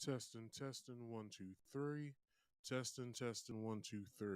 Testing, testing, 1, 2, 3. Testing, testing, 1, 2, 3.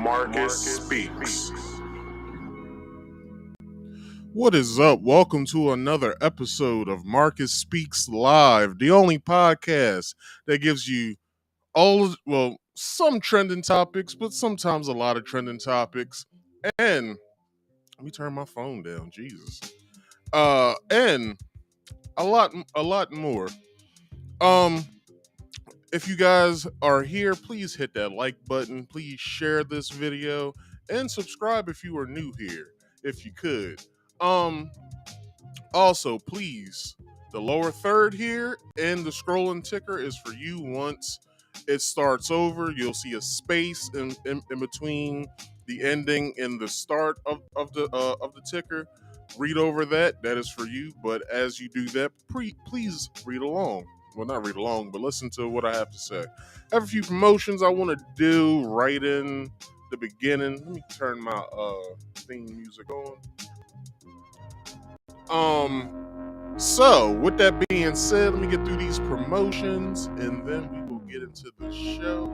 Marcus Speaks. What is up? Welcome to another episode of Marcus Speaks Live, the only podcast that gives you some trending topics, but sometimes a lot of trending topics. And let me turn my phone down, Jesus. And a lot more. If you guys are here, please hit that like button. Please share this video and subscribe if you are new here, if you could. Also, please, the lower third here and the scrolling ticker is for you. Once it starts over, you'll see a space in between the ending and the start of the ticker. Read over that. That is for you. But as you do that, please read along. Well, not read along, but listen to what I have to say. I have a few promotions I want to do right in the beginning. Let me turn my theme music on. So with that being said, let me get through these promotions and then we will get into the show.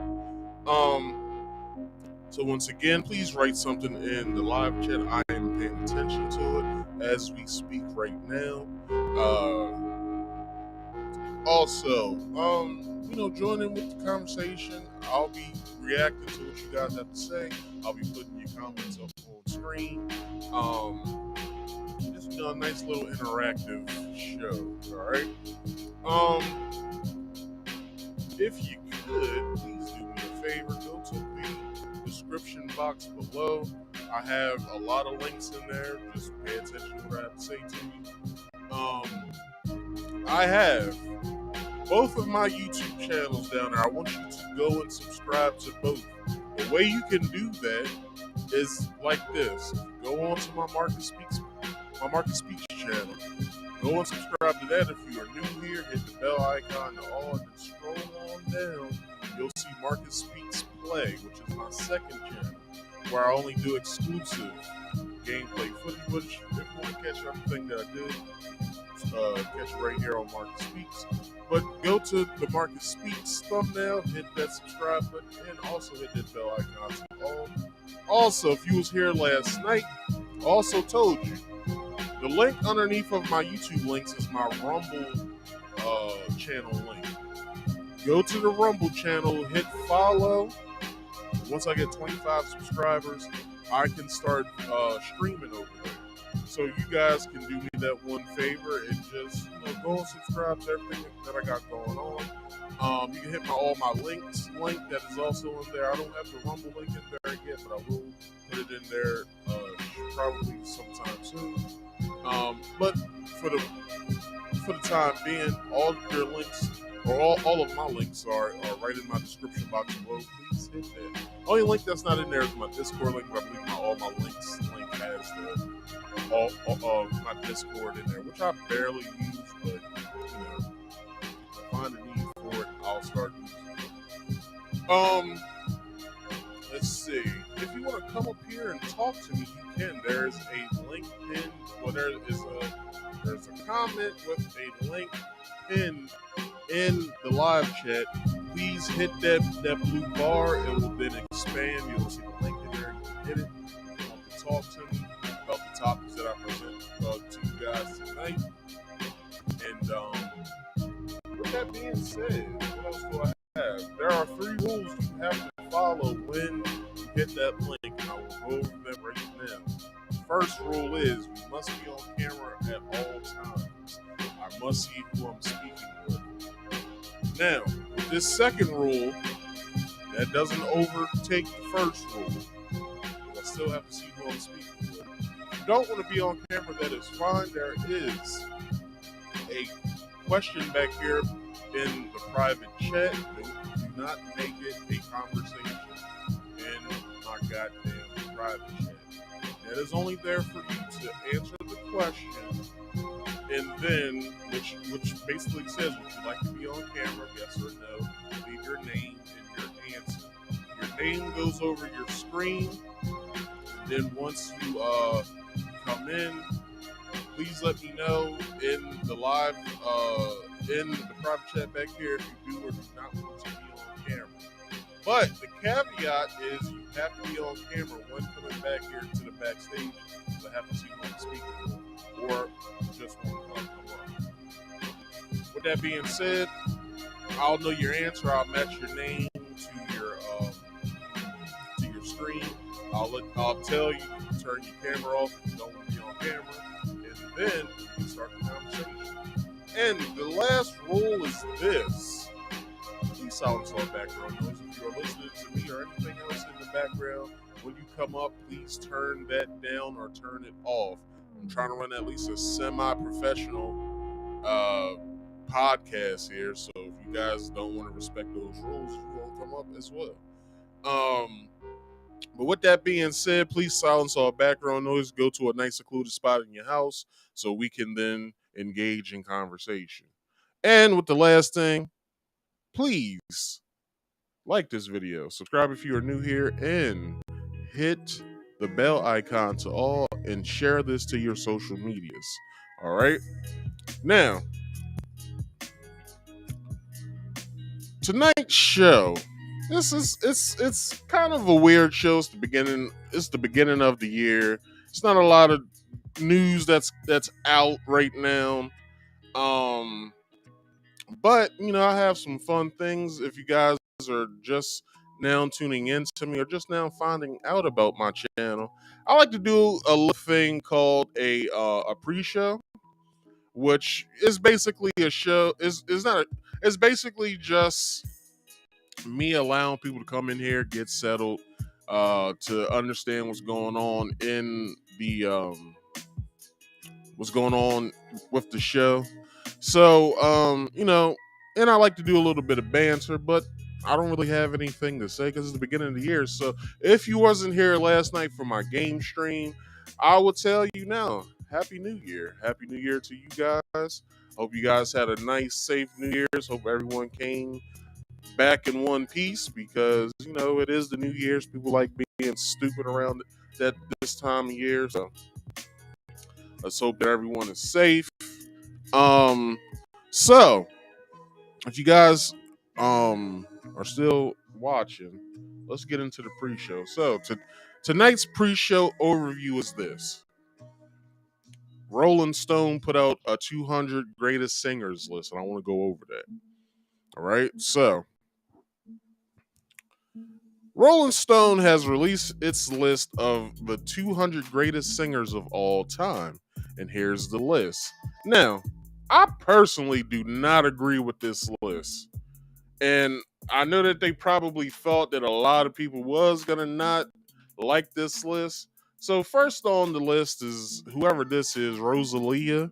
So once again, please write something in the live chat. I am paying attention to it as we speak right now. Also, join in with the conversation. I'll be reacting to what you guys have to say. I'll be putting your comments up on screen. Just a nice little interactive show. All right. If you could, please do me a favor. Go to the description box below. I have a lot of links in there. Just pay attention to what I have to say to you. I have both of my YouTube channels down there. I want you to go and subscribe to both. The way you can do that is like this. Go on to my Marcus Speaks channel. Go and subscribe to that. If you are new here, hit the bell icon to all and then scroll on down. You'll see Marcus Speaks Play, which is my second channel, where I only do exclusive gameplay footage. If you want to catch everything that I do, catch it right here on Marcus Speaks. But go to the Marcus Speaks thumbnail, hit that subscribe button, and also hit that bell icon to all. Also, if you was here last night, I also told you, the link underneath of my YouTube links is my Rumble channel link. Go to the Rumble channel, hit follow. Once I get 25 subscribers, I can start streaming over there. So you guys can do me that one favor and just go and subscribe to everything that I got going on. You can hit all my links link that is also in there. I don't have the Rumble link in there yet, but I will put it in there probably sometime soon. But for the time being, all of your links or all of my links are right in my description box below. Please hit that. Only link that's not in there is my Discord link, but I believe all my links link has my Discord in there, which I barely use, but if I find a need for it, I'll start using it. Let's see. If you want to come up here and talk to me, you can. There's a link pinned. Well, there's a comment with a link pinned in the live chat. Please hit that blue bar. It will then expand. You'll see the link in there. You can hit it. You can come to talk to me about the topics that I present to you guys tonight. And with that being said, what else do I have? There are 3 rules you have to follow when you hit that link, and I will go over them right now. The first rule is we must be on camera at all times. I must see who I'm speaking with. Now, with this second rule, that doesn't overtake the first rule. I still have to see who I'm speaking with. If you don't want to be on camera, that is fine. There is a question back here in the private chat. Do not make it a conversation in my goddamn private chat. That is only there for you to answer the question, and then which basically says, would you like to be on camera, yes or no? Leave your name and your answer. Your name goes over your screen, and then once you come in, please let me know in the live in the private chat back here if you do or do not want to be on camera. But the caveat is you have to be on camera when coming back here to the backstage. So I have to see you on the speaker or just when the come up. With that being said, I'll know your answer. I'll match your name to your screen. I'll tell you to turn your camera off if you don't want to be on camera, and then we can start the conversation. And the last rule is this: please silence all background noise. If you are listening to me or anything else in the background, when you come up, please turn that down or turn it off. I'm trying to run at least a semi-professional podcast here, so if you guys don't want to respect those rules, you won't come up as well. But with that being said, please silence all background noise. Go to a nice secluded spot in your house so we can then engage in conversation. And with the last thing, please like this video, subscribe if you are new here, and hit the bell icon to all and share this to your social medias. All right. Now, tonight's show, it's kind of a weird show. It's the beginning of the year. It's not a lot of news that's out right now. But I have some fun things. If you guys are just now tuning in to me or just now finding out about my channel, I like to do a little thing called a pre-show, which is basically a show. Is not a, It's basically just me allowing people to come in here, get settled, to understand what's going on with the show. So, and I like to do a little bit of banter, but I don't really have anything to say because it's the beginning of the year. So if you wasn't here last night for my game stream, I will tell you now, Happy New Year. Happy New Year to you guys. Hope you guys had a nice, safe New Year's. Hope everyone came back in one piece because, it is the New Year's. People like being stupid around this time of year. So let's hope that everyone is safe. So if you guys are still watching, let's get into the pre-show. So tonight's pre-show overview is this. Rolling Stone put out a 200 greatest singers list, and I want to go over that. All right, so Rolling Stone has released its list of the 200 greatest singers of all time, and here's the list. Now, I personally do not agree with this list. And I know that they probably thought that a lot of people was going to not like this list. So first on the list is whoever this is, Rosalia.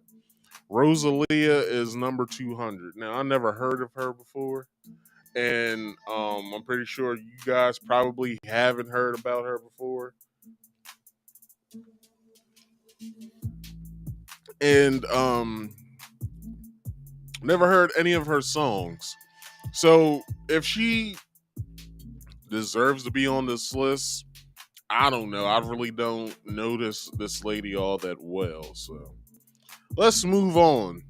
Rosalia is number 200. Now, I never heard of her before. And I'm pretty sure you guys probably haven't heard about her before. And never heard any of her songs. So if she deserves to be on this list, I don't know. I really don't know this lady all that well. So let's move on.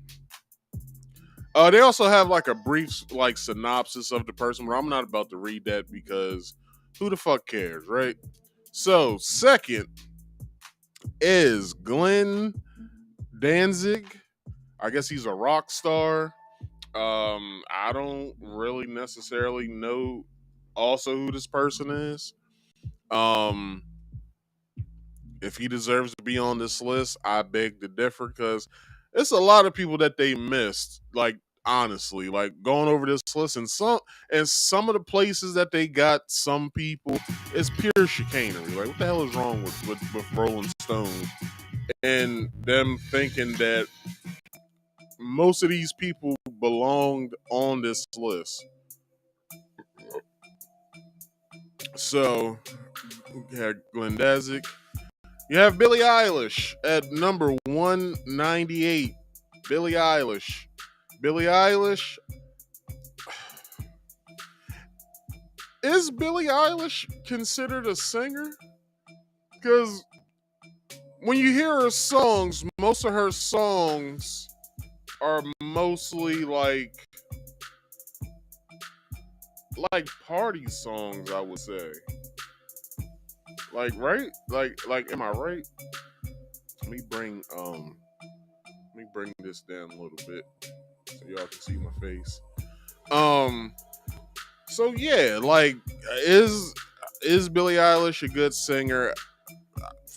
They also have like a brief synopsis of the person, but I'm not about to read that because who the fuck cares, right? So second is Glenn Danzig. I guess he's a rock star. I don't really necessarily know also who this person is. If he deserves to be on this list, I beg to differ because it's a lot of people that they missed. Like honestly, like going over this list and some of the places that they got some people, it's pure chicanery. Like what the hell is wrong with Rolling Stone and them thinking that most of these people belonged on this list? So, we had Glenn Danzig. You have Billie Eilish at number 198. Billie Eilish. Billie Eilish. Is Billie Eilish considered a singer? Because when you hear her songs, most of her songs are mostly like like party songs, I would say. Like right? Like am I right? Let me bring this down a little bit so y'all can see my face. Um so yeah, like is is Billie Eilish a good singer?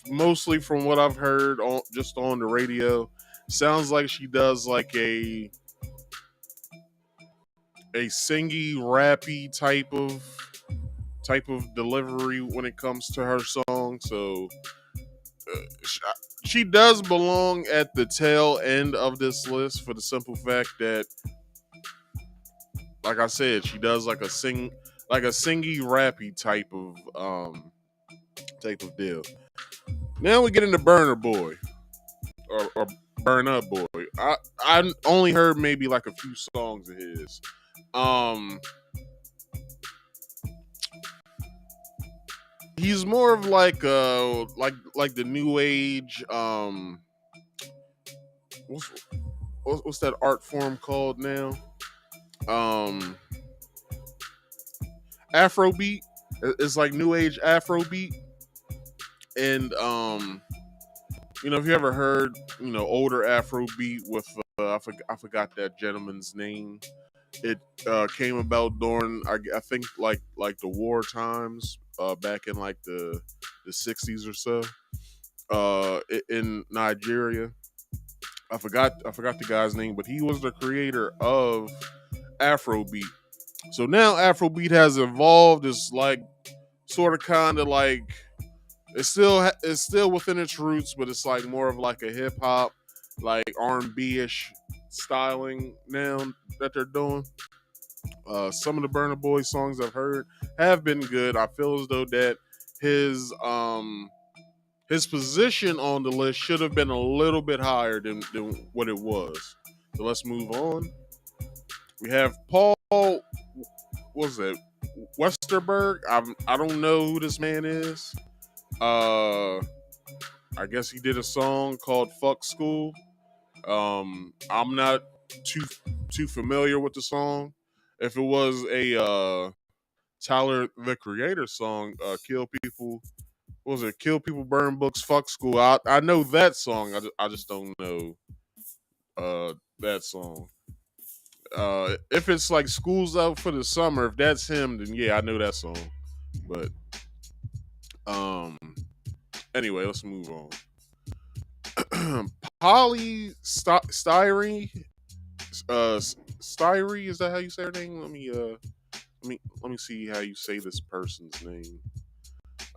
Mostly from what I've heard on just on the radio, sounds like she does like a singy rappy type of delivery when it comes to her song. So she does belong at the tail end of this list for the simple fact that, like I said, she does like a singy rappy type of deal. Now we get into Burner Boy or Burn Up Boy. I only heard maybe like a few songs of his. Um, he's more of like the new age. What's, what's that art form called now? Um, Afrobeat. It's like new age Afrobeat, and you know, if you ever heard, you know, older Afrobeat with I forgot that gentleman's name. It came about during I think like the war times back in like the 60s or so in Nigeria. I forgot the guy's name, but he was the creator of Afrobeat. So now Afrobeat has evolved. It's like sort of kind of like it's still within its roots, but it's like more of like a hip hop, like R&B ish styling now that they're doing. Some of the Burna Boy songs I've heard have been good. I feel as though that his um his position on the list should have been a little bit higher than what it was. So let's move on. We have Paul. What's that? Westerberg. I don't know who this man is. Uh, I guess he did a song called "Fuck School." I'm not too too familiar with the song. If it was a Tyler the Creator song, "Kill People," what was it? "Kill People, Burn Books, Fuck School." I know that song. I just don't know that song. If it's like "School's Out for the Summer," if that's him, then yeah, I know that song. But um, anyway, let's move on. Styrene, Styrene, is that how you say her name? Let me see how you say this person's name.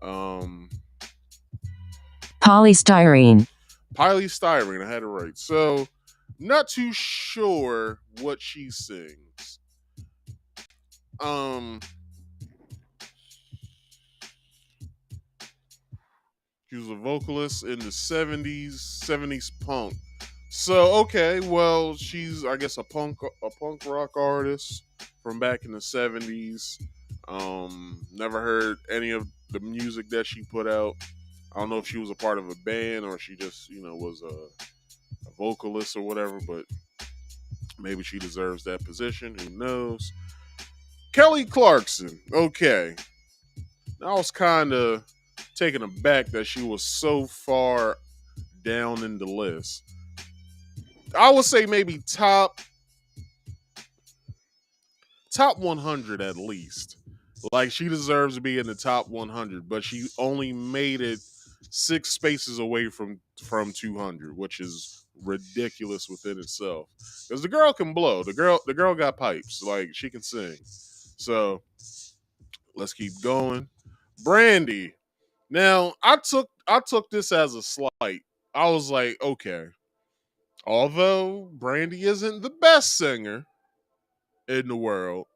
Um, Polystyrene. Polystyrene. I had it right. So, not too sure what she sings. Um, she was a vocalist in the '70s punk. So okay, well, she's I guess a punk rock artist from back in the '70s. Never heard any of the music that she put out. I don't know if she was a part of a band or she just was a vocalist or whatever, but maybe she deserves that position. Who knows? Kelly Clarkson. Okay, I was kind of taken aback that she was so far down in the list. I would say maybe top 100 at least. Like she deserves to be in the top 100, but she only made it 6 spaces away from 200, which is ridiculous within itself. Because the girl can blow. The girl got pipes. Like she can sing. So let's keep going. Brandy. Now I took this as a slight. I was like, okay, although Brandy isn't the best singer in the world,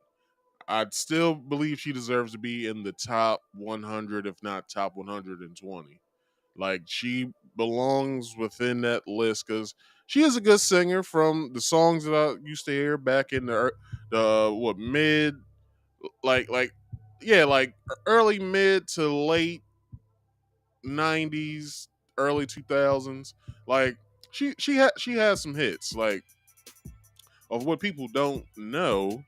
I'd still believe she deserves to be in the top 100, if not top 120. Like she belongs within that list because she is a good singer from the songs that I used to hear back in the what mid like yeah like early mid to late '90s, early 2000s. Like she has some hits. Like of what people don't know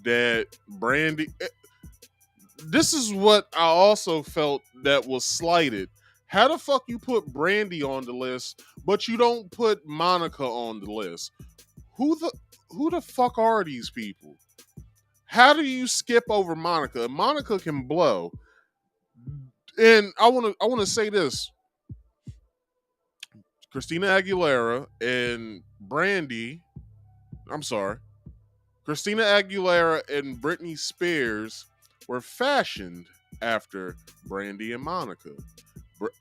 that Brandy. This is what I also felt that was slighted. How the fuck you put Brandy on the list, but you don't put Monica on the list? Who the who the fuck are these people? How do you skip over Monica? Monica can blow. And I wanna say this. Christina Aguilera and Brandy, I'm sorry, Christina Aguilera and Britney Spears were fashioned after Brandy and Monica.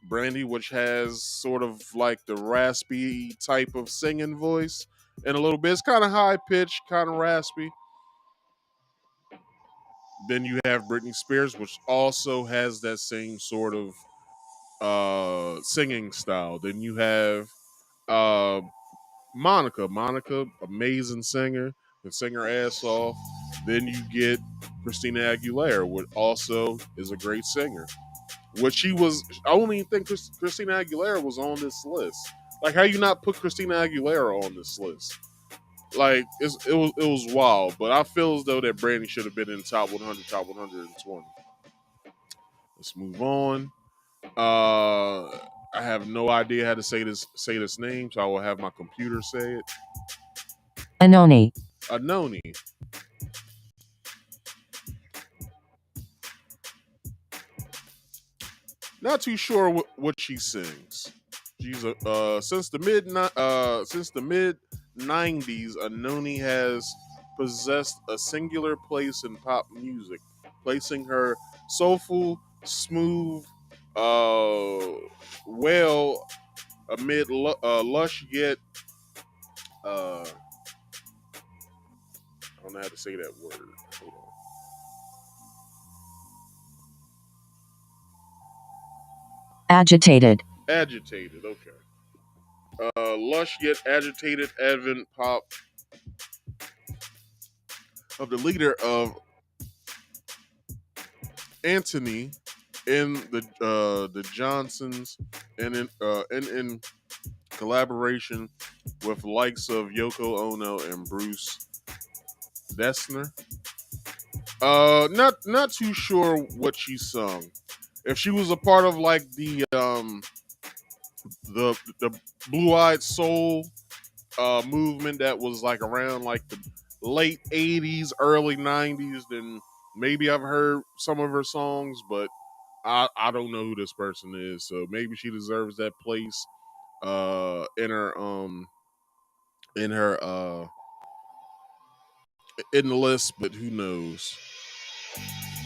Brandy, which has sort of like the raspy type of singing voice, and a little bit, it's kind of high pitched, kind of raspy. Then you have Britney Spears, which also has that same sort of singing style. Then you have uh, Monica. Monica, amazing singer, can sing her ass off. Then you get Christina Aguilera, which also is a great singer. Which she was, I don't even think Christina Aguilera was on this list. Like, how you not put Christina Aguilera on this list? Like, it was wild. But I feel as though that Brandy should have been in top 100, top 120. Let's move on. I have no idea how to say this name, so I will have my computer say it. Anoni. Anoni. Not too sure what she sings. She's since the mid '90s, Anoni has possessed a singular place in pop music, placing her soulful, smooth, well amid lush yet I don't know how to say that word. Hold on. Agitated. Agitated. Okay. Lush yet agitated advent pop of the leader of Anthony in the Johnsons, and in collaboration with likes of Yoko Ono and Bruce Dessner. Not too sure what she sung. If she was a part of like the Blue Eyed Soul movement that was like around like the late '80s, early '90s, then maybe I've heard some of her songs, but I don't know who this person is. So maybe she deserves that place in her in the list, but who knows?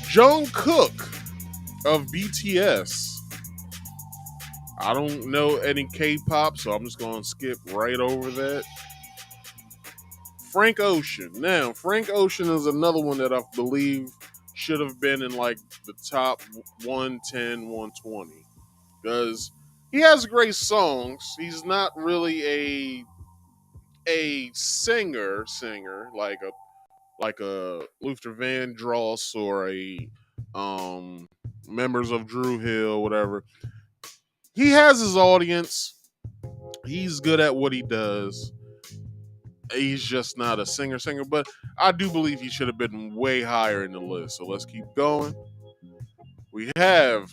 Joan Cook of BTS. I don't know any K-pop, so I'm just gonna skip right over that. Frank Ocean. Now, Frank Ocean is another one that I believe should have been in like the top 110, 120. Because he has great songs. He's not really a singer like a Luther Vandross or a um members of Drew Hill, whatever. He has his audience. He's good at what he does. He's just not a singer, but I do believe he should have been way higher in the list. So let's keep going. We have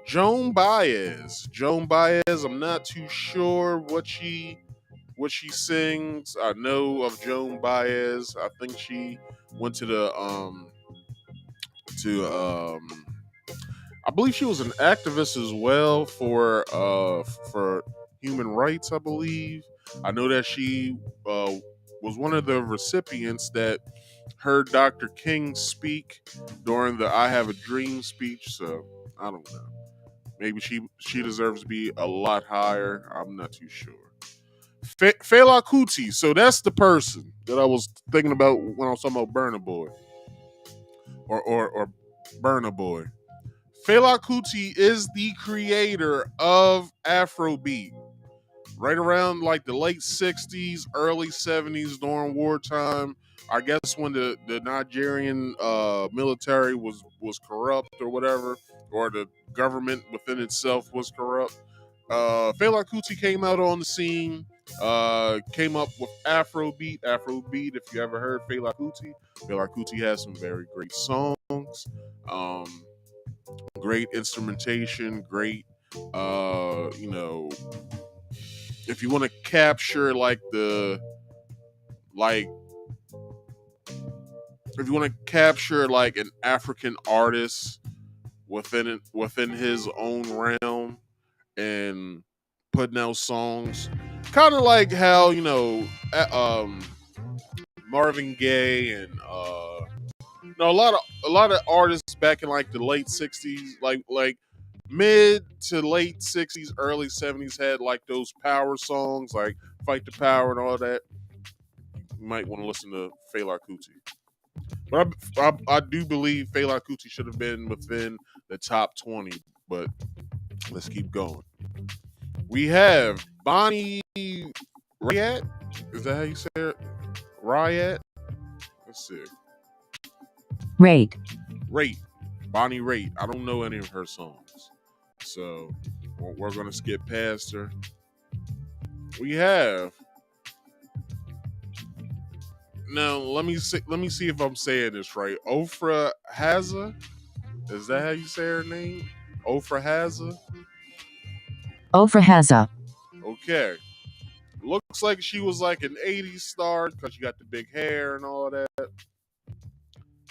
Joan Baez. Joan Baez, I'm not too sure what she sings. I know of Joan Baez. I think she went to I believe she was an activist as well for human rights, I believe. I know that she was one of the recipients that heard Dr. King speak during the "I Have a Dream" speech. So I don't know. Maybe she deserves to be a lot higher. I'm not too sure. Fela Kuti. So that's the person that I was thinking about when I was talking about Burna Boy or Burna Boy. Fela Kuti is the creator of Afrobeat. Right around like the late '60s, early '70s, during wartime. I guess when the Nigerian military was corrupt or whatever, or the government within itself was corrupt. Fela Kuti came out on the scene, came up with Afrobeat. Afrobeat, if you ever heard Fela Kuti, Fela Kuti has some very great songs, um, great instrumentation, great, you know, if you want to capture like if you want to capture like an African artist within his own realm and putting out songs, kind of like how Marvin Gaye and a lot of artists back in like the late '60s, like mid to late '60s, early '70s had like those power songs like "Fight the Power" and all that. You might want to listen to Fela Kuti. But I do believe Fela Kuti should have been within the top 20. But let's keep going. We have Bonnie Raitt. Is that how you say it? Raitt? Let's see. Rate. Raitt. Bonnie Raitt. I don't know any of her songs. So we're going to skip past her. We have. Now let me see if I'm saying this right. Ofra Haza. Is that how you say her name? Ofra Haza? Ofra Haza. Okay. Looks like she was like an 80s star because she got the big hair and all that.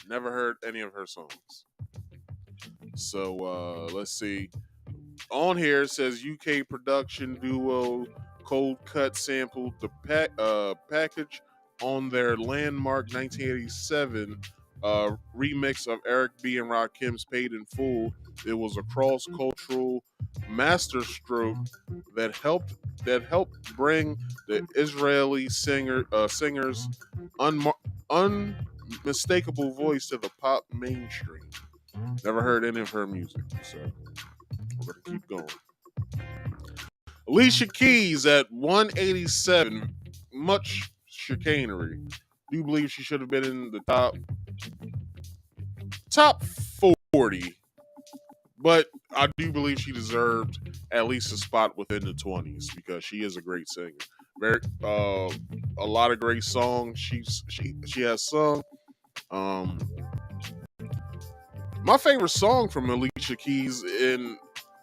Never heard any of her songs. So let's see. On here it says UK production duo Cold Cut sampled the package on their landmark 1987 remix of Eric B. and Rakim's Paid in Full. It was a cross-cultural masterstroke that helped bring the Israeli singer's unmistakable voice to the pop mainstream. Never heard any of her music, so we're gonna keep going. Alicia Keys at 187, much chicanery. Do you believe she should have been in the top 40? But I do believe she deserved at least a spot within the 20s because she is a great singer. Very, a lot of great songs she has sung. My favorite song from Alicia Keys, and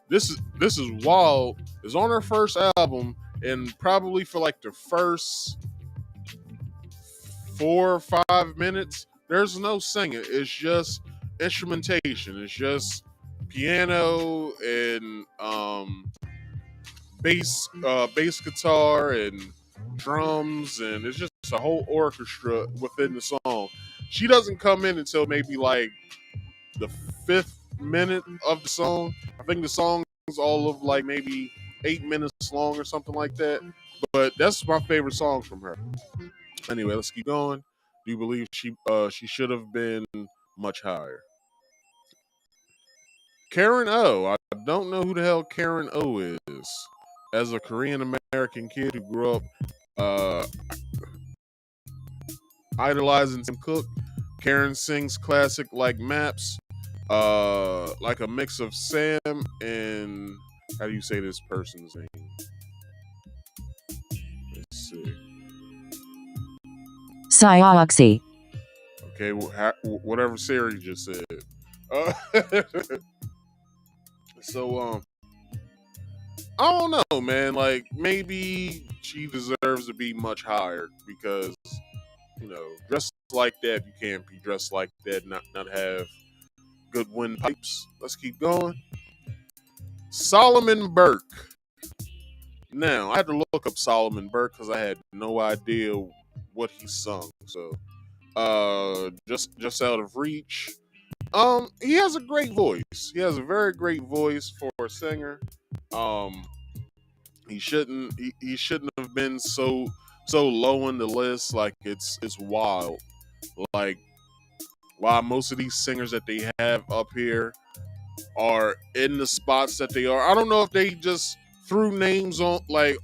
this is wild, is on her first album, and probably for like the first 4 or 5 minutes, there's no singing. It's just instrumentation. It's just piano and bass guitar and drums, and it's just a whole orchestra within the song. She doesn't come in until maybe like the 5th minute of the song. I think the song is all of like maybe 8 minutes long or something like that. But that's my favorite song from her. Anyway, let's keep going. Do you believe she should have been much higher? Karen O. I don't know who the hell Karen O is. As a Korean American kid who grew up idolizing Tim Cook, Karen sings classic like Maps, like a mix of Sam and how do you say this person's name? Let's see. Sioxy. Okay, whatever Siri just said. Uh, so I don't know, man. Like maybe she deserves to be much higher because dressed like that, you can't be dressed like that, not have good windpipes. Let's keep going. Solomon Burke. Now I had to look up Solomon Burke because I had no idea what he sung. So just out of reach. He has a great voice. He has a very great voice for a singer. Um, he shouldn't have been so low on the list. Like it's wild. Like why most of these singers that they have up here are in the spots that they are. I don't know if they just threw names on like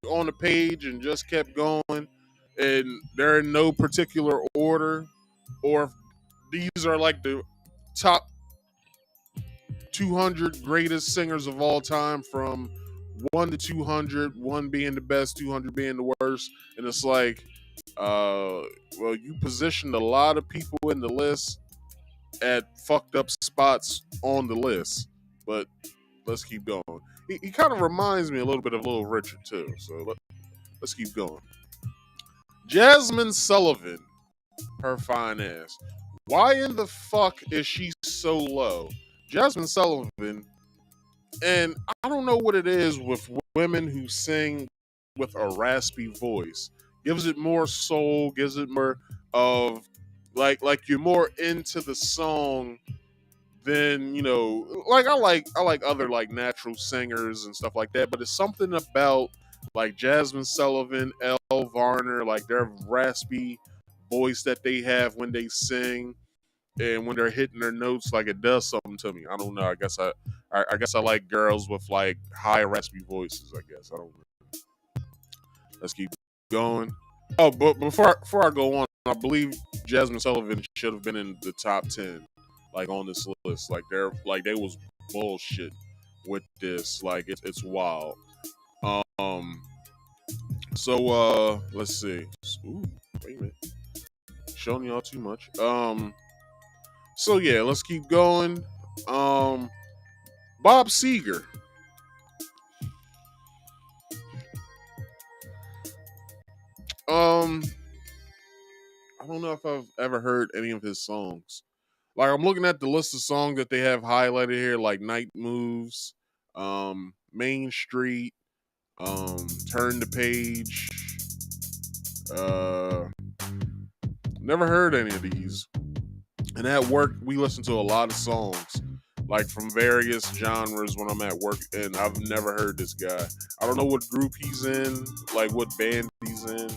on the page and just kept going, and they're in no particular order, or if these are like the top 200 greatest singers of all time from 1 to 200, 1 being the best, 200 being the worst, and it's like Uh, well, you positioned a lot of people in the list at fucked up spots on the list, but let's keep going. He kind of reminds me a little bit of Little Richard too, so let's keep going. Jasmine Sullivan, her fine ass. Why in the fuck is she so low? Jasmine Sullivan, and I don't know what it is with women who sing with a raspy voice. Gives it more soul, gives it more of like you're more into the song than, like I like other like natural singers and stuff like that, but it's something about like Jasmine Sullivan, Elle Varner, like their raspy voice that they have when they sing and when they're hitting their notes, like it does something to me. I don't know. I guess I like girls with like high raspy voices. I guess I don't know. Let's keep going. Oh, but before I go on, I believe Jasmine Sullivan should have been in the top 10, like on this list. Like they was bullshit with this. Like it's wild. Um. So let's see. Ooh, wait a minute. Showing y'all too much. So yeah, let's keep going. Um. Bob Seger. Um. I don't know if I've ever heard any of his songs. Like I'm looking at the list of songs that they have highlighted here, like Night Moves, Main Street, Turn the Page. Uh, never heard any of these. And at work, we listen to a lot of songs, like from various genres when I'm at work, and I've never heard this guy. I don't know what group he's in, like what band he's in.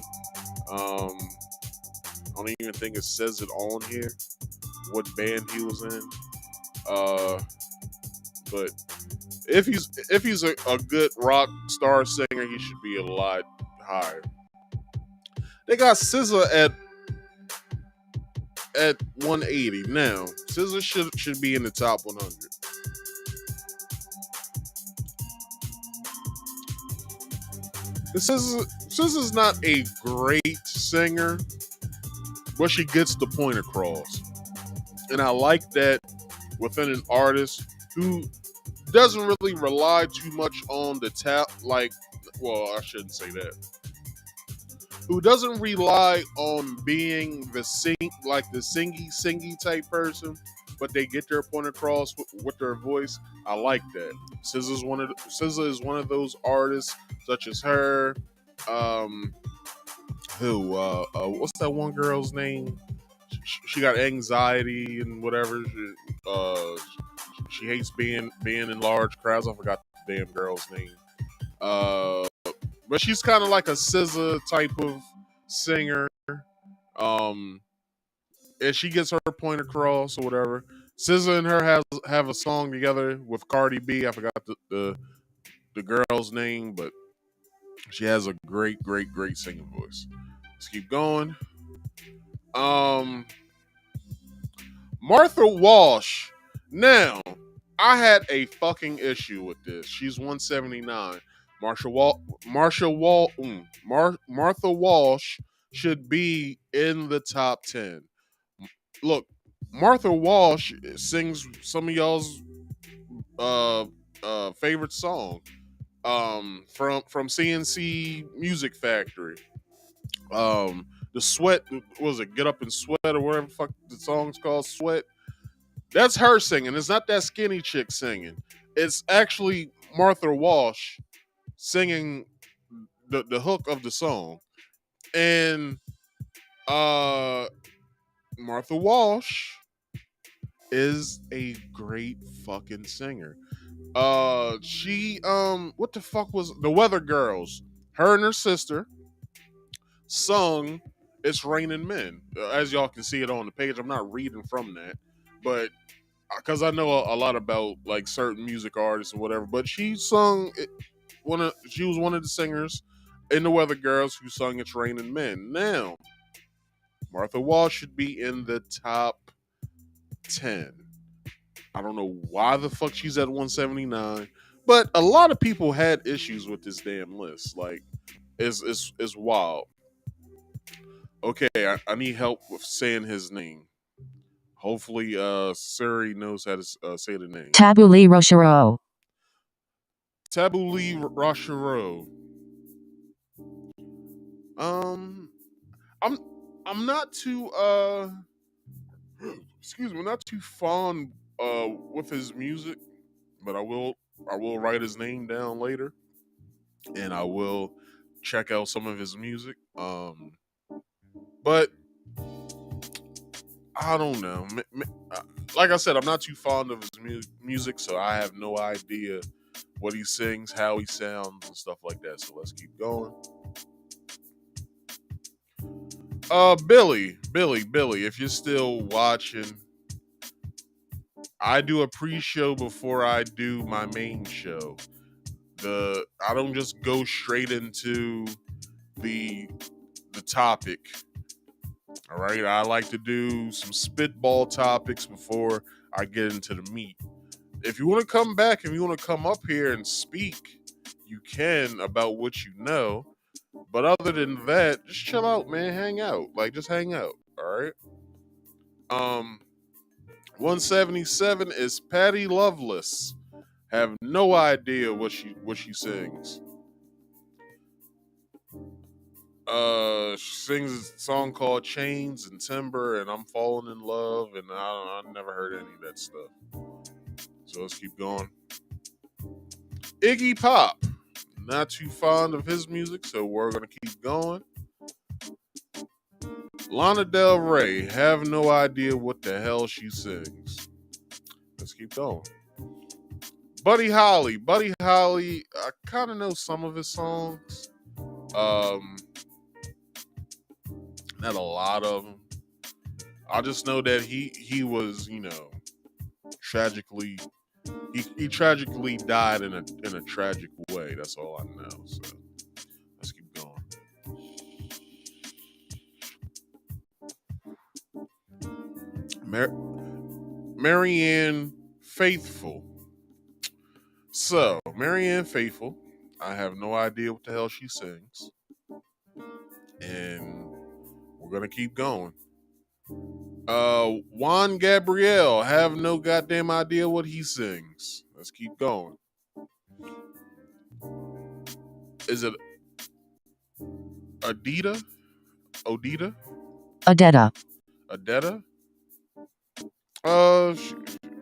Um, I don't even think it says it on here what band he was in. Uh, but if he's a good rock star singer, he should be a lot higher. They got SZA at 180 now. SZA should be in the top 100. SZA's not a great singer, but she gets the point across, and I like that within an artist who doesn't really rely too much on the tap. Like, well, I shouldn't say that. Who doesn't rely on being the singy type person, but they get their point across with their voice. I like that. SZA is one of those artists, such as her. Um, who? What's that one girl's name? She got anxiety and whatever. She hates being in large crowds. I forgot the damn girl's name. But she's kind of like a SZA type of singer. Um, and she gets her point across or whatever. SZA and her have a song together with Cardi B. I forgot the girl's name, but she has a great, great, great singing voice. Let's keep going. Um, Martha Walsh. Now, I had a fucking issue with this. She's 179. Martha Walsh should be in the top 10. Look, Martha Walsh sings some of y'all's uh favorite song from CNC Music Factory. The Sweat, was it Get Up and Sweat or whatever the fuck the song's called, Sweat. That's her singing. It's not that skinny chick singing. It's actually Martha Walsh singing the hook of the song. And uh Martha Walsh is a great fucking singer. She what the fuck was the Weather Girls? Her and her sister sung "It's Raining Men." As y'all can see it on the page, I'm not reading from that, but because I know a lot about like certain music artists or whatever. But she sung it, she was one of the singers in the Weather Girls who sung "It's Raining Men." Now, Martha Walsh should be in the top 10. I don't know why the fuck she's at 179, but a lot of people had issues with this damn list. Like, it's wild. Okay, I need help with saying his name. Hopefully, Siri knows how to say the name. Tabuli Rochereau. Tabuli Rochereau. Um, I'm I'm not too excuse me, not too fond with his music, but I will write his name down later, and I will check out some of his music. But I don't know. Like I said, I'm not too fond of his music, so I have no idea what he sings, how he sounds, and stuff like that. So let's keep going. Billy, if you're still watching, I do a pre-show before I do my main show. I don't just go straight into the the topic. All right, I like to do some spitball topics before I get into the meat. If you want to come back and you want to come up here and speak, you can about what you know. But other than that, just chill out, man. Hang out. Like just hang out. All right. Um 177 is Patty Loveless. Have no idea what she sings. She sings a song called Chains and Timber and I'm Falling in Love, and I never heard any of that stuff. So let's keep going. Iggy Pop. Not too fond of his music, so we're gonna keep going. Lana Del Rey. Have no idea what the hell she sings. Let's keep going. Buddy Holly. Buddy Holly, I kind of know some of his songs. Not a lot of them. I just know that he was, tragically he tragically died in a tragic way. That's all I know. So let's keep going. Marianne Faithful. So Marianne Faithful, I have no idea what the hell she sings, and we're gonna keep going. Juan Gabriel, have no goddamn idea what he sings. Let's keep going. Is it Adita? Odita? Odetta. Adetta?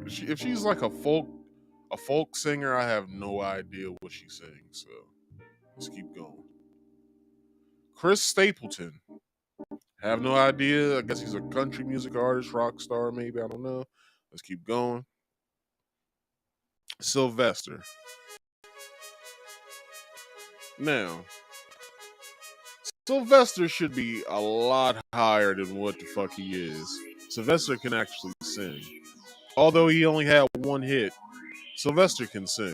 If she's like a folk singer, I have no idea what she sings. So let's keep going. Chris Stapleton, have no idea. I guess he's a country music artist, rock star, maybe. I don't know. Let's keep going. Sylvester. Now, Sylvester should be a lot higher than what the fuck he is. Sylvester can actually sing. Although he only had one hit, Sylvester can sing.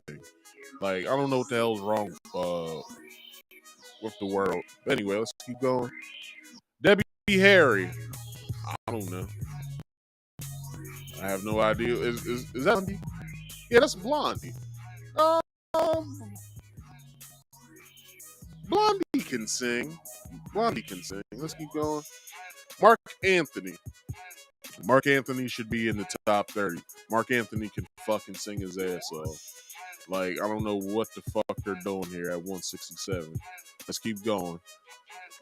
Like, I don't know what the hell's wrong with the world. But anyway, let's keep going. Debbie Harry. I don't know. I have no idea. Is that Blondie? Yeah, that's Blondie. Um, Blondie can sing. Blondie can sing. Let's keep going. Mark Anthony. Mark Anthony should be in the top 30. Mark Anthony can fucking sing his ass off. Like, I don't know what the fuck they're doing here at 167. Let's keep going.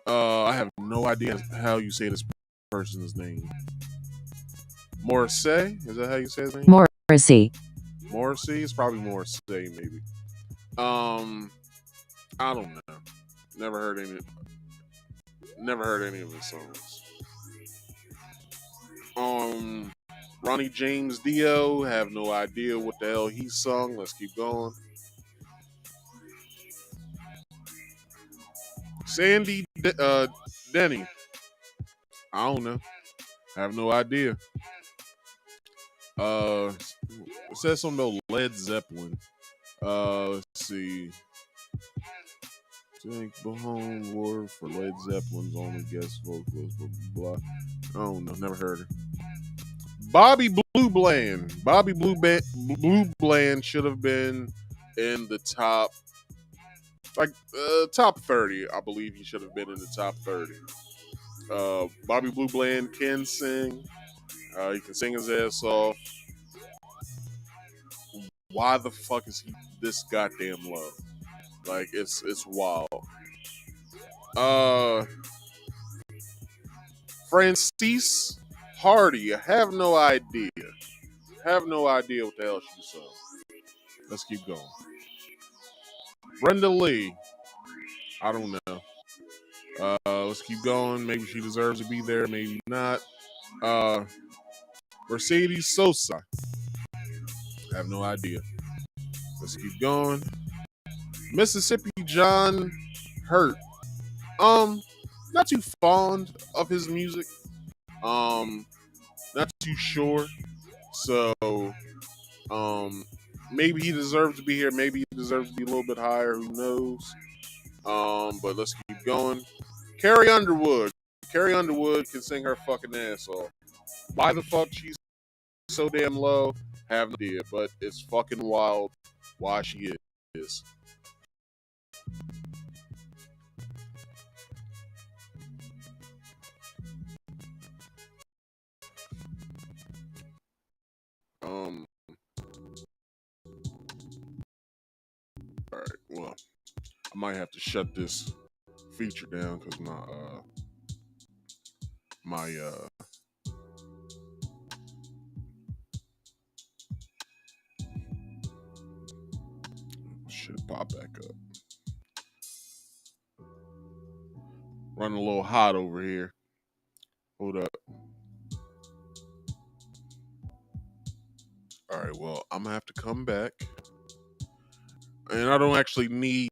I have no idea how you say this person's name. Morrissey? Is that how you say his name? Morrissey. Morrissey? It's probably Morrissey, maybe. I don't know. Never heard any of his songs. Ronnie James Dio, have no idea what the hell he sung. Let's keep going. Sandy Denny. I don't know. I have no idea. It says something about Led Zeppelin. Let's see. Think Bahone Ward for Led Zeppelin's only guest vocalist, blah, blah, blah. I don't know. Never heard her. Bobby Blue Bland. Blue Bland should have been in the top, top 30. I believe he should have been in the top 30. Bobby Blue Bland can sing. He can sing his ass off. Why the fuck is he this goddamn low? Like it's wild. Uh, Francis Hardy. I have no idea. Have no idea what the hell she said. Let's keep going. Brenda Lee. I don't know. Let's keep going. Maybe she deserves to be there. Maybe not. Uh, Mercedes Sosa. I have no idea. Let's keep going. Mississippi John Hurt. Um, Not too fond of his music. Um, Not too sure. So, um, maybe he deserves to be here. Maybe he deserves to be a little bit higher. Who knows? But let's keep going. Carrie Underwood. Carrie Underwood can sing her fucking ass off. Why the fuck she's so damn low? Have no idea, but it's fucking wild why she is. Um, all right. Well, I might have to shut this feature down because my should pop back up. Running a little hot over here. Hold up. All right. Well, I'm gonna have to come back, and I don't actually need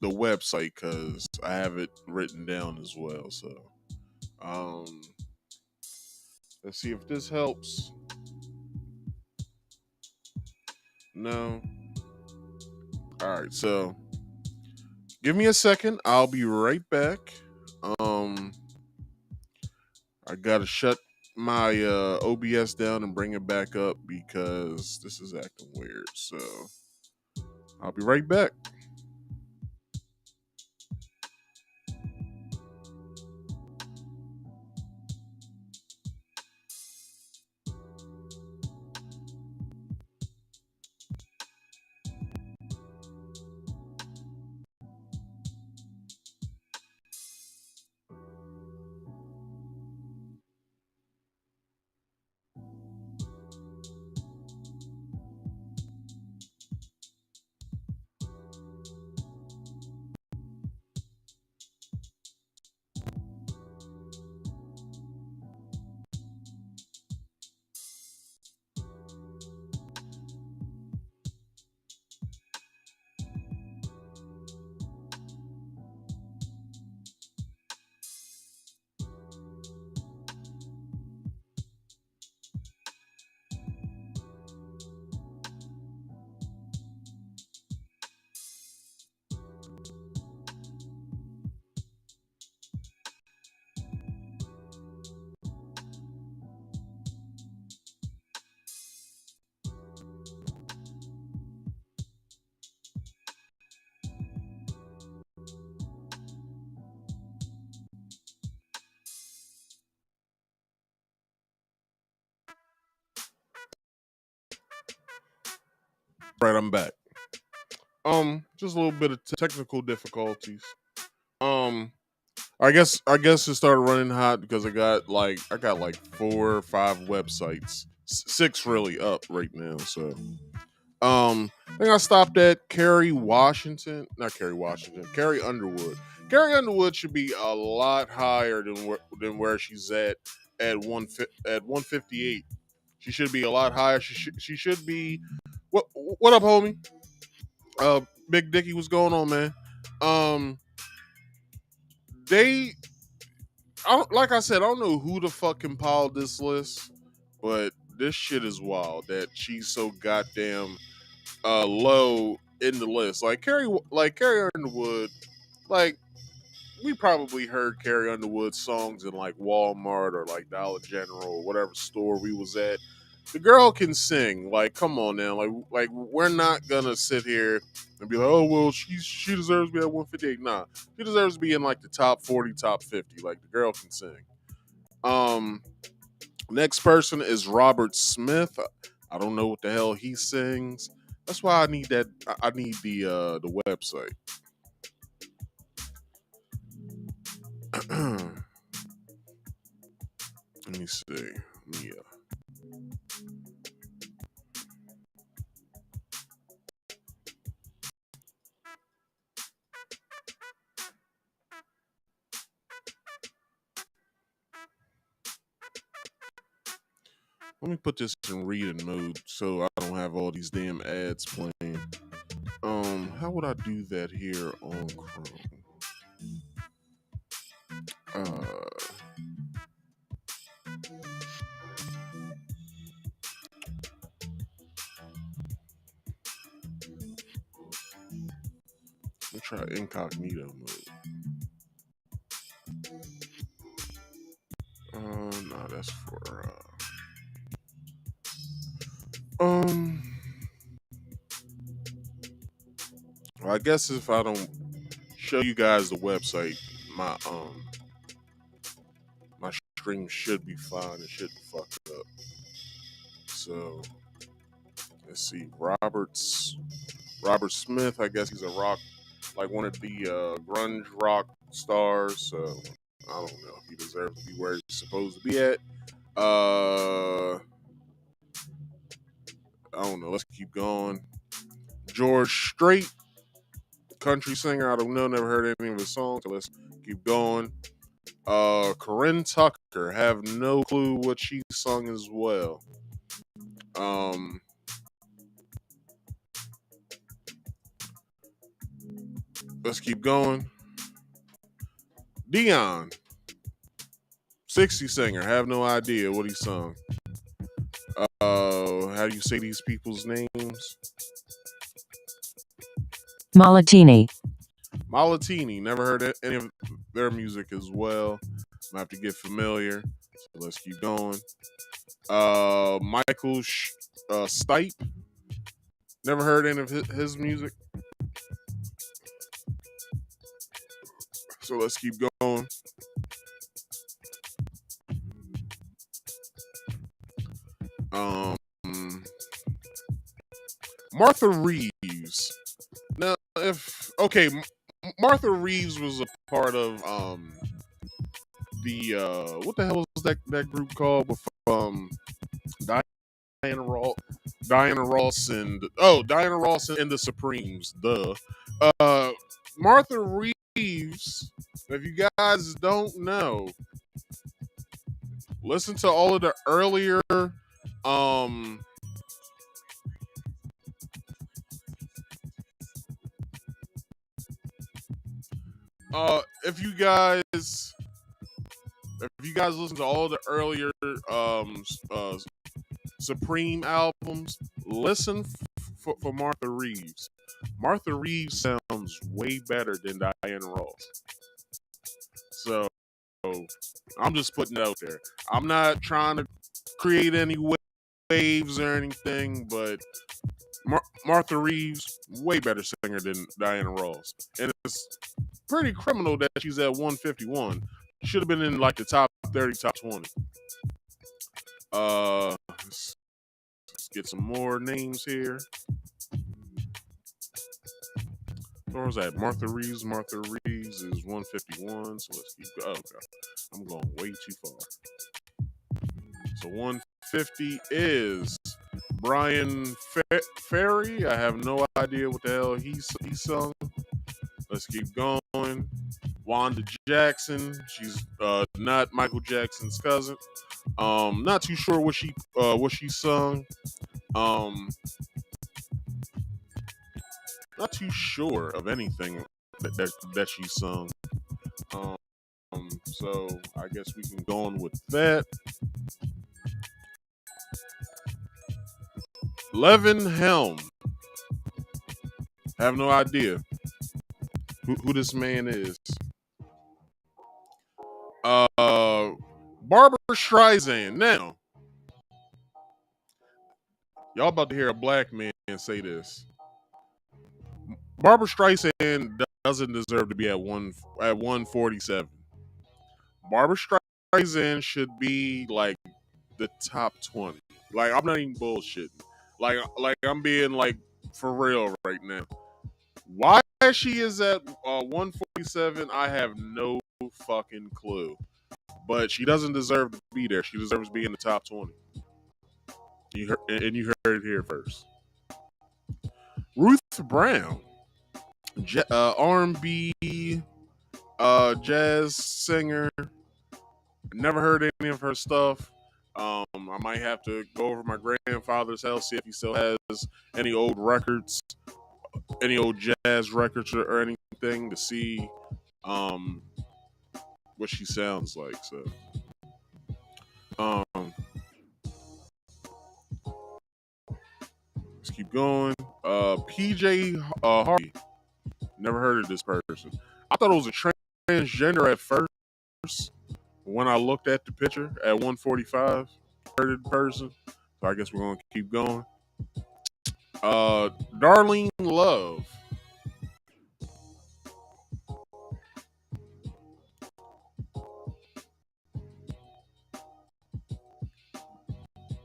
the website because I have it written down as well. So, um, let's see if this helps. No. All right. So, give me a second. I'll be right back. Um, I gotta shut my OBS down and bring it back up because this is acting weird. So, I'll be right back. Right, I'm back. Just a little bit of technical difficulties. Um, I guess it started running hot because I got like 4 or 5 websites, six really up right now. So I think I stopped at Kerry Washington, not Kerry Washington, Carrie Underwood. Carrie Underwood should be a lot higher than where she's at 158. She should be a lot higher. She should be. What up, homie? Big Dicky, what's going on, man? Um, they like I said, I don't know who the fuck compiled this list, but this shit is wild that she's so goddamn low in the list. Carrie Underwood, like we probably heard Carrie Underwood songs in like Walmart or like Dollar General or whatever store we was at. the girl can sing. Like, come on now. Like we're not gonna sit here and be like, oh well, she deserves to be at 158. Nah, she deserves to be in like the top 40, top 50. Like the girl can sing. Um, Next person is Robert Smith. I don't know what the hell he sings. That's why I need that. I need the website. Let me see. Yeah. Let me put this in reading mode so I don't have all these damn ads playing. How would I do that here on Chrome? Uh, let me try incognito mode. No, that's for um. Well, I guess if I don't show you guys the website, my stream should be fine. It shouldn't fuck up. So let's see. Robert Smith. I guess he's a rock, like one of the grunge rock stars. So I don't know if he deserves to be where he's supposed to be at. I don't know. Let's keep going. George Strait, country singer. I don't know. Never heard any of his songs. So let's keep going. Corinne Tucker. Have no clue what she sung as well. Let's keep going. Dion, 60 singer. Have no idea what he sung. How do you say these people's names? Malatini. Malatini. Never heard any of their music as well. I have to get familiar. So let's keep going. Michael Stipe. Never heard any of his music. So let's keep going. Martha Reeves. Now, Martha Reeves was a part of the what the hell was that group called with Diana Ross, Diana Ross and the Supremes. Duh. Martha Reeves. If you guys don't know, listen to all of the earlier um if you guys listen to all the earlier Supreme albums, listen for Martha Reeves. Martha Reeves sounds way better than Diana Ross. So I'm just putting it out there. I'm not trying to create any waves or anything, but Martha Reeves, way better singer than Diana Ross. And it's pretty criminal that she's at 151. Should have been in like the top 30, top 20. Let's get some more names here. Where was that? Martha Reeves. Martha Reeves is 151. So let's keep going. Okay. I'm going way too far. So 150 is Brian Ferry. I have no idea what the hell he sung. Let's keep going. Wanda Jackson. She's not Michael Jackson's cousin. Not too sure what she sung. Not too sure of anything that she sung. So I guess we can go on with that. Levin Helm. Have no idea who this man is. Barbara Streisand. Now, Y'all about to hear a black man say this. Barbara Streisand doesn't deserve to be at 147. Barbara Streisand should be like the top 20. Like I'm not even bullshitting. Like I'm being like for real right now. Why she is at 147, I have no fucking clue. But she doesn't deserve to be there. She deserves to be in the top 20. You heard it here first. Ruth Brown, R&B, jazz singer. Never heard any of her stuff. I might have to go over my grandfather's house, see if he still has any old records, any old jazz records or anything to see um, what she sounds like. So, let's keep going. PJ Harvey. Never heard of this person. I thought it was a transgender at first when I looked at the picture at 145. Heard of the person. So I guess we're going to keep going. Darlene Love.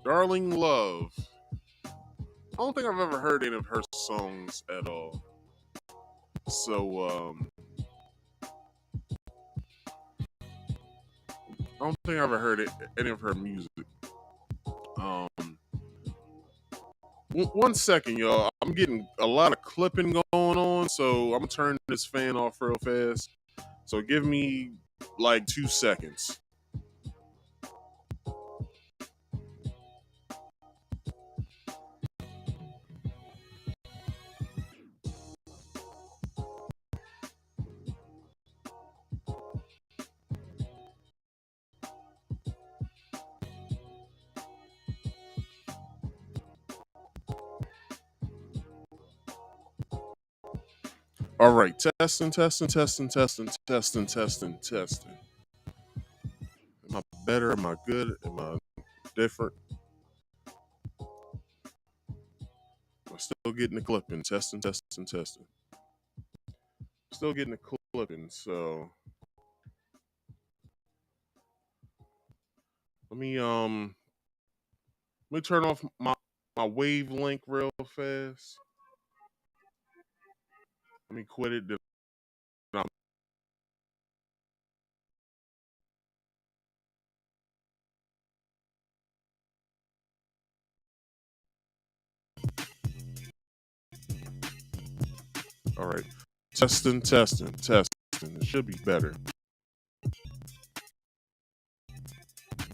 Darlene Love. I don't think I've ever heard any of her songs at all. So, I don't think I've ever heard any of her music. One second, y'all. I'm getting a lot of clipping going on, so I'm gonna turn this fan off real fast. So give me like 2 seconds. All right, testing. Am I better? Am I good? Am I different? I'm still getting the clipping. Testing. Still getting the clipping. So let me turn off my wavelength real fast. Let me quit it. All right. Testing. It should be better.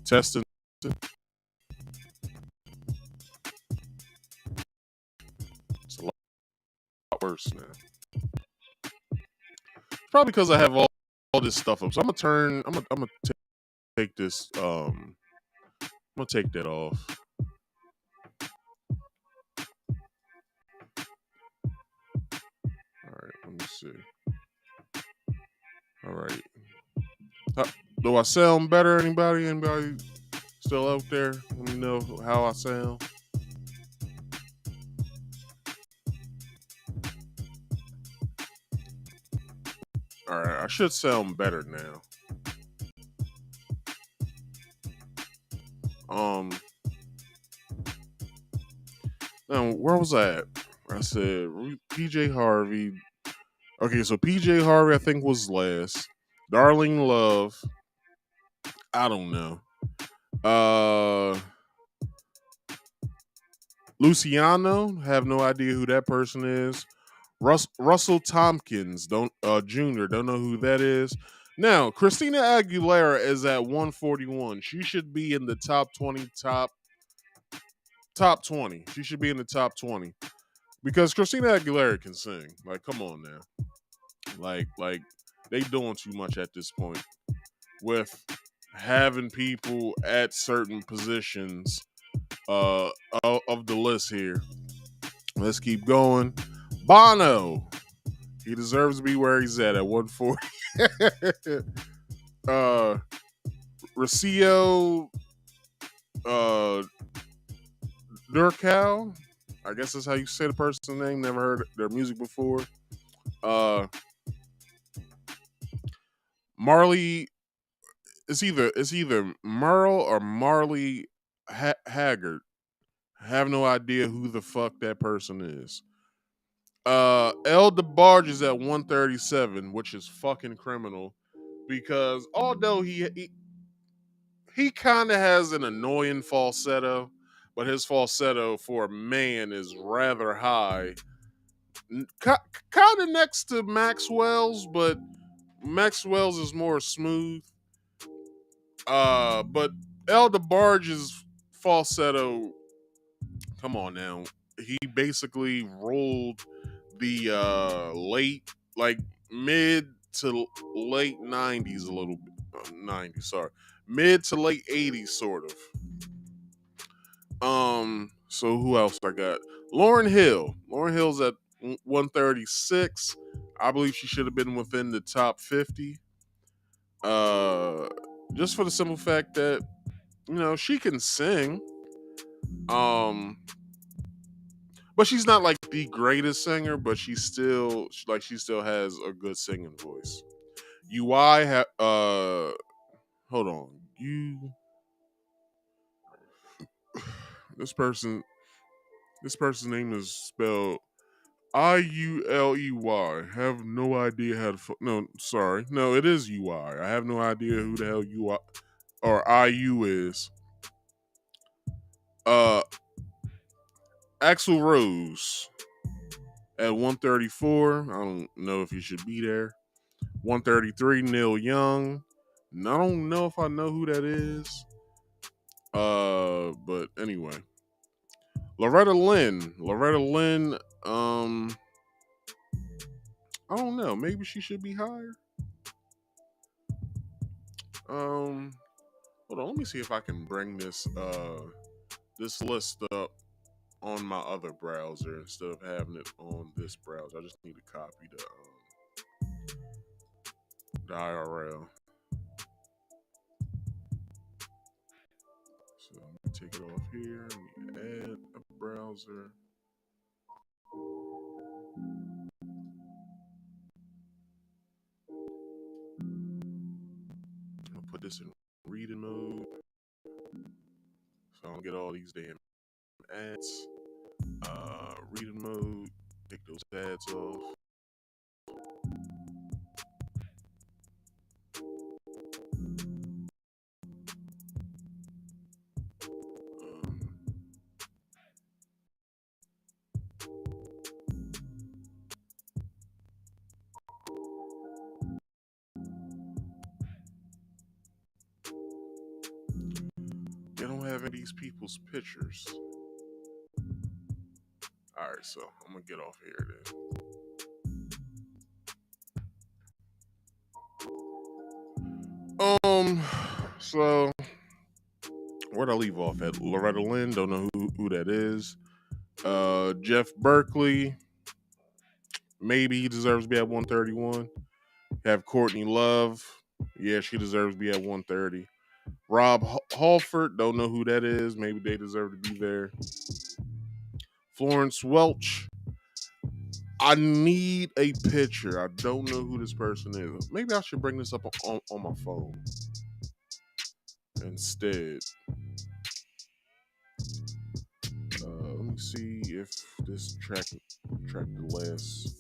Testing. It's a lot worse now. Probably because I have all this stuff up. So I'm gonna take this. I'm gonna take that off. All right. Let me see. All right. Do I sound better? Anybody still out there? Let me know how I sound. All right, I should sound better now. Now where was I at? I said PJ Harvey. Okay, so PJ Harvey I think was last. Darling Love. I don't know. Luciano, have no idea who that person is. Russell Tompkins, Jr. Don't know who that is. Now, Christina Aguilera is at 141. She should be in the top 20. Top 20. She should be in the top 20 because Christina Aguilera can sing. Like, come on now. Like they doing too much at this point with having people at certain positions of the list here. Let's keep going. Bono. He deserves to be where he's at 140. Rocio Durcal. I guess that's how you say the person's name. Never heard their music before. Uh, Marley. It's either Merle or Marley Haggard. I have no idea who the fuck that person is. El DeBarge is at 137, which is fucking criminal because although he kind of has an annoying falsetto, but his falsetto for a man is rather high. Kind of next to Maxwell's, but Maxwell's is more smooth. But El DeBarge's falsetto, come on now, he basically rolled the late, like mid to late 90s a little bit. 90s, sorry. Mid to late 80s, sort of. So who else I got? Lauren Hill. Lauren Hill's at 136. I believe she should have been within the top 50. Uh, just for the simple fact that she can sing. Um, but she's not like the greatest singer, but she still has a good singing voice. UI hold on. This person this person's name is spelled IULEY. Have no idea how to. No, sorry. No, it is UI. I have no idea who the hell UI or IU is. Uh, Axl Rose at 134. I don't know if he should be there. 133. Neil Young. I don't know if I know who that is. But anyway, Loretta Lynn. I don't know. Maybe she should be higher. Hold on. Let me see if I can bring this list up on my other browser instead of having it on this browser. I just need to copy the IRL. So let me take it off here. Let me add a browser. I'll put this in reading mode so I don't get all these damn ads. Reading mode. Take those ads off. They don't have any of these people's pictures. Alright, so I'm gonna get off here then. So where'd I leave off at? Loretta Lynn, don't know who that is. Jeff Berkeley, maybe he deserves to be at 131. Have Courtney Love, yeah, she deserves to be at 130. Rob Halford, don't know who that is. Maybe they deserve to be there. Florence Welch, I need a picture. I don't know who this person is. Maybe I should bring this up on my phone instead. Let me see if this track the last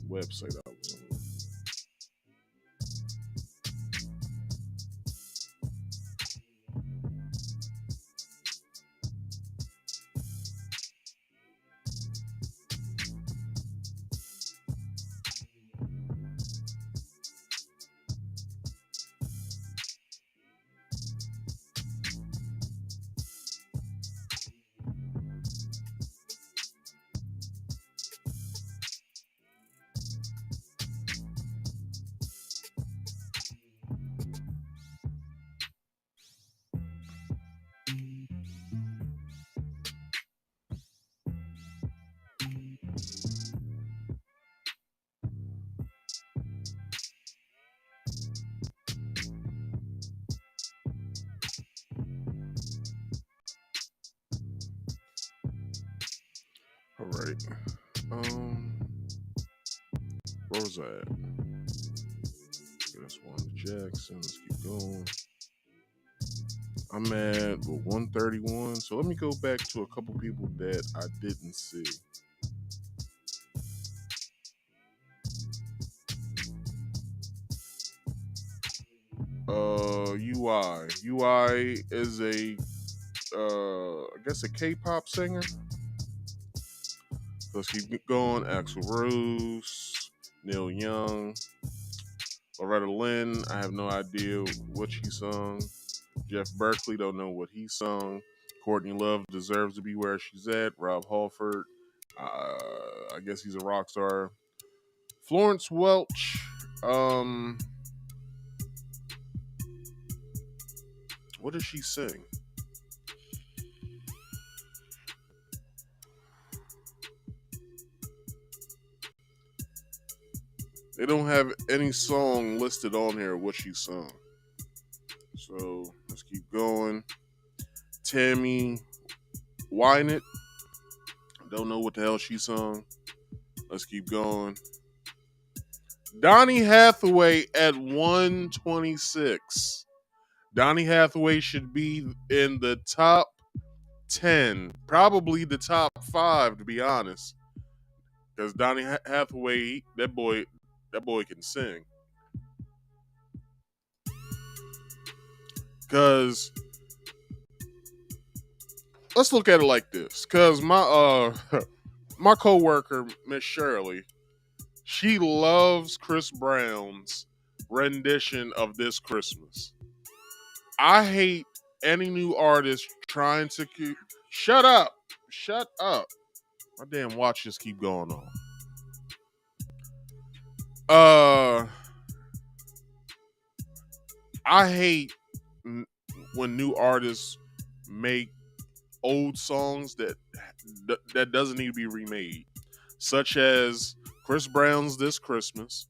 website I was on. right. Where was I at? That's one Jackson. Let's keep going. I'm at 131. So let me go back to a couple people that I didn't see. UI. UI is a I guess a K-pop singer. Let's keep going. Axl Rose, Neil Young, Loretta Lynn. I have no idea what she sung. Jeff Berkeley, don't know what he sung. Courtney Love deserves to be where she's at. Rob Halford, I guess he's a rock star. Florence Welch, what does she sing? They don't have any song listed on here what she sung. So let's keep going. Tammy Wynette, don't know what the hell she sung. Let's keep going. Donny Hathaway at 126. Donny Hathaway should be in the top 10, probably the top 5 to be honest. Because Donny Hathaway, that boy can sing. Because let's look at it like this. Because my my coworker Miss Shirley, she loves Chris Brown's rendition of This Christmas. I hate any new artist trying to shut up. My damn watch just keep going on. I hate when new artists make old songs that doesn't need to be remade, such as Chris Brown's This Christmas,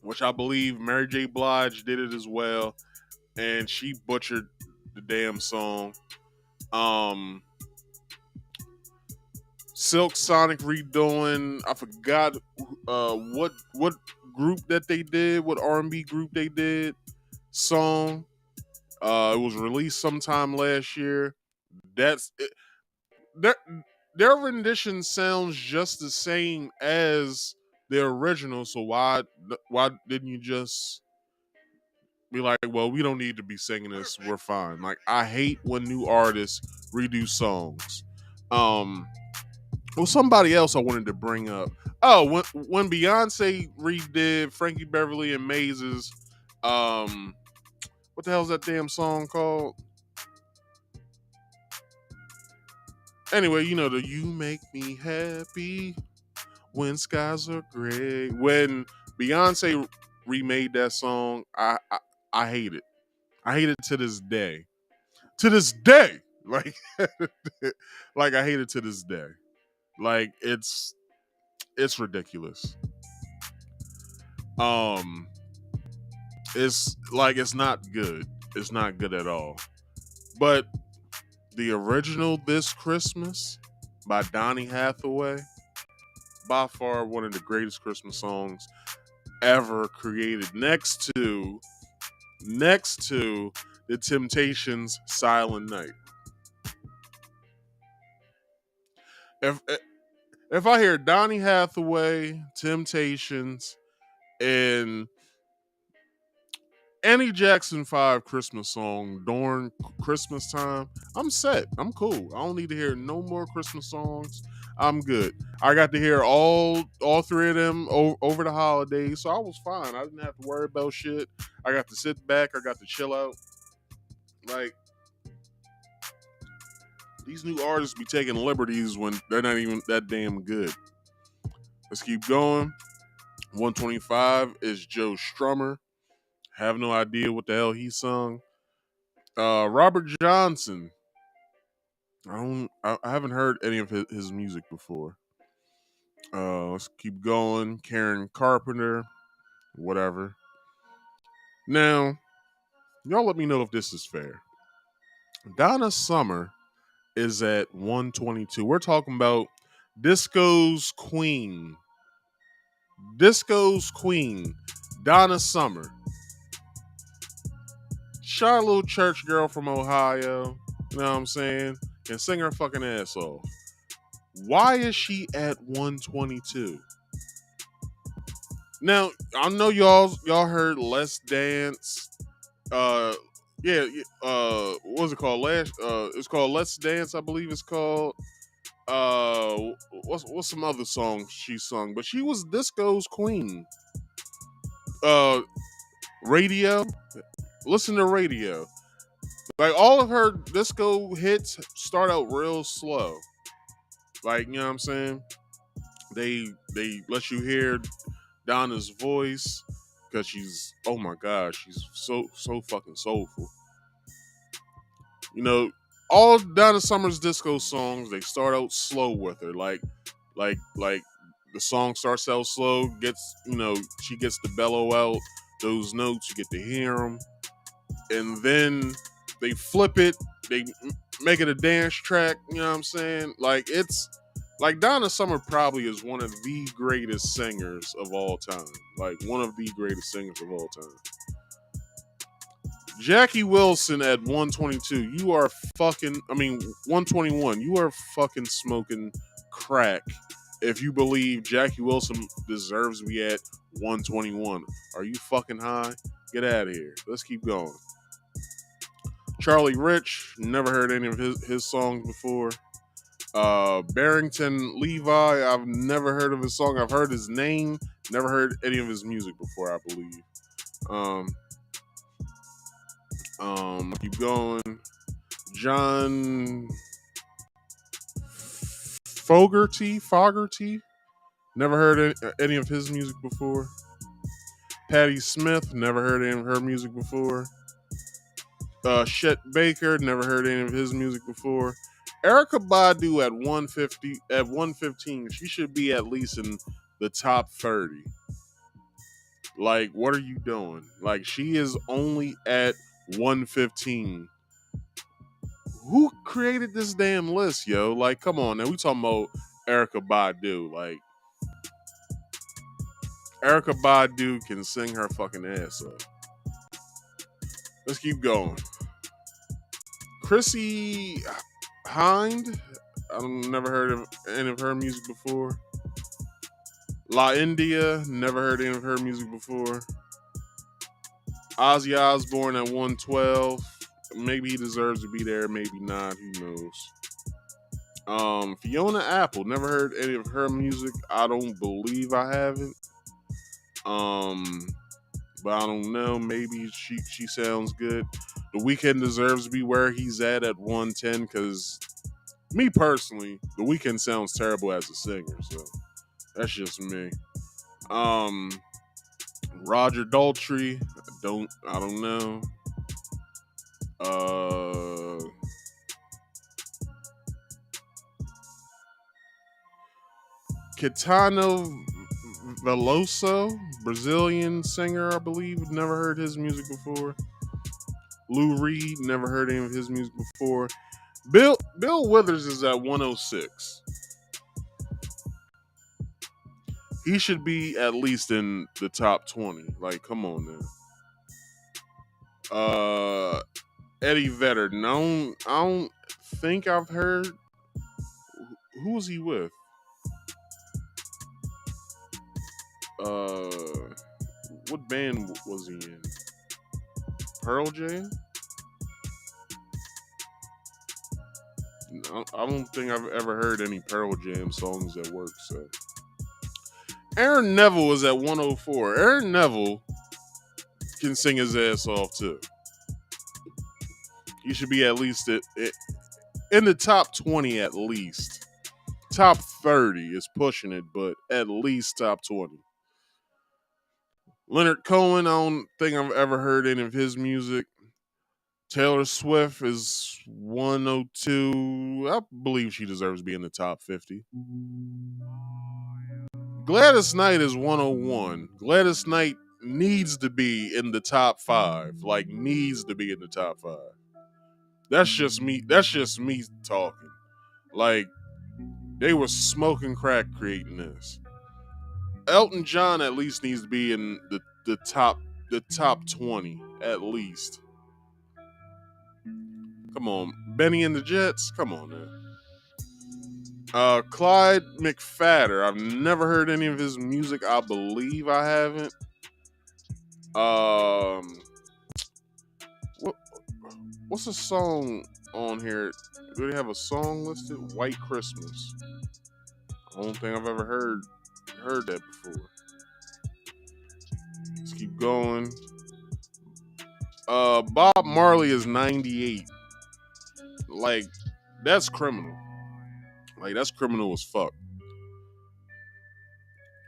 which I believe Mary J. Blige did it as well, and she butchered the damn song. Silk Sonic redoing, I forgot what group that they did, what R&B group they did song. It was released sometime last year. That's it. Their rendition sounds just the same as the original, so why didn't you just be like, well, we don't need to be singing this, we're fine. Like, I hate when new artists redo songs. Well, somebody else I wanted to bring up. Oh, when Beyonce redid Frankie Beverly and Maze's what the hell's that damn song called? Anyway, you know the "You Make Me Happy When Skies Are Gray." When Beyonce remade that song, I hate it. I hate it to this day. To this day, like like I hate it to this day. Like it's ridiculous. It's like it's not good. It's not good at all. But the original This Christmas by Donny Hathaway, by far one of the greatest Christmas songs ever created, next to the Temptations' Silent Night. If I hear Donny Hathaway, Temptations, and any Jackson 5 Christmas song during Christmas time, I'm set. I'm cool. I don't need to hear no more Christmas songs. I'm good. I got to hear all 3 of them over the holidays, so I was fine. I didn't have to worry about shit. I got to sit back. I got to chill out. Like, these new artists be taking liberties when they're not even that damn good. Let's keep going. 125 is Joe Strummer. Have no idea what the hell he sung. Robert Johnson. I haven't heard any of his music before. Let's keep going. Karen Carpenter. Whatever. Now, y'all let me know if this is fair. Donna Summer is at 122. We're talking about Disco's Queen. Disco's Queen. Donna Summer. Shy little church girl from Ohio. You know what I'm saying? Can sing her fucking ass off. Why is she at 122? Now, I know y'all heard Let's Dance. Yeah, what was it called? It's called Let's Dance, I believe it's called. What's some other songs she sung? But she was Disco's Queen. Uh, Radio. Listen to Radio. Like all of her disco hits start out real slow. Like, you know what I'm saying? They let you hear Donna's voice because she's, oh my gosh, she's so fucking soulful. You know, all Donna Summer's disco songs, they start out slow with her. Like the song starts out slow, gets, you know, she gets to bellow out those notes, you get to hear them, and then they flip it, they make it a dance track, you know what I'm saying? Like, it's like Donna Summer probably is one of the greatest singers of all time. Like, one of the greatest singers of all time. Jackie Wilson at 122, you are fucking, 121, you are fucking smoking crack if you believe Jackie Wilson deserves to be at 121. Are you fucking high? Get out of here. Let's keep going. Charlie Rich, never heard any of his songs before. Barrington Levi, I've never heard of his song. I've heard his name, never heard any of his music before, I believe. Keep going. John Fogerty, never heard any of his music before. Patti Smith, never heard any of her music before. Chet Baker, never heard any of his music before. Erykah Badu at 115, she should be at least in the top 30. Like, what are you doing? Like, she is only at 115. Who created this damn list, yo? Like, come on, now we talking about Erykah Badu. Like, Erykah Badu can sing her fucking ass off. Let's keep going. Chrissy Hind, I've never heard of any of her music before. La India, never heard any of her music before. Ozzy Osbourne at 112. Maybe he deserves to be there, maybe not. Who knows? Fiona Apple, never heard any of her music. I don't believe I haven't. But I don't know. Maybe she sounds good. The Weeknd deserves to be where he's at 110 because me personally, The Weeknd sounds terrible as a singer, so that's just me. Roger Daltrey, I don't know. Caetano Veloso, Brazilian singer, I believe. Never heard his music before. Lou Reed, never heard any of his music before. Bill Withers is at 106. He should be at least in the top 20. Like, come on now. Eddie Vedder. No, I don't think I've heard. Who was he with? What band was he in? Pearl Jam? I don't think I've ever heard any Pearl Jam songs that work, so. Aaron Neville is at 104. Aaron Neville can sing his ass off, too. He should be at least in the top 20 at least. Top 30 is pushing it, but at least top 20. Leonard Cohen, I don't think I've ever heard any of his music. Taylor Swift is 102. I believe she deserves to be in the top 50. Gladys Knight is 101. Gladys Knight needs to be in the top 5. Like, needs to be in the top 5. That's just me talking. Like, They were smoking crack creating this. Elton John at least needs to be in the top 20 at least. Come on, Benny and the Jets. Come on, man. Clyde McFadder. I've never heard any of his music. I believe I haven't. Um, what what's a song on here? Do they have a song listed? White Christmas. I don't think I've ever heard that before. Let's keep going. Bob Marley is 98. Like, that's criminal. Like, that's criminal as fuck.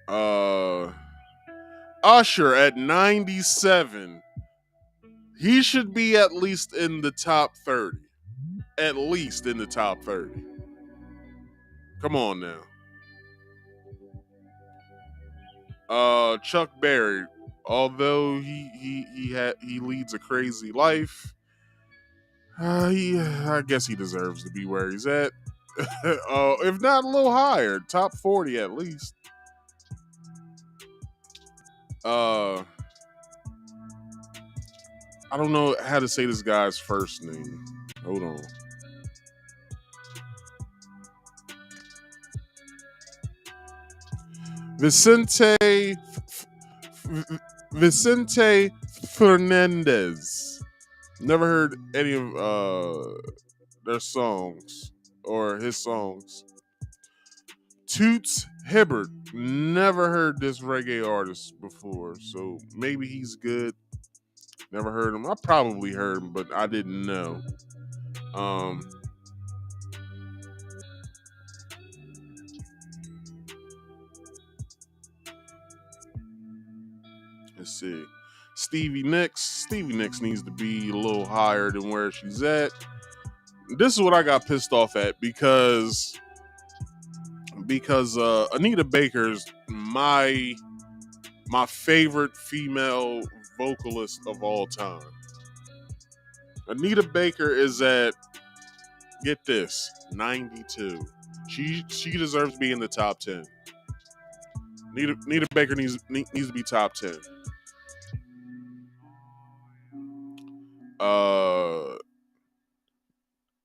Uh, Usher at 97. He should be at least in the top 30. At least in the top 30. Come on now. Chuck Berry, although he leads a crazy life, I guess he deserves to be where he's at. If not a little higher, top 40 at least. I don't know how to say this guy's first name. Hold on. Vicente Fernandez. Never heard any of their songs or his songs. Toots Hibbert. Never heard this reggae artist before, so maybe he's good. Never heard him. I probably heard him, but I didn't know. Let's see. Stevie Nicks. Stevie Nicks needs to be a little higher than where she's at. This is what I got pissed off at because Anita Baker's my favorite female vocalist of all time. Anita Baker is at, get this, 92. She deserves to be in the top 10. Anita Baker needs to be top 10.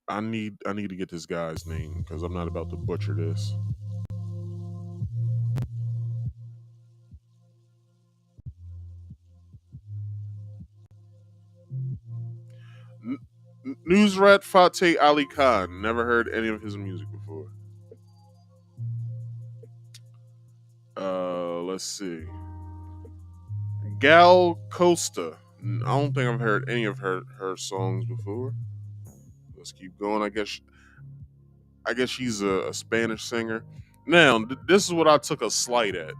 I need to get this guy's name because I'm not about to butcher this. Nusrat Fateh Ali Khan. Never heard any of his music before. Let's see. Gal Costa. I don't think I've heard any of her songs before. Let's keep going. I guess she's a Spanish singer. Now, this is what I took a slight at.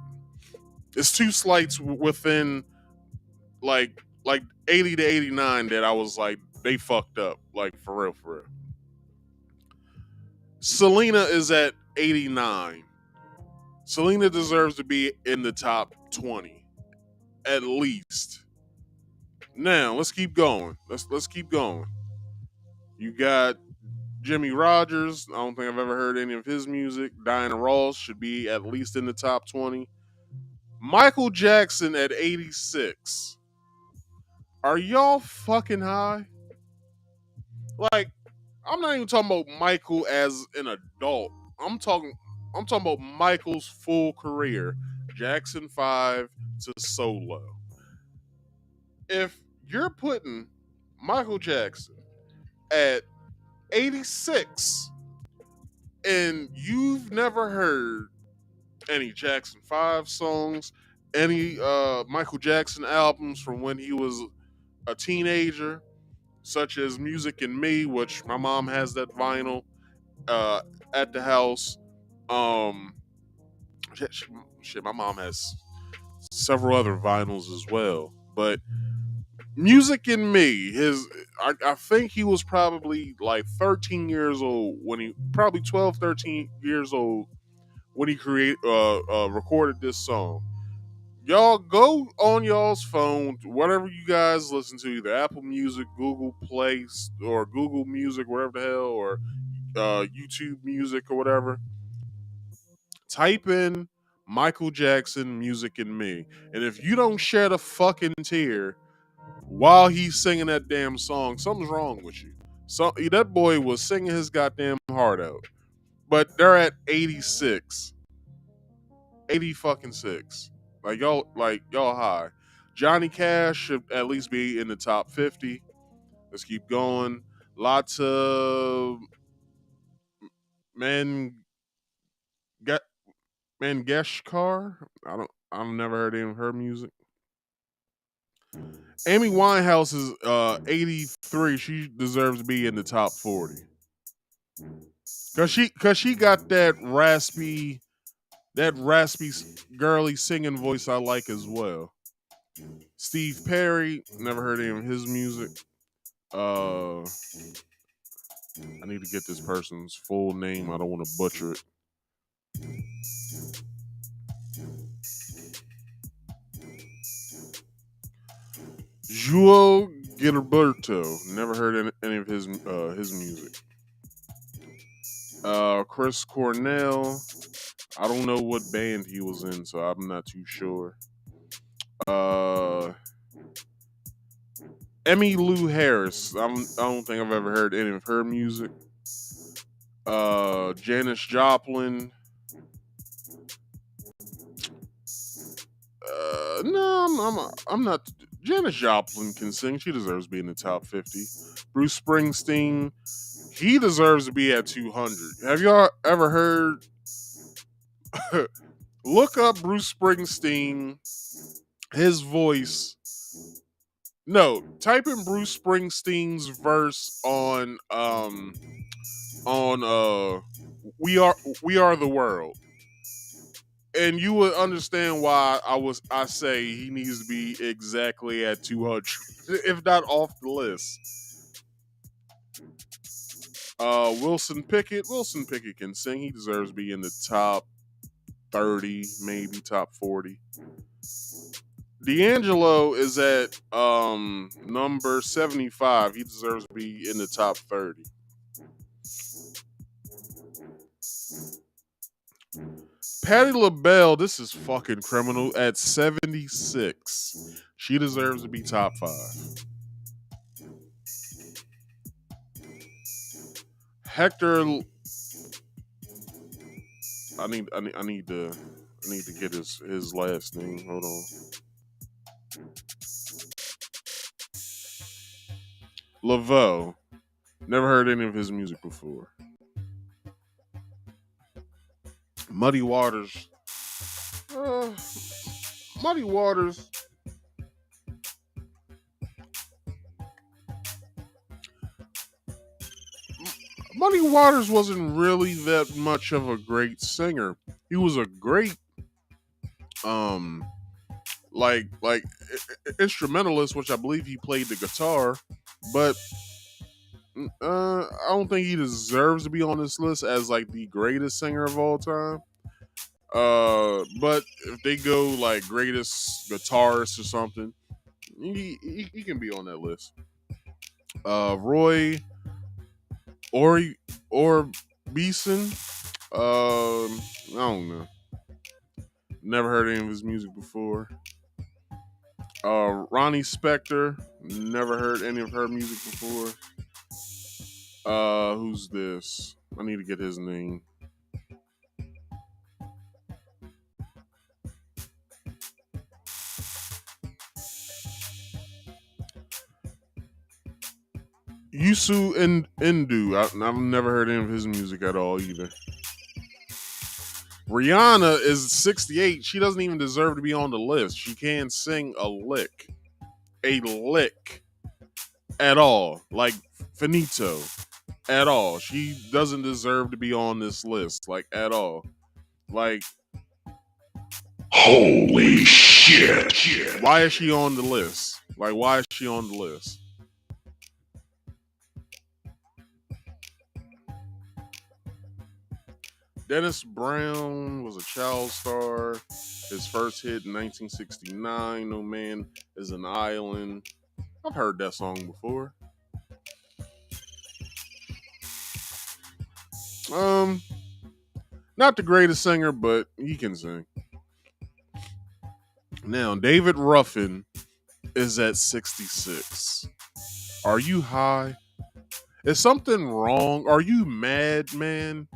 It's two slights within like 80 to 89 that I was like, they fucked up. Like, for real, for real. Selena is at 89. Selena deserves to be in the top 20. At least. Now, let's keep going. Let's keep going. You got Jimmy Rogers. I don't think I've ever heard any of his music. Diana Ross should be at least in the top 20. Michael Jackson at 86. Are y'all fucking high? Like, I'm not even talking about Michael as an adult. I'm talking about Michael's full career. Jackson 5 to solo. If you're putting Michael Jackson at 86 and you've never heard any Jackson 5 songs, any Michael Jackson albums from when he was a teenager, such as Music and Me, which my mom has that vinyl at the house. Shit, my mom has several other vinyls as well. But Music and Me, I think he was probably like 13 years old when he, probably 12, 13 years old when he recorded this song. Y'all go on y'all's phone, whatever you guys listen to, either Apple Music, Google Play, or Google Music, whatever the hell, or YouTube Music or whatever. Type in Michael Jackson music and me. And if you don't shed a fucking tear while he's singing that damn song, something's wrong with you. So that boy was singing his goddamn heart out. But they're at 86. 80 fucking 6. Y'all high. Johnny Cash should at least be in the top 50. Let's keep going. Lots of man Mangeshkar. I've never heard any of her music. Amy Winehouse is 83. She deserves to be in the top 40. Cause she got that raspy girly singing voice I like as well. Steve Perry, never heard any of his music. I need to get this person's full name. I don't want to butcher it. João Gilberto, never heard any of his music. Chris Cornell, I don't know what band he was in, so I'm not too sure. Emmylou Harris, I don't think I've ever heard any of her music. Janis Joplin. No, I'm not. Janis Joplin can sing. She deserves to be in the top 50. Bruce Springsteen, he deserves to be at 200. Have y'all ever heard? Look up Bruce Springsteen. His voice. No, type in Bruce Springsteen's verse on We Are the World, and you would understand why I say he needs to be exactly at 200, if not off the list. Wilson Pickett can sing. He deserves to be in the top 30, maybe top 40. D'Angelo is at number 75. He deserves to be in the top 30. Patti LaBelle, this is fucking criminal, at 76. She deserves to be top 5. Hector, I need to get his last name. Hold on. Laveau. Never heard any of his music before. Muddy Waters. Muddy Waters. Muddy Waters wasn't really that much of a great singer. He was a great instrumentalist, which I believe he played the guitar, but I don't think he deserves to be on this list as like the greatest singer of all time. But if they go like greatest guitarist or something, he can be on that list. Roy Orbison, I don't know. Never heard any of his music before. Ronnie Spector, never heard any of her music before. Who's this? I need to get his name. Yusu Indu. I've never heard any of his music at all either. Rihanna is 68. She doesn't even deserve to be on the list. She can't sing a lick at all. Like finito at all. She doesn't deserve to be on this list, like at all. Like, holy shit. Why is she on the list? Like, why is she on the list? Dennis Brown was a child star. His first hit in 1969, No Man is an Island. I've heard that song before. Not the greatest singer, but he can sing. Now, David Ruffin is at 66. Are you high? Is something wrong? Are you mad, man?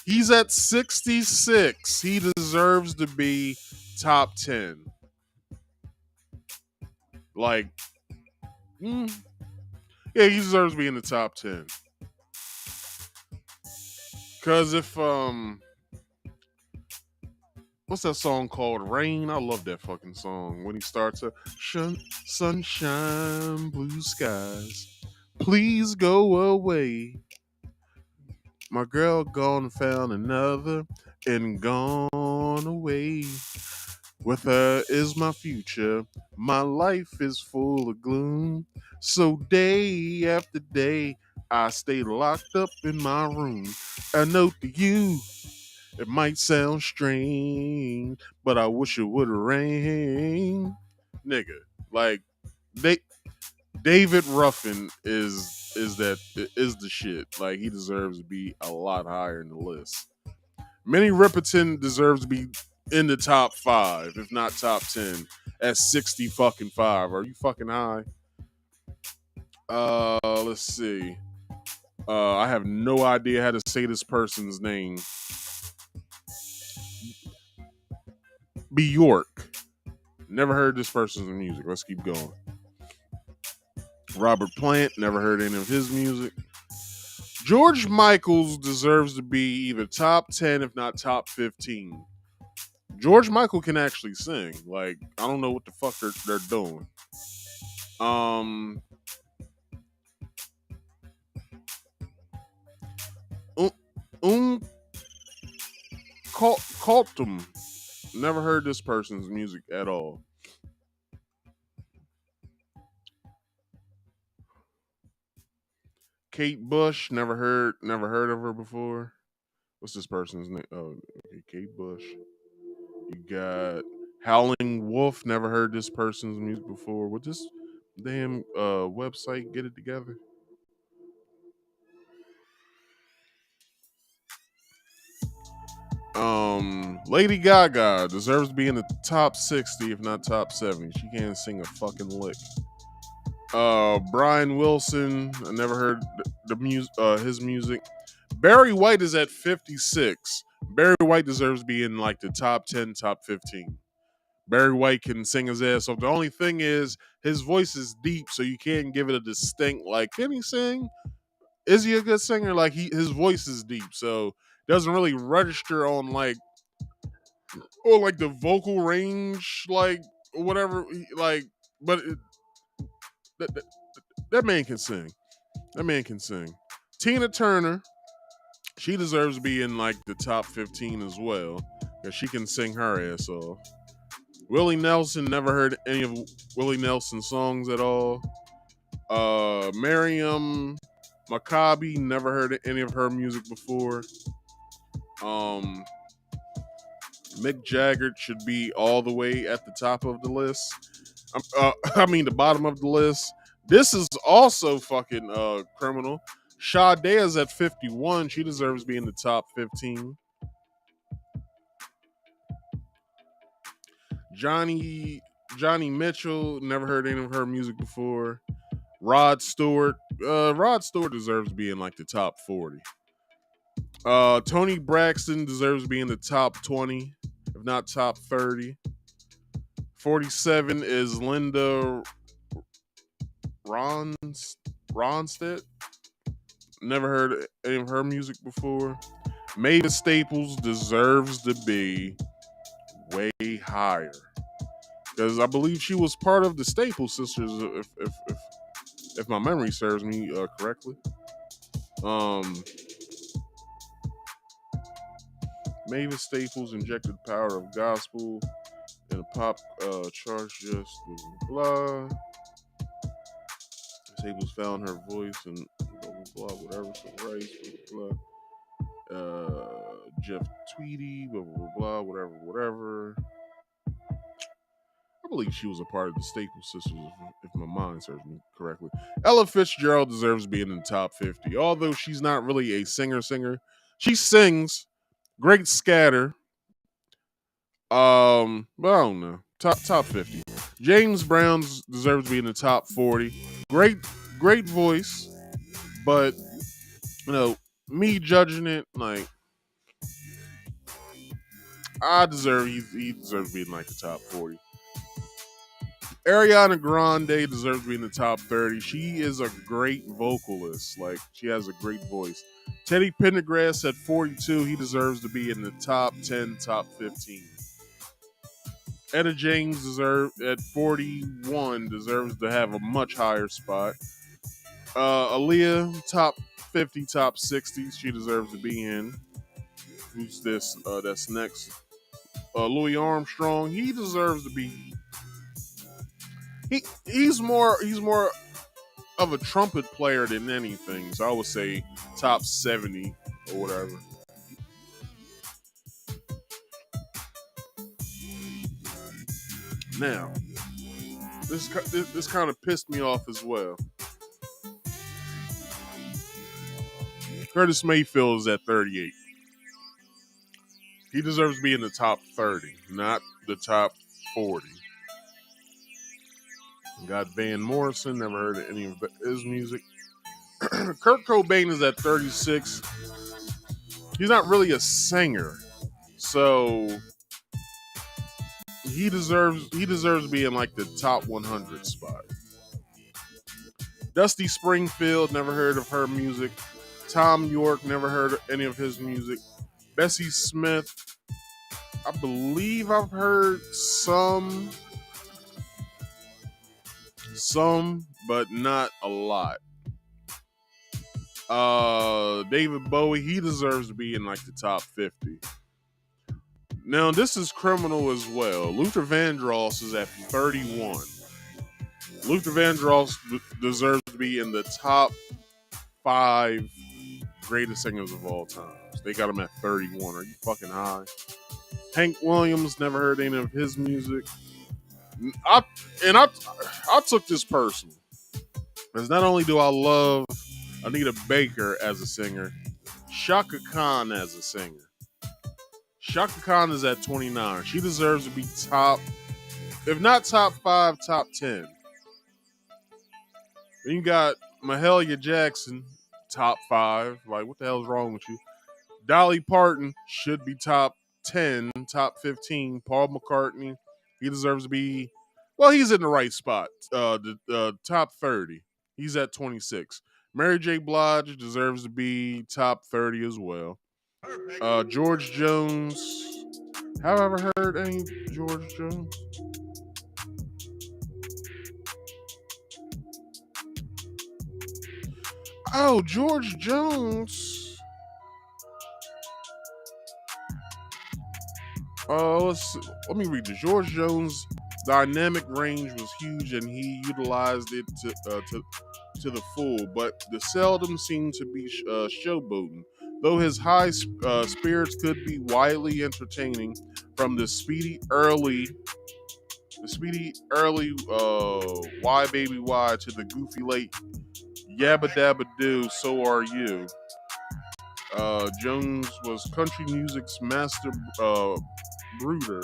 He's at 66. He deserves to be top 10. Like, yeah, he deserves to be in the top 10. Cause if what's that song called? Rain. I love that fucking song. When he starts a sunshine, blue skies. Please go away. My girl gone and found another and gone away. With her is my future. My life is full of gloom. So day after day, I stay locked up in my room. A note to you. It might sound strange, but I wish it would rain. Nigga, like they David Ruffin is the shit. Like he deserves to be a lot higher in the list. Minnie Riperton deserves to be in the top 5, if not top 10, at 60 fucking 5. Are you fucking high? Let's see. I have no idea how to say this person's name. Bjork. Never heard this person's music. Let's keep going. Robert Plant. Never heard any of his music. George Michael deserves to be either top 10, if not top 15. George Michael can actually sing. Like, I don't know what the fuck they're doing. Coltum. Never heard this person's music at all. Kate Bush. Never heard of her before. What's this person's name? Oh, okay, Kate Bush. You got Howling Wolf. Never heard this person's music before. Would this damn website get it together? Lady Gaga deserves to be in the top 60, if not top 70. She can't sing a fucking lick. Brian Wilson. I never heard his music. Barry White is at 56. Barry White deserves to be in like the top 10, top 15. Barry White can sing his ass off. The only thing is his voice is deep, so you can't give it a distinct like, can he sing? Is he a good singer? Like his voice is deep, so it doesn't really register on like or like the vocal range, like whatever. Like, but that, that, that man can sing. That man can sing. Tina Turner, she deserves to be in like the top 15 as well, because she can sing her ass off. Willie Nelson, never heard any of Willie Nelson's songs at all. Miriam Maccabi, never heard any of her music before. Mick Jagger should be all the way at the top of the list. I mean, the bottom of the list. This is also fucking criminal. Sade is at 51. She deserves to be in the top 15. Johnny Mitchell, never heard any of her music before. Rod Stewart. Rod Stewart deserves to be in like the top 40. Tony Braxton deserves to be in the top 20, if not top 30. 47 is Linda Ronstadt. Never heard any of her music before. Mavis Staples deserves to be way higher, because I believe she was part of the Staples sisters, if my memory serves me correctly. Mavis Staples injected the power of gospel in a pop charge, just blah blah. Staples found her voice and blah blah blah, whatever. So rice, blah blah. Jeff Tweedy, blah blah blah, whatever. I believe she was a part of the Staples sisters, if my mind serves me correctly. Ella Fitzgerald deserves to be in the top 50. Although she's not really a singer, She sings, great scatter. But I don't know. Top 50. James Brown deserves to be in the top 40. Great voice, but you know, me judging it, like he deserves to be in like the top 40. Ariana Grande deserves to be in the top 30. She is a great vocalist. Like, she has a great voice. Teddy Pendergrass at 42. He deserves to be in the top 10, top 15. Etta James at 41 deserves to have a much higher spot. Aaliyah, top 50, top 60. She deserves to be in. Who's this? That's next. Louis Armstrong. He deserves to be. He's more of a trumpet player than anything. So I would say top 70 or whatever. Now, this kind of pissed me off as well. Curtis Mayfield is at 38. He deserves to be in the top 30, not the top 40. Got Van Morrison, never heard of any of his music. Kurt Cobain is at 36. He's not really a singer, so he deserves to be in like the top 100 spot. Dusty Springfield, never heard of her music. Tom York, never heard of any of his music. Bessie Smith, I believe I've heard some, but not a lot. David Bowie, he deserves to be in like the top 50. Now, this is criminal as well. Luther Vandross is at 31. Luther Vandross deserves to be in the top 5 greatest singers of all time. They got him at 31. Are you fucking high? Hank Williams, never heard any of his music. I took this personal. Because not only do I love Anita Baker as a singer, Shaka Khan as a singer. Shaka Khan is at 29. She deserves to be top, if not top 5, top 10. Then you got Mahalia Jackson, top 5. Like, what the hell is wrong with you? Dolly Parton should be top 10, top 15. Paul McCartney, he deserves to be, well, he's in the right spot. The top 30. He's at 26. Mary J. Blige deserves to be top 30 as well. George Jones. Have I ever heard any George Jones? Oh, George Jones. Let me read this. George Jones' dynamic range was huge, and he utilized it to the full, but the seldom seemed to be showboating. Though his high spirits could be widely entertaining, from the speedy early Why Baby Why to the goofy late Yabba Dabba Doo, So Are You. Jones was country music's master brooder.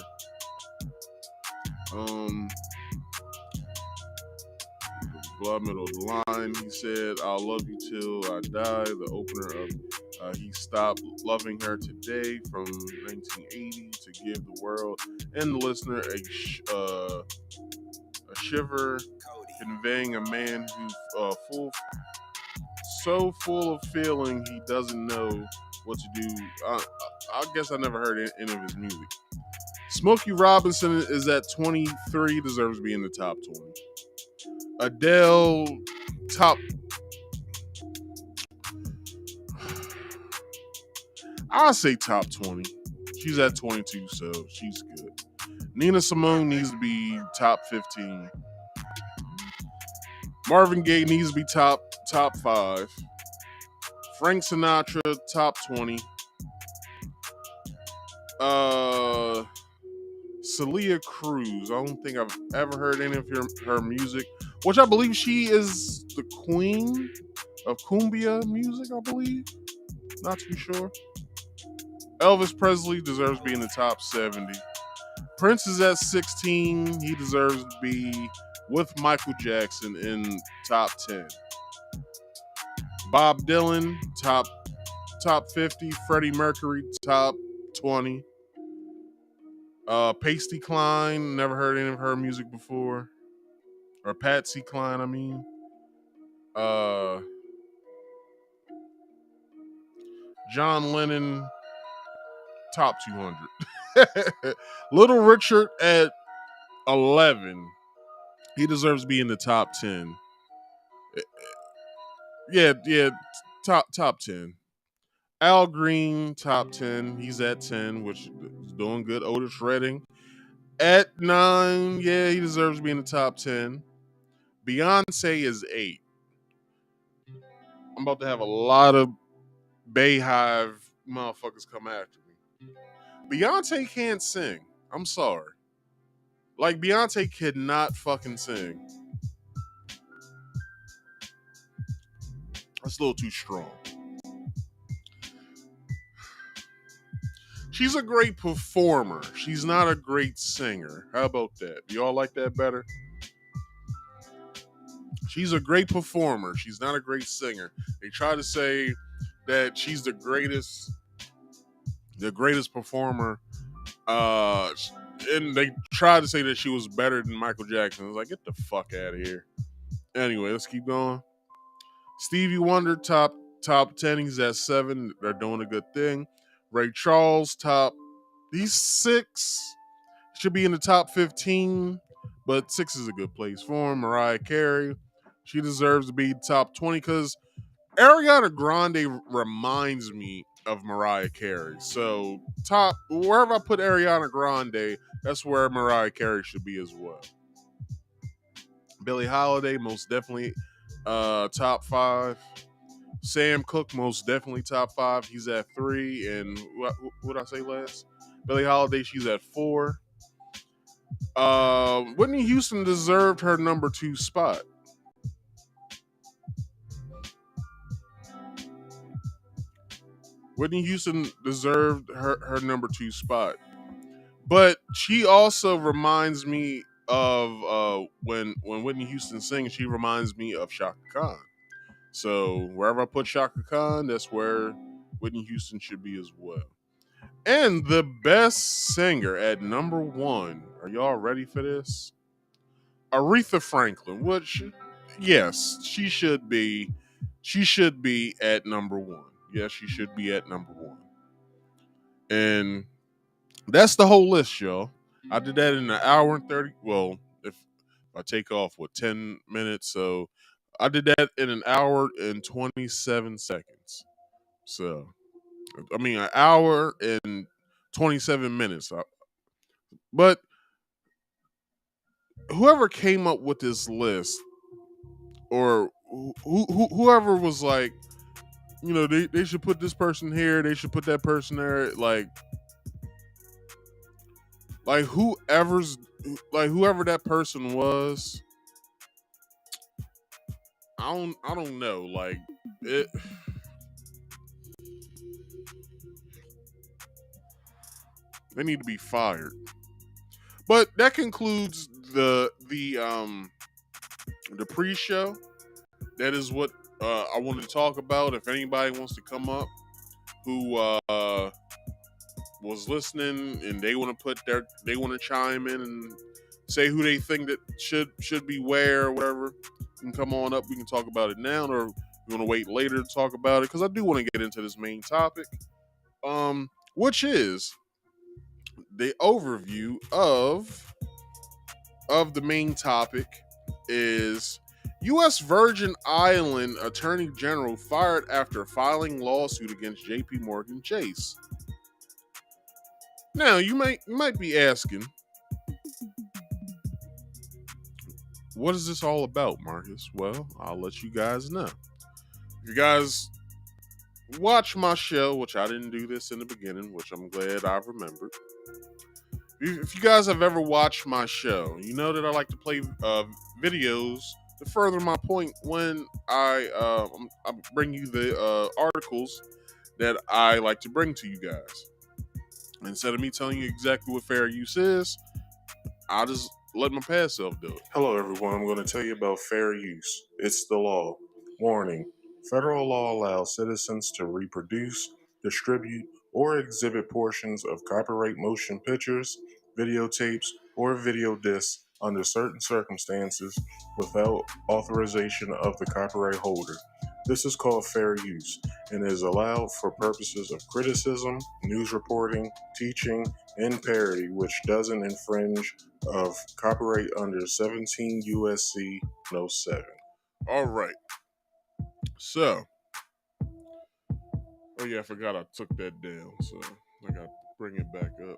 Blood Middle of the Line, he said, I'll love you till I die. The opener of He Stopped Loving Her Today from 1980 to give the world and the listener a shiver, conveying a man who's so full of feeling he doesn't know what to do. I guess I never heard any of his music. Smokey Robinson is at 23, deserves to be in the top 20. Adele, I'll say top 20. She's at 22, so she's good. Nina Simone needs to be top 15. Marvin Gaye needs to be top 5. Frank Sinatra, top 20. Celia Cruz, I don't think I've ever heard any of her music, which I believe she is the queen of cumbia music, I believe. Not too sure. Elvis Presley deserves to be in the top 70. Prince is at 16. He deserves to be with Michael Jackson in top 10. Bob Dylan, top 50. Freddie Mercury, top 20. Pasty Cline, never heard any of her music before. Or Patsy Cline, I mean. John Lennon, top 200. Little Richard at 11. He deserves to be in the top 10. Yeah, top 10. Al Green, top 10. He's at 10, which is doing good. Otis Redding at 9. Yeah, he deserves to be in the top 10. Beyonce is 8. I'm about to have a lot of Bayhive motherfuckers come after me. Beyonce can't sing. I'm sorry. Like, Beyonce cannot fucking sing. That's a little too strong. She's a great performer. She's not a great singer. How about that? Y'all like that better? She's a great performer. She's not a great singer. They try to say that she's the greatest performer. And they tried to say that she was better than Michael Jackson. I was like, get the fuck out of here. Anyway, let's keep going. Stevie Wonder, top 10. He's at 7. They're doing a good thing. Ray Charles, he's 6. Should be in the top 15, but 6 is a good place for him. Mariah Carey, she deserves to be top 20 because Ariana Grande reminds me of Mariah Carey. So wherever I put Ariana Grande, that's where Mariah Carey should be as well. Billie Holiday, most definitely top 5. Sam Cooke, most definitely top 5. He's at 3. And what did I say last? Billie Holiday, she's at 4. Whitney Houston deserved her number 2 spot. Whitney Houston deserved her number 2 spot. But she also reminds me of when Whitney Houston sings, she reminds me of Chaka Khan. So wherever I put Chaka Khan, that's where Whitney Houston should be as well. And the best singer at number 1, are y'all ready for this? Aretha Franklin, which, yes, she should be at number 1. Yes, she should be at number 1. And that's the whole list, y'all. I did that in an hour and 30. Well, if I take off 10 minutes, so I did that in an hour and 27 seconds. So, I mean, an hour and 27 minutes. But whoever came up with this list, or whoever was like, they should put this person here, they should put that person there, like whoever that person was, I don't know, like it. They need to be fired. But that concludes the pre-show. That is what I wanted to talk about. If anybody wants to come up who was listening and they want to chime in and say who they think that should be where or whatever, you can come on up. We can talk about it now, or you want to wait later to talk about it, because I do want to get into this main topic, which is the overview of the main topic is U.S. Virgin Island Attorney General fired after filing lawsuit against J.P. Morgan Chase. Now, you might be asking, what is this all about, Marcus? Well, I'll let you guys know. If you guys watch my show, which I didn't do this in the beginning, which I'm glad I remembered. If you guys have ever watched my show, you know that I like to play videos to further my point when I bring you the articles that I like to bring to you guys. Instead of me telling you exactly what fair use is, I'll just let my past self do it. Hello, everyone. I'm going to tell you about fair use. It's the law. Warning: federal law allows citizens to reproduce, distribute, or exhibit portions of copyright motion pictures, videotapes, or video discs under certain circumstances without authorization of the copyright holder. This is called fair use and is allowed for purposes of criticism, news reporting, teaching, and parody, which doesn't infringe of copyright under 17 USC No. 7. All right. So, oh yeah, I forgot I took that down, so I got to bring it back up.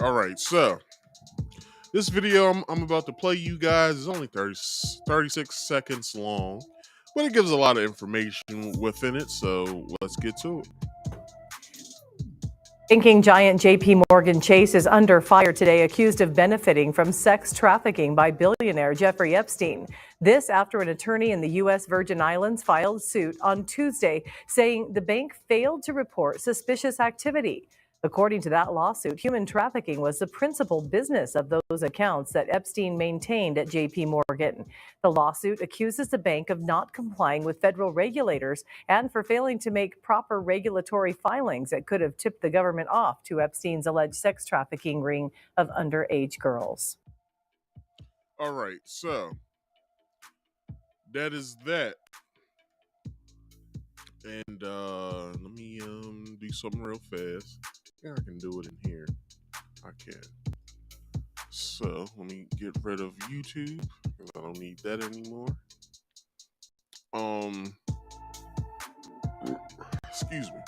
All right, so this video I'm about to play you guys is only 36 seconds long, but it gives a lot of information within it, so let's get to it. Banking giant JP Morgan Chase is under fire today, accused of benefiting from sex trafficking by billionaire Jeffrey Epstein. This after an attorney in the U.S. Virgin Islands filed suit on Tuesday saying the bank failed to report suspicious activity. According to that lawsuit, human trafficking was the principal business of those accounts that Epstein maintained at JP Morgan. The lawsuit accuses the bank of not complying with federal regulators and for failing to make proper regulatory filings that could have tipped the government off to Epstein's alleged sex trafficking ring of underage girls. All right, so that is that. And let me do something real fast. Yeah, I can do it in here. I can. So let me get rid of YouTube because I don't need that anymore. Excuse me.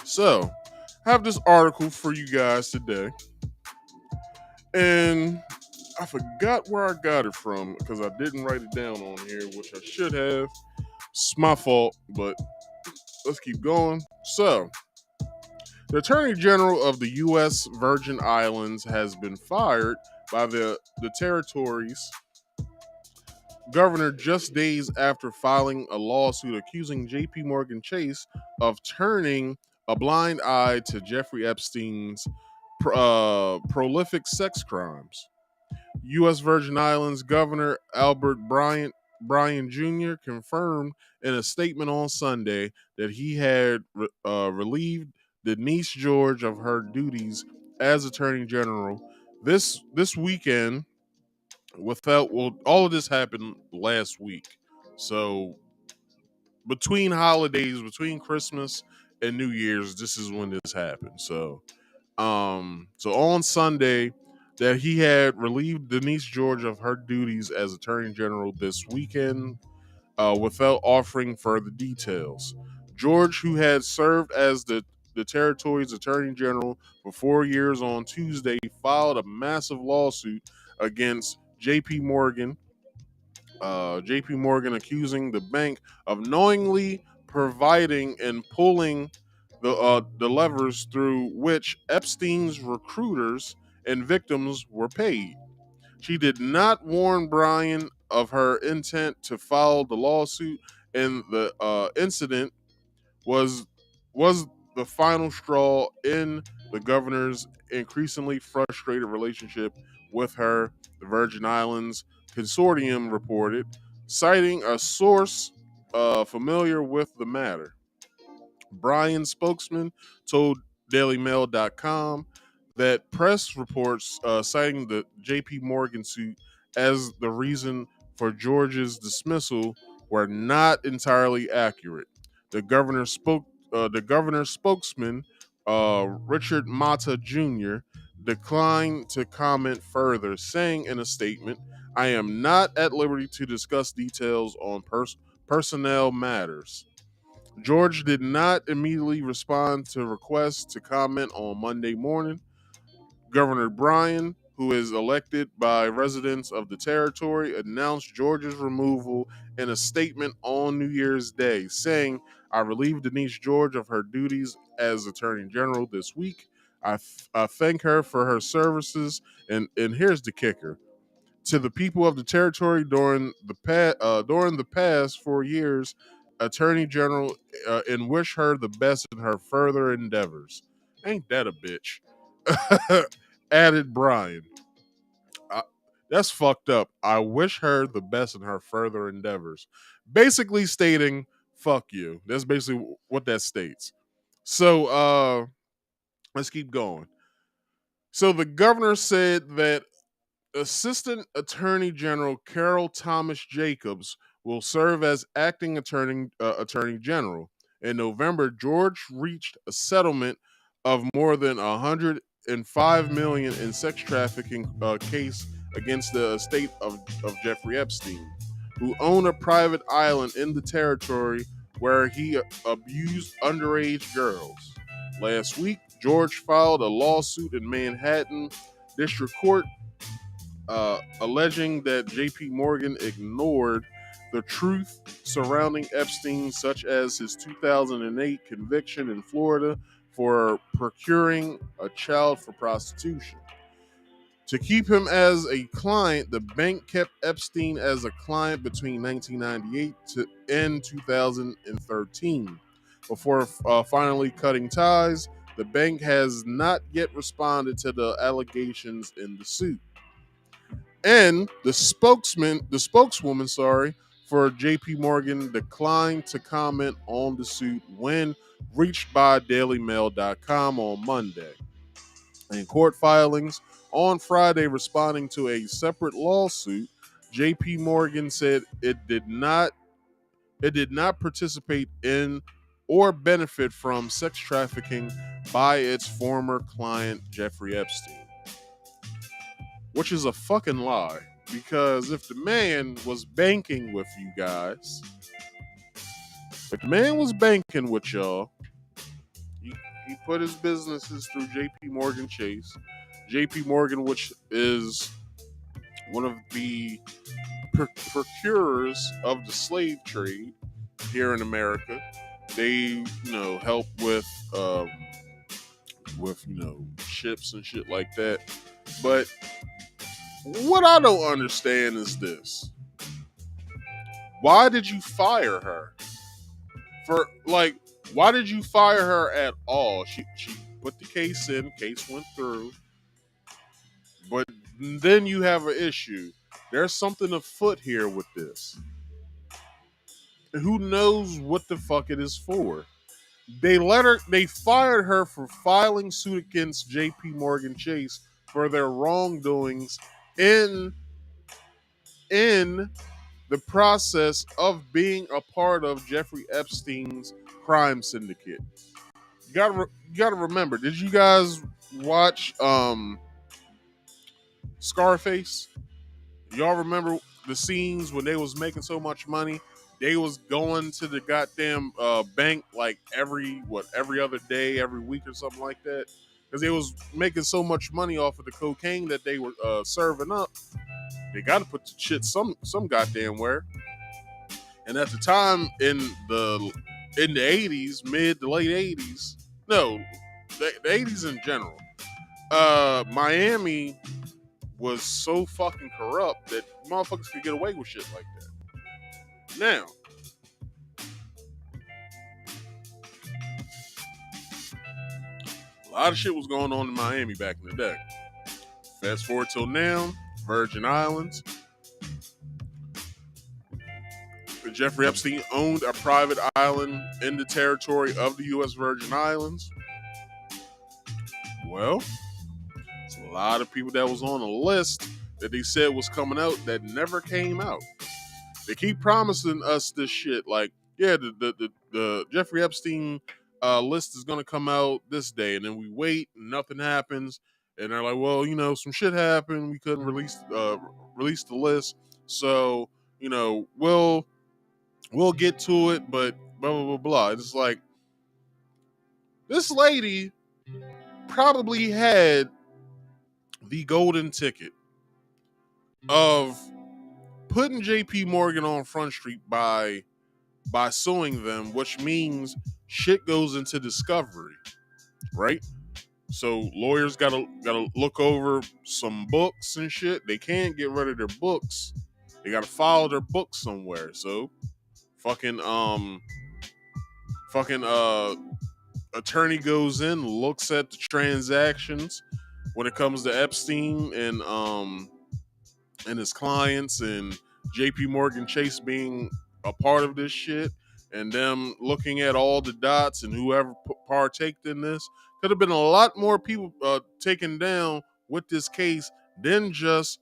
So I have this article for you guys today, and I forgot where I got it from because I didn't write it down on here, which I should have. It's my fault, but let's keep going. So, the Attorney General of the U.S. Virgin Islands has been fired by the territory's governor just days after filing a lawsuit accusing J.P. Morgan Chase of turning a blind eye to Jeffrey Epstein's prolific sex crimes. U.S. Virgin Islands Governor Albert Bryan Jr. confirmed in a statement on Sunday that he had relieved Denise George of her duties as Attorney General this weekend. All of this happened last week, so between holidays, between Christmas and New Year's, this is when this happened. So on Sunday, that he had relieved Denise George of her duties as Attorney General this weekend, without offering further details. George, who had served as the territory's Attorney General for 4 years, on Tuesday filed a massive lawsuit against J.P. Morgan. J.P. Morgan accusing the bank of knowingly providing and pulling the levers through which Epstein's recruiters and victims were paid. She did not warn Bryan of her intent to file the lawsuit, and the incident was the final straw in the governor's increasingly frustrated relationship with her, the Virgin Islands consortium reported, citing a source familiar with the matter. Bryan's spokesman told DailyMail.com that press reports citing the J.P. Morgan suit as the reason for George's dismissal were not entirely accurate. The governor's spokesman, Richard Mata Jr., declined to comment further, saying in a statement, "I am not at liberty to discuss details on personnel matters." George did not immediately respond to requests to comment on Monday morning. Governor Bryan, who is elected by residents of the territory, announced George's removal in a statement on New Year's Day, saying, "I relieved Denise George of her duties as Attorney General this week. I thank her for her services." And here's the kicker. To the people of the territory during the past 4 years, Attorney General, and wish her the best in her further endeavors. Ain't that a bitch? Added Brian. That's fucked up. I wish her the best in her further endeavors. Basically stating, fuck you. That's basically what that states. So let's keep going. So the governor said that Assistant Attorney General Carol Thomas Jacobs will serve as acting attorney general. In November, George reached a settlement of more than 105 million in sex trafficking case against the estate of Jeffrey Epstein, who owned a private island in the territory where he abused underage girls. Last week, George filed a lawsuit in Manhattan District Court alleging that J.P. Morgan ignored the truth surrounding Epstein, such as his 2008 conviction in Florida for procuring a child for prostitution. To keep him as a client, the bank kept Epstein as a client between 1998 and 2013. Before finally cutting ties, the bank has not yet responded to the allegations in the suit. And the spokeswoman, for JP Morgan declined to comment on the suit when reached by dailymail.com on Monday. In court filings on Friday responding to a separate lawsuit, JP Morgan said it did not participate in or benefit from sex trafficking by its former client Jeffrey Epstein. Which is a fucking lie. Because if the man was banking with you guys, if the man was banking with y'all, he put his businesses through JP Morgan Chase. JP Morgan, which is one of the procurers of the slave trade here in America. They, help with ships and shit like that. But what I don't understand is this. Why did you fire her? Why did you fire her at all? She put the case in, case went through. But then you have an issue. There's something afoot here with this. Who knows what the fuck it is for? They fired her for filing suit against JP Morgan Chase for their wrongdoings in the process of being a part of Jeffrey Epstein's crime syndicate. You gotta remember. Did you guys watch Scarface? Y'all remember the scenes when they was making so much money? They was going to the goddamn bank like every other day, every week or something like that, because they was making so much money off of the cocaine that they were serving up. They got to put the shit some goddamn where. And at the time in the 80s, mid to late 80s, no, the 80s in general, Miami was so fucking corrupt that motherfuckers could get away with shit like that. Now, a lot of shit was going on in Miami back in the day. Fast forward till now, Virgin Islands. Jeffrey Epstein owned a private island in the territory of the U.S. Virgin Islands. Well, there's a lot of people that was on a list that they said was coming out that never came out. They keep promising us this shit like, yeah, the Jeffrey Epstein list is going to come out this day, and then we wait and nothing happens, and they're like, well, some shit happened, we couldn't release the list, so we'll get to it, but blah blah blah blah. It's like this lady probably had the golden ticket of putting JP Morgan on Front Street by suing them, which means shit goes into discovery, right? So lawyers gotta look over some books and shit. They can't get rid of their books. They gotta file their books somewhere. So fucking fucking attorney goes in, looks at the transactions when it comes to Epstein and his clients and JP Morgan Chase being a part of this shit and them looking at all the dots and whoever partaked in this. Could have been a lot more people taken down with this case than just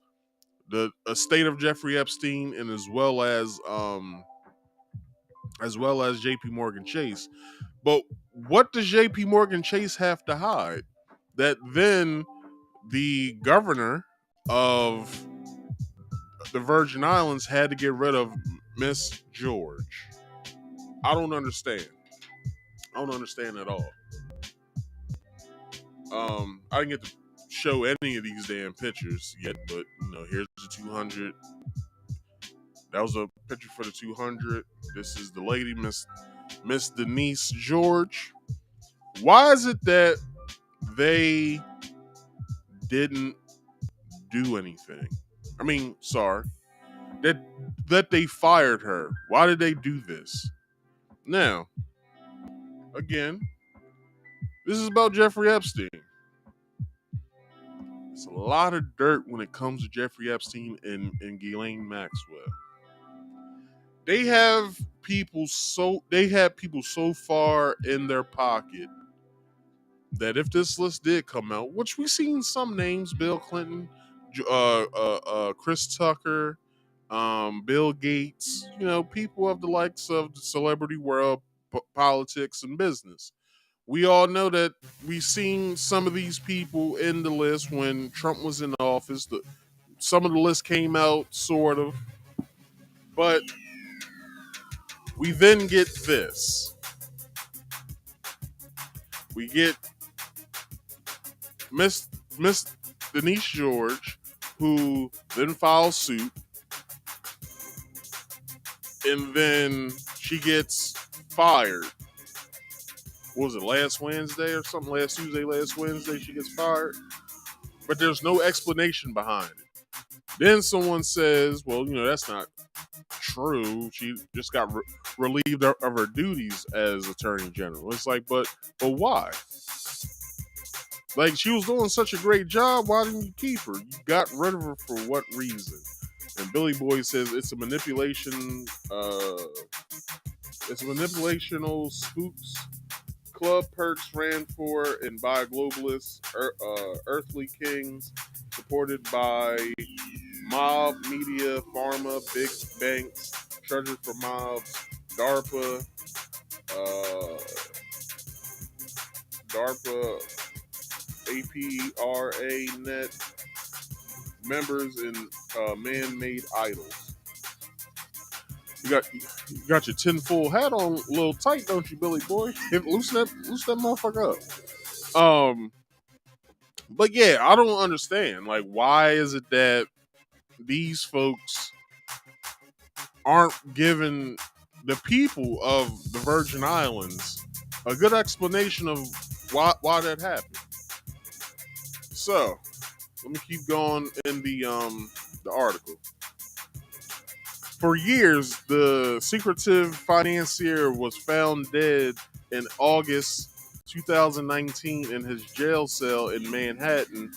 the estate of Jeffrey Epstein and as well as JP Morgan Chase. But what does JP Morgan Chase have to hide? That then the governor of the Virgin Islands had to get rid of Miss George. I don't understand. I don't understand at all. I didn't get to show any of these damn pictures yet, but here's the 200. That was a picture for the 200. This is the lady, Miss Denise George. Why is it that they didn't do anything? I mean, sorry. That they fired her. Why did they do this? Now, again, this is about Jeffrey Epstein. It's a lot of dirt when it comes to Jeffrey Epstein and Ghislaine Maxwell. They have people so far in their pocket that if this list did come out, which we've seen some names, Bill Clinton, Chris Tucker, Bill Gates, people of the likes of the celebrity world, politics, and business. We all know that we've seen some of these people in the list when Trump was in office. Some of the list came out, sort of. But we then get this. We get Miss Denise George, who then files suit. And then she gets fired. What was it, last Wednesday or something? Last Tuesday, last Wednesday, she gets fired. But there's no explanation behind it. Then someone says, well, that's not true. She just got relieved of her duties as Attorney General. It's like, but why? Like, she was doing such a great job. Why didn't you keep her? You got rid of her for what reason? And Billy Boy says it's a manipulation. It's a manipulational spooks. Club perks ran for and by globalists, earthly kings, supported by mob, media, pharma, big banks, treasure for mobs, DARPA, APRA net members, and man-made idols. You got your tinfoil hat on a little tight, don't you, Billy Boy? Loosen that motherfucker up. But yeah, I don't understand. Like, why is it that these folks aren't giving the people of the Virgin Islands a good explanation of why that happened? So, let me keep going in the article. For years, the secretive financier was found dead in August 2019 in his jail cell in Manhattan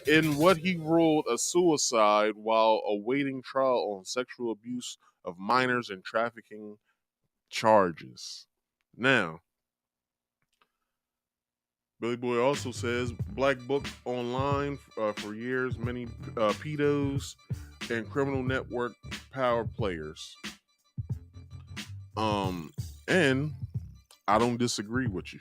in what he ruled a suicide while awaiting trial on sexual abuse of minors and trafficking charges. Now, Billy Boy also says Black Book Online for years, many pedos and criminal network power players. And I don't disagree with you.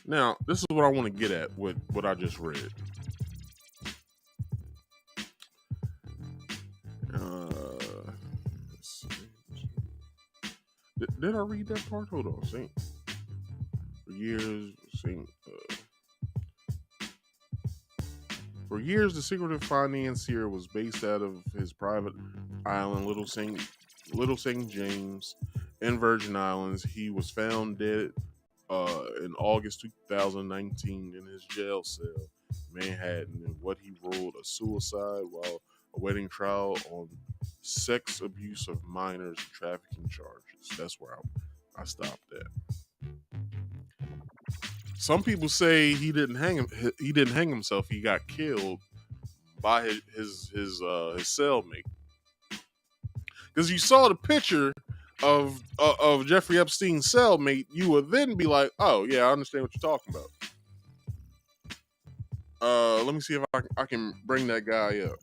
Now, this is what I want to get at with what I just read. Let's see. Did I read that part? Hold on. Saint. For years, For years, the secretive financier was based out of his private island, Little St. James, in Virgin Islands. He was found dead in August 2019 in his jail cell, Manhattan, and what he ruled a suicide while awaiting trial on sex abuse of minors and trafficking charges. That's where I stopped at. Some people say he didn't hang himself. He got killed by his cellmate. Because you saw the picture of Jeffrey Epstein's cellmate, you would then be like, "Oh yeah, I understand what you're talking about." Let me see if I can bring that guy up.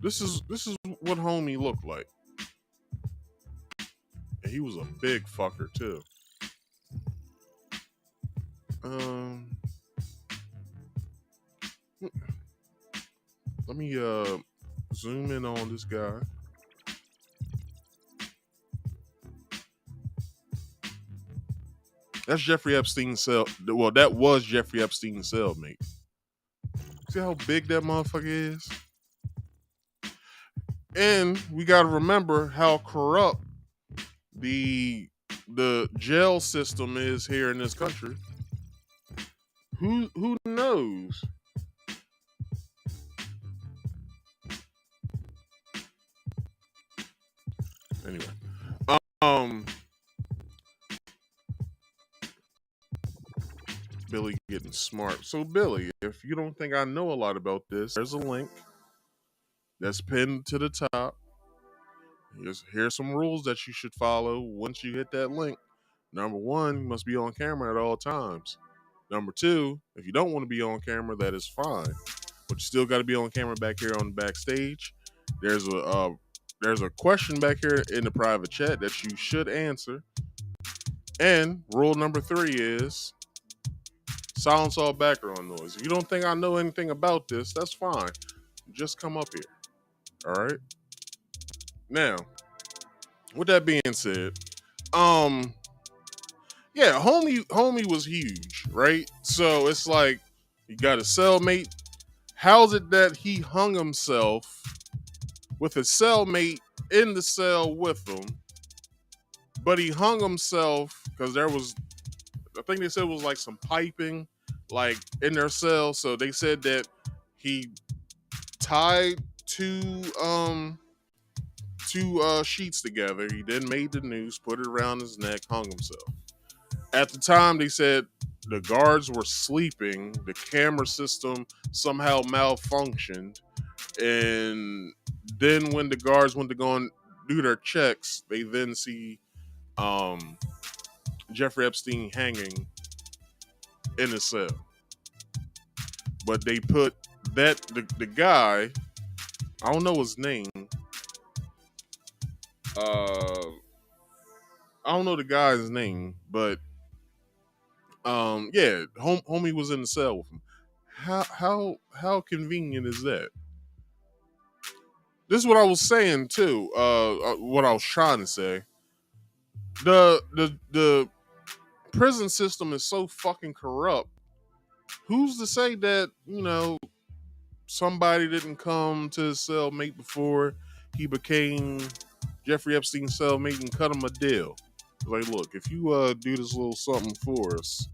This is what homie looked like. And he was a big fucker too. Let me zoom in on this guy. That's Jeffrey Epstein's cell. Well, that was Jeffrey Epstein's cellmate. See how big that motherfucker is? And we got to remember how corrupt the jail system is here in this country. Who knows? Anyway, Billy getting smart. So Billy, if you don't think I know a lot about this, there's a link that's pinned to the top. Here's some rules that you should follow once you hit that link. Number one, you must be on camera at all times. Number two, if you don't want to be on camera, that is fine. But you still got to be on camera back here on the backstage. There's a question back here in the private chat that you should answer. And rule number three is silence all background noise. If you don't think I know anything about this, that's fine. Just come up here. All right? Now, with that being said, yeah, homie was huge, right? So it's like you got a cellmate. How's it that he hung himself with a cellmate in the cell with him? But he hung himself because there was, I think they said it was like some piping, like in their cell. So they said that he tied two sheets together. He then made the noose, put it around his neck, hung himself. At the time, they said the guards were sleeping. The camera system somehow malfunctioned. And then when the guards went to go and do their checks, they then see Jeffrey Epstein hanging in a cell. But they put the guy, I don't know his name. I don't know the guy's name, but yeah, homie was in the cell with him. How convenient is that? This is what I was saying too. What I was trying to say. The prison system is so fucking corrupt. Who's to say that, somebody didn't come to his cellmate before he became Jeffrey Epstein's cellmate and cut him a deal? Like, look, if you do this little something for us,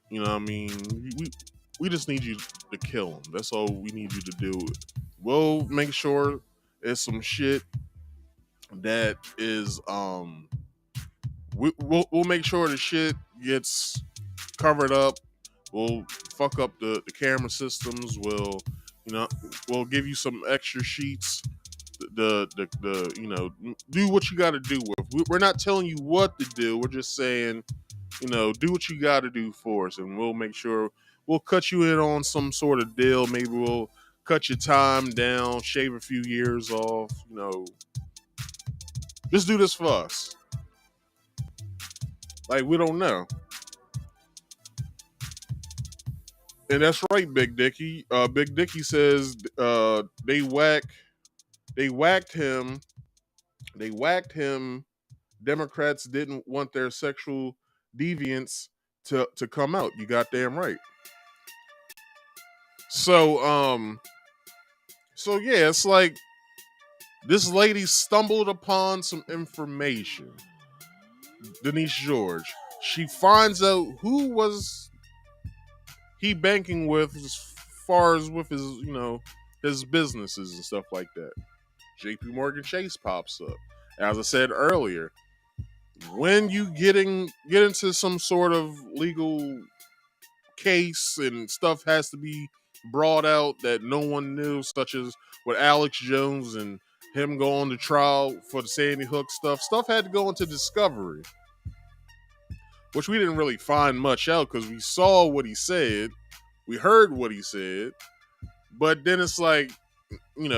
you know what I mean? We just need you to kill him. That's all we need you to do. We'll make sure it's some shit that is we'll make sure the shit gets covered up. We'll fuck up the camera systems. We'll give you some extra sheets. Do what you got to do with. We're not telling you what to do. We're just saying, do what you got to do for us, and we'll make sure we'll cut you in on some sort of deal. Maybe we'll cut your time down, shave a few years off. Just do this for us. Like, we don't know. And that's right, Big Dicky. Big Dicky says they whacked him Democrats didn't want their sexual deviance to come out. You goddamn right. So so yeah, it's like this lady stumbled upon some information. Denise George. She finds out who was he banking with as far as with his, his businesses and stuff like that. JP Morgan Chase pops up. As I said earlier, when you get into some sort of legal case and stuff has to be brought out that no one knew, such as with Alex Jones and him going to trial for the Sandy Hook stuff had to go into discovery, which we didn't really find much out because we saw what he said, we heard what he said, but then it's like, he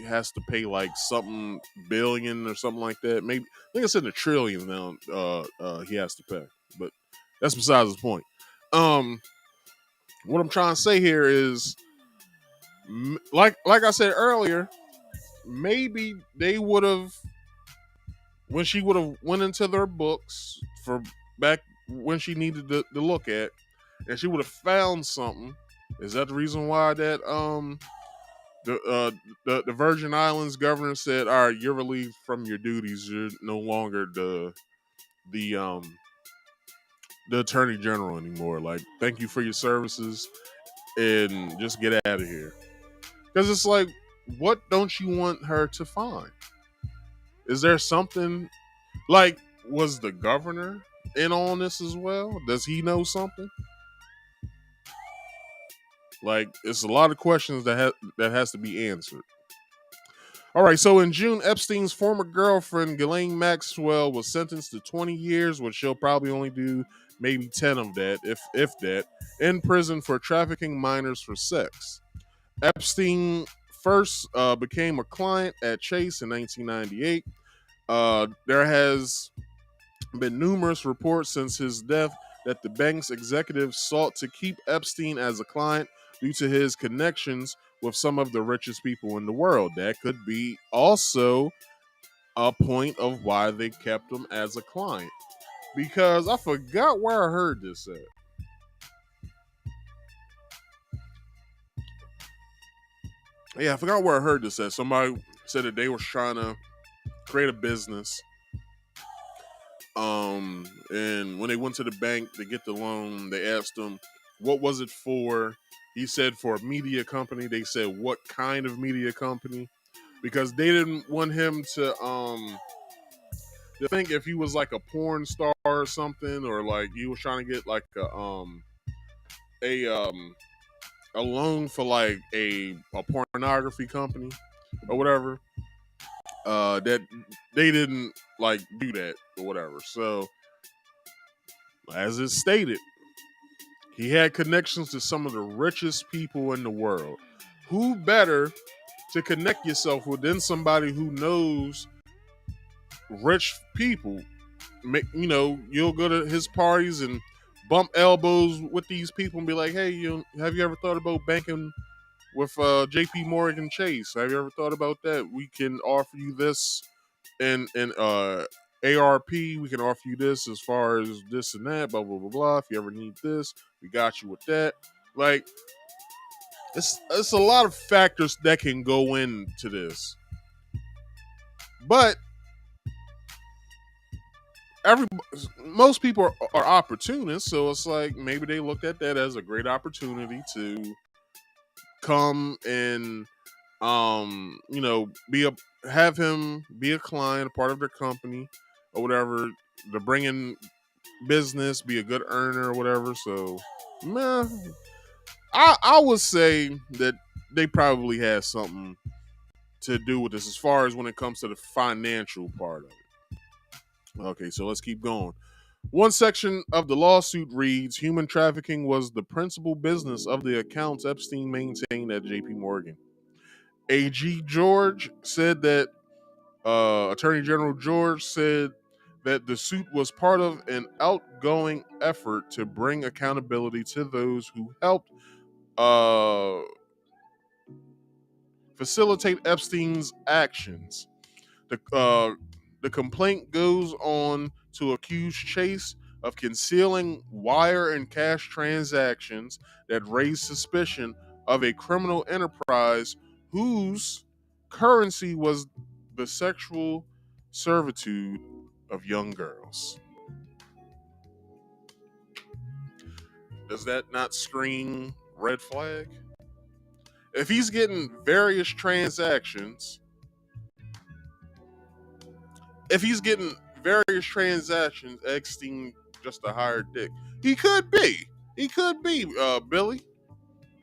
has to pay like something billion or something like that. Maybe I think it's in the trillions now. He has to pay, but that's besides the point. What I'm trying to say here is, like I said earlier, maybe they would have, when she would have went into their books for back when she needed to look at, and she would have found something. Is that the reason why that the Virgin Islands governor said, "All right, you're relieved from your duties. You're no longer the attorney general anymore. Like, thank you for your services, and just get out of here." Because it's like, what don't you want her to find? Is there something like, was the governor in on this as well? Does he know something? Like, it's a lot of questions that has to be answered. All right, so in June, Epstein's former girlfriend, Ghislaine Maxwell, was sentenced to 20 years, which she'll probably only do maybe 10 of that, if that, in prison for trafficking minors for sex. Epstein first became a client at Chase in 1998. There has been numerous reports since his death that the bank's executives sought to keep Epstein as a client due to his connections with some of the richest people in the world. That could be also a point of why they kept him as a client. Because I forgot where I heard this at. Yeah, I forgot where I heard this at. Somebody said that they were trying to create a business. And when they went to the bank to get the loan, they asked him, what was it for? He said for a media company. They said, what kind of media company? Because they didn't want him to think if he was like a porn star or something, or like he was trying to get like a loan for like a pornography company or whatever. That they didn't like do that or whatever. So as it stated, he had connections to some of the richest people in the world. Who better to connect yourself with than somebody who knows rich people? You'll go to his parties and bump elbows with these people and be like, "Hey, have you ever thought about banking with J.P. Morgan Chase? Have you ever thought about that? We can offer you this and ARP. We can offer you this as far as this and that. Blah blah blah blah. If you ever need this, we got you with that." Like, it's a lot of factors that can go into this, but most people are opportunists, so it's like maybe they looked at that as a great opportunity to come and have him be a client, a part of their company or whatever, to bring in business, be a good earner or whatever. So, man, I would say that they probably had something to do with this as far as when it comes to the financial part of it. Okay, so let's keep going. One section of the lawsuit reads, human trafficking was the principal business of the accounts Epstein maintained at JP Morgan. AG George said that Attorney General George said that the suit was part of an outgoing effort to bring accountability to those who helped facilitate Epstein's actions. The the complaint goes on to accuse Chase of concealing wire and cash transactions that raise suspicion of a criminal enterprise whose currency was the sexual servitude of young girls. Does that not scream red flag? If he's getting various transactions, Epstein just a hired dick. He could be. Billy.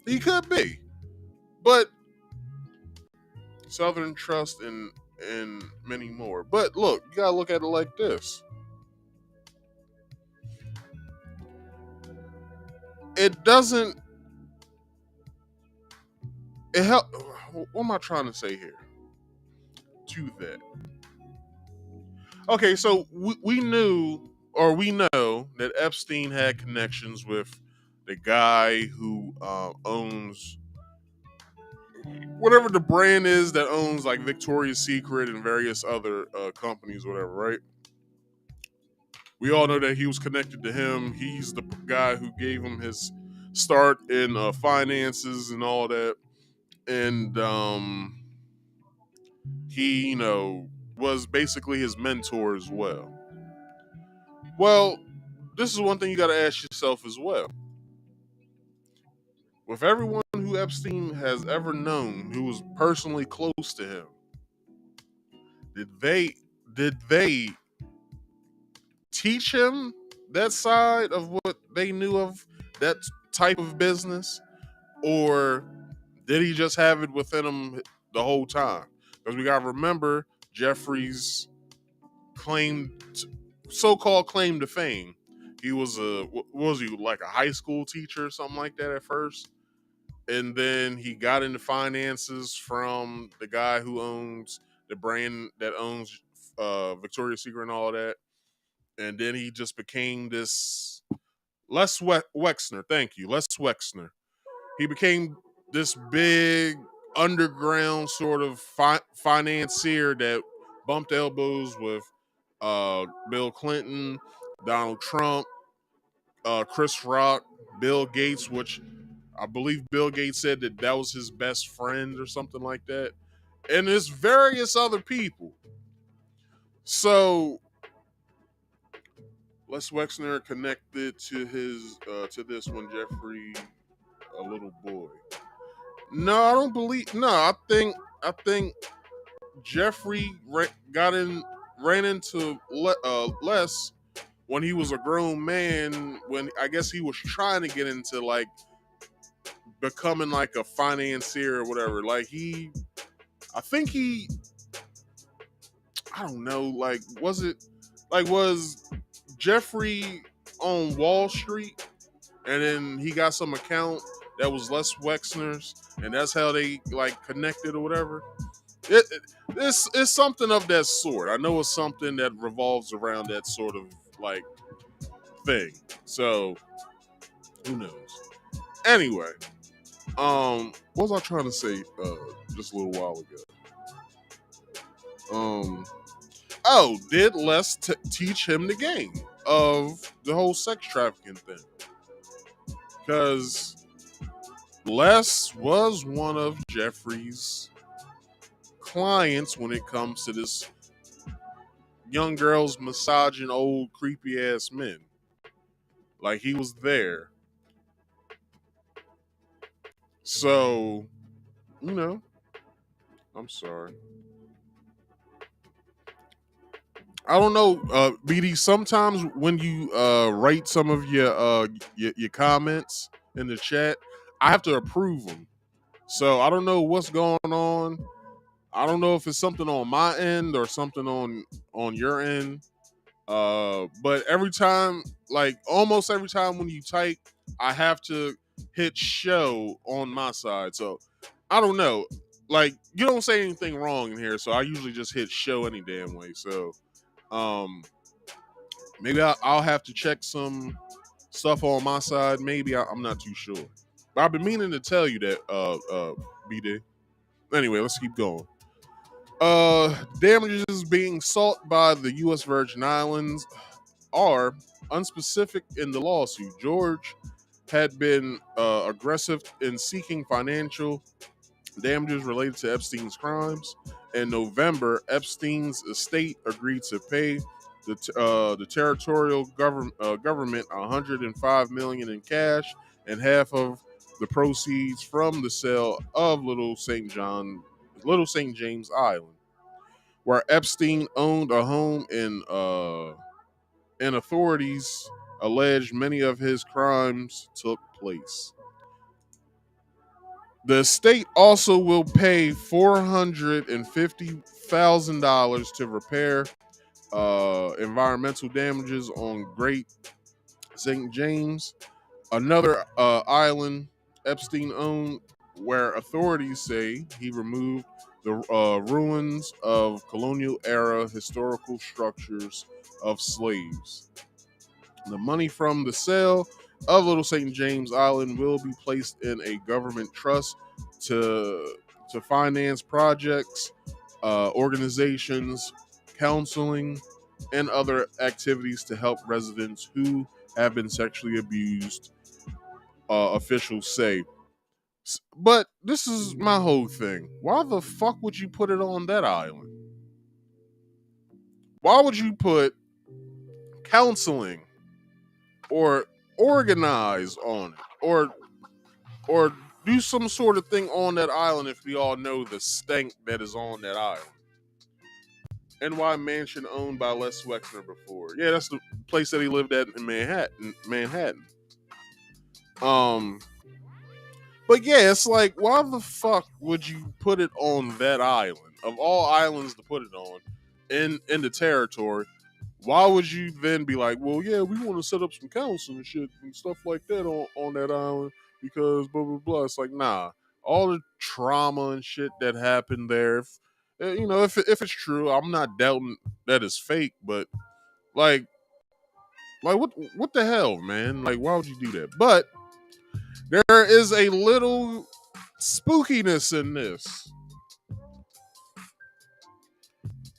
He could be. But Southern Trust and many more. But look, you gotta look at it like this. It doesn't. It help. What am I trying to say here? To that. Okay, so we knew, or we know, that Epstein had connections with the guy who owns whatever the brand is that owns like Victoria's Secret and various other companies, whatever, right? We all know that he was connected to him. He's the guy who gave him his start in finances and all that. And he, was basically his mentor as well. Well, this is one thing you got to ask yourself as well. With everyone who Epstein has ever known, who was personally close to him, did they teach him that side of what they knew of that type of business, or did he just have it within him the whole time? Because we gotta remember Jeffrey's so-called claim to fame. He was like a high school teacher or something like that at first, and then he got into finances from the guy who owns the brand that owns Victoria's Secret and all that. And then he just became this Les Wexner. Thank you, Les Wexner. He became this big underground sort of financier that bumped elbows with Bill Clinton, Donald Trump, Chris Rock, Bill Gates, which I believe Bill Gates said that was his best friend or something like that, and there's various other people. So Les Wexner connected to his to this one Jeffrey, a little boy. No, I don't believe. No, I think Jeffrey ran into Les when he was a grown man. When I guess he was trying to get into like becoming like a financier or whatever. Like I don't know. Like was Jeffrey on Wall Street, and then he got some account that was Les Wexner's, and that's how they like connected or whatever. It's something of that sort. I know it's something that revolves around that sort of like thing. So who knows? Anyway, what was I trying to say just a little while ago? Did Les teach him the game of the whole sex trafficking thing? Because Les was one of Jeffrey's clients when it comes to this young girls massaging old creepy ass men. Like he was there. So, I'm sorry. I don't know, BD. Sometimes when you write some of your comments in the chat, I have to approve them. So I don't know what's going on. I don't know if it's something on my end or something on your end. But every time, like almost every time when you type, I have to hit show on my side. So I don't know. Like you don't say anything wrong in here, so I usually just hit show any damn way. So maybe I'll have to check some stuff on my side. Maybe I'm not too sure. But I've been meaning to tell you that, BD. Anyway, let's keep going. Damages being sought by the U.S. Virgin Islands are unspecific in the lawsuit. George had been aggressive in seeking financial damages related to Epstein's crimes. In November, Epstein's estate agreed to pay the territorial government $105 million in cash and half of the proceeds from the sale of Little St. James Island, where Epstein owned a home and authorities alleged many of his crimes took place. The estate also will pay $450,000 to repair environmental damages on Great St. James, another island Epstein owned, where authorities say he removed the ruins of colonial era historical structures of slaves. The money from the sale of Little St. James Island will be placed in a government trust to finance projects, organizations, counseling, and other activities to help residents who have been sexually abused, officials say. But this is my whole thing. Why the fuck would you put it on that island? Why would you put counseling or organize on it or do some sort of thing on that island if we all know the stank that is on that island? NY mansion owned by Les Wexner before. Yeah, that's the place that he lived at in Manhattan. But yeah, it's like, why the fuck would you put it on that island? Of all islands to put it on in the territory, why would you then be like, well, yeah, we want to set up some council and shit and stuff like that on that island because blah, blah, blah. It's like, nah, all the trauma and shit that happened there, if it's true, I'm not doubting that it's fake, but like what the hell, man? Like, why would you do that? But there is a little spookiness in this.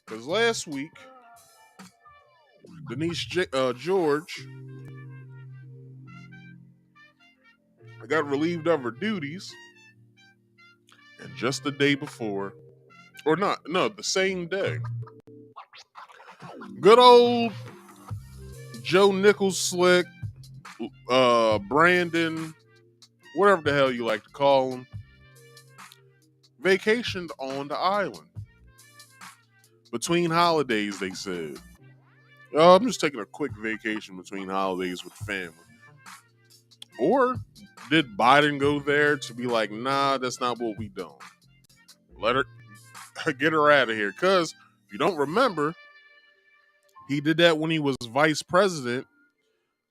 Because last week, Denise George got relieved of her duties, and just the day before, or not, no, the same day, good old Joe Nichols Slick, Brandon, whatever the hell you like to call him, vacationed on the island. Between holidays, they said. I'm just taking a quick vacation between holidays with family. Or did Biden go there to be like, nah, that's not what we doing? Let her get her out of here. Because if you don't remember, he did that when he was vice president.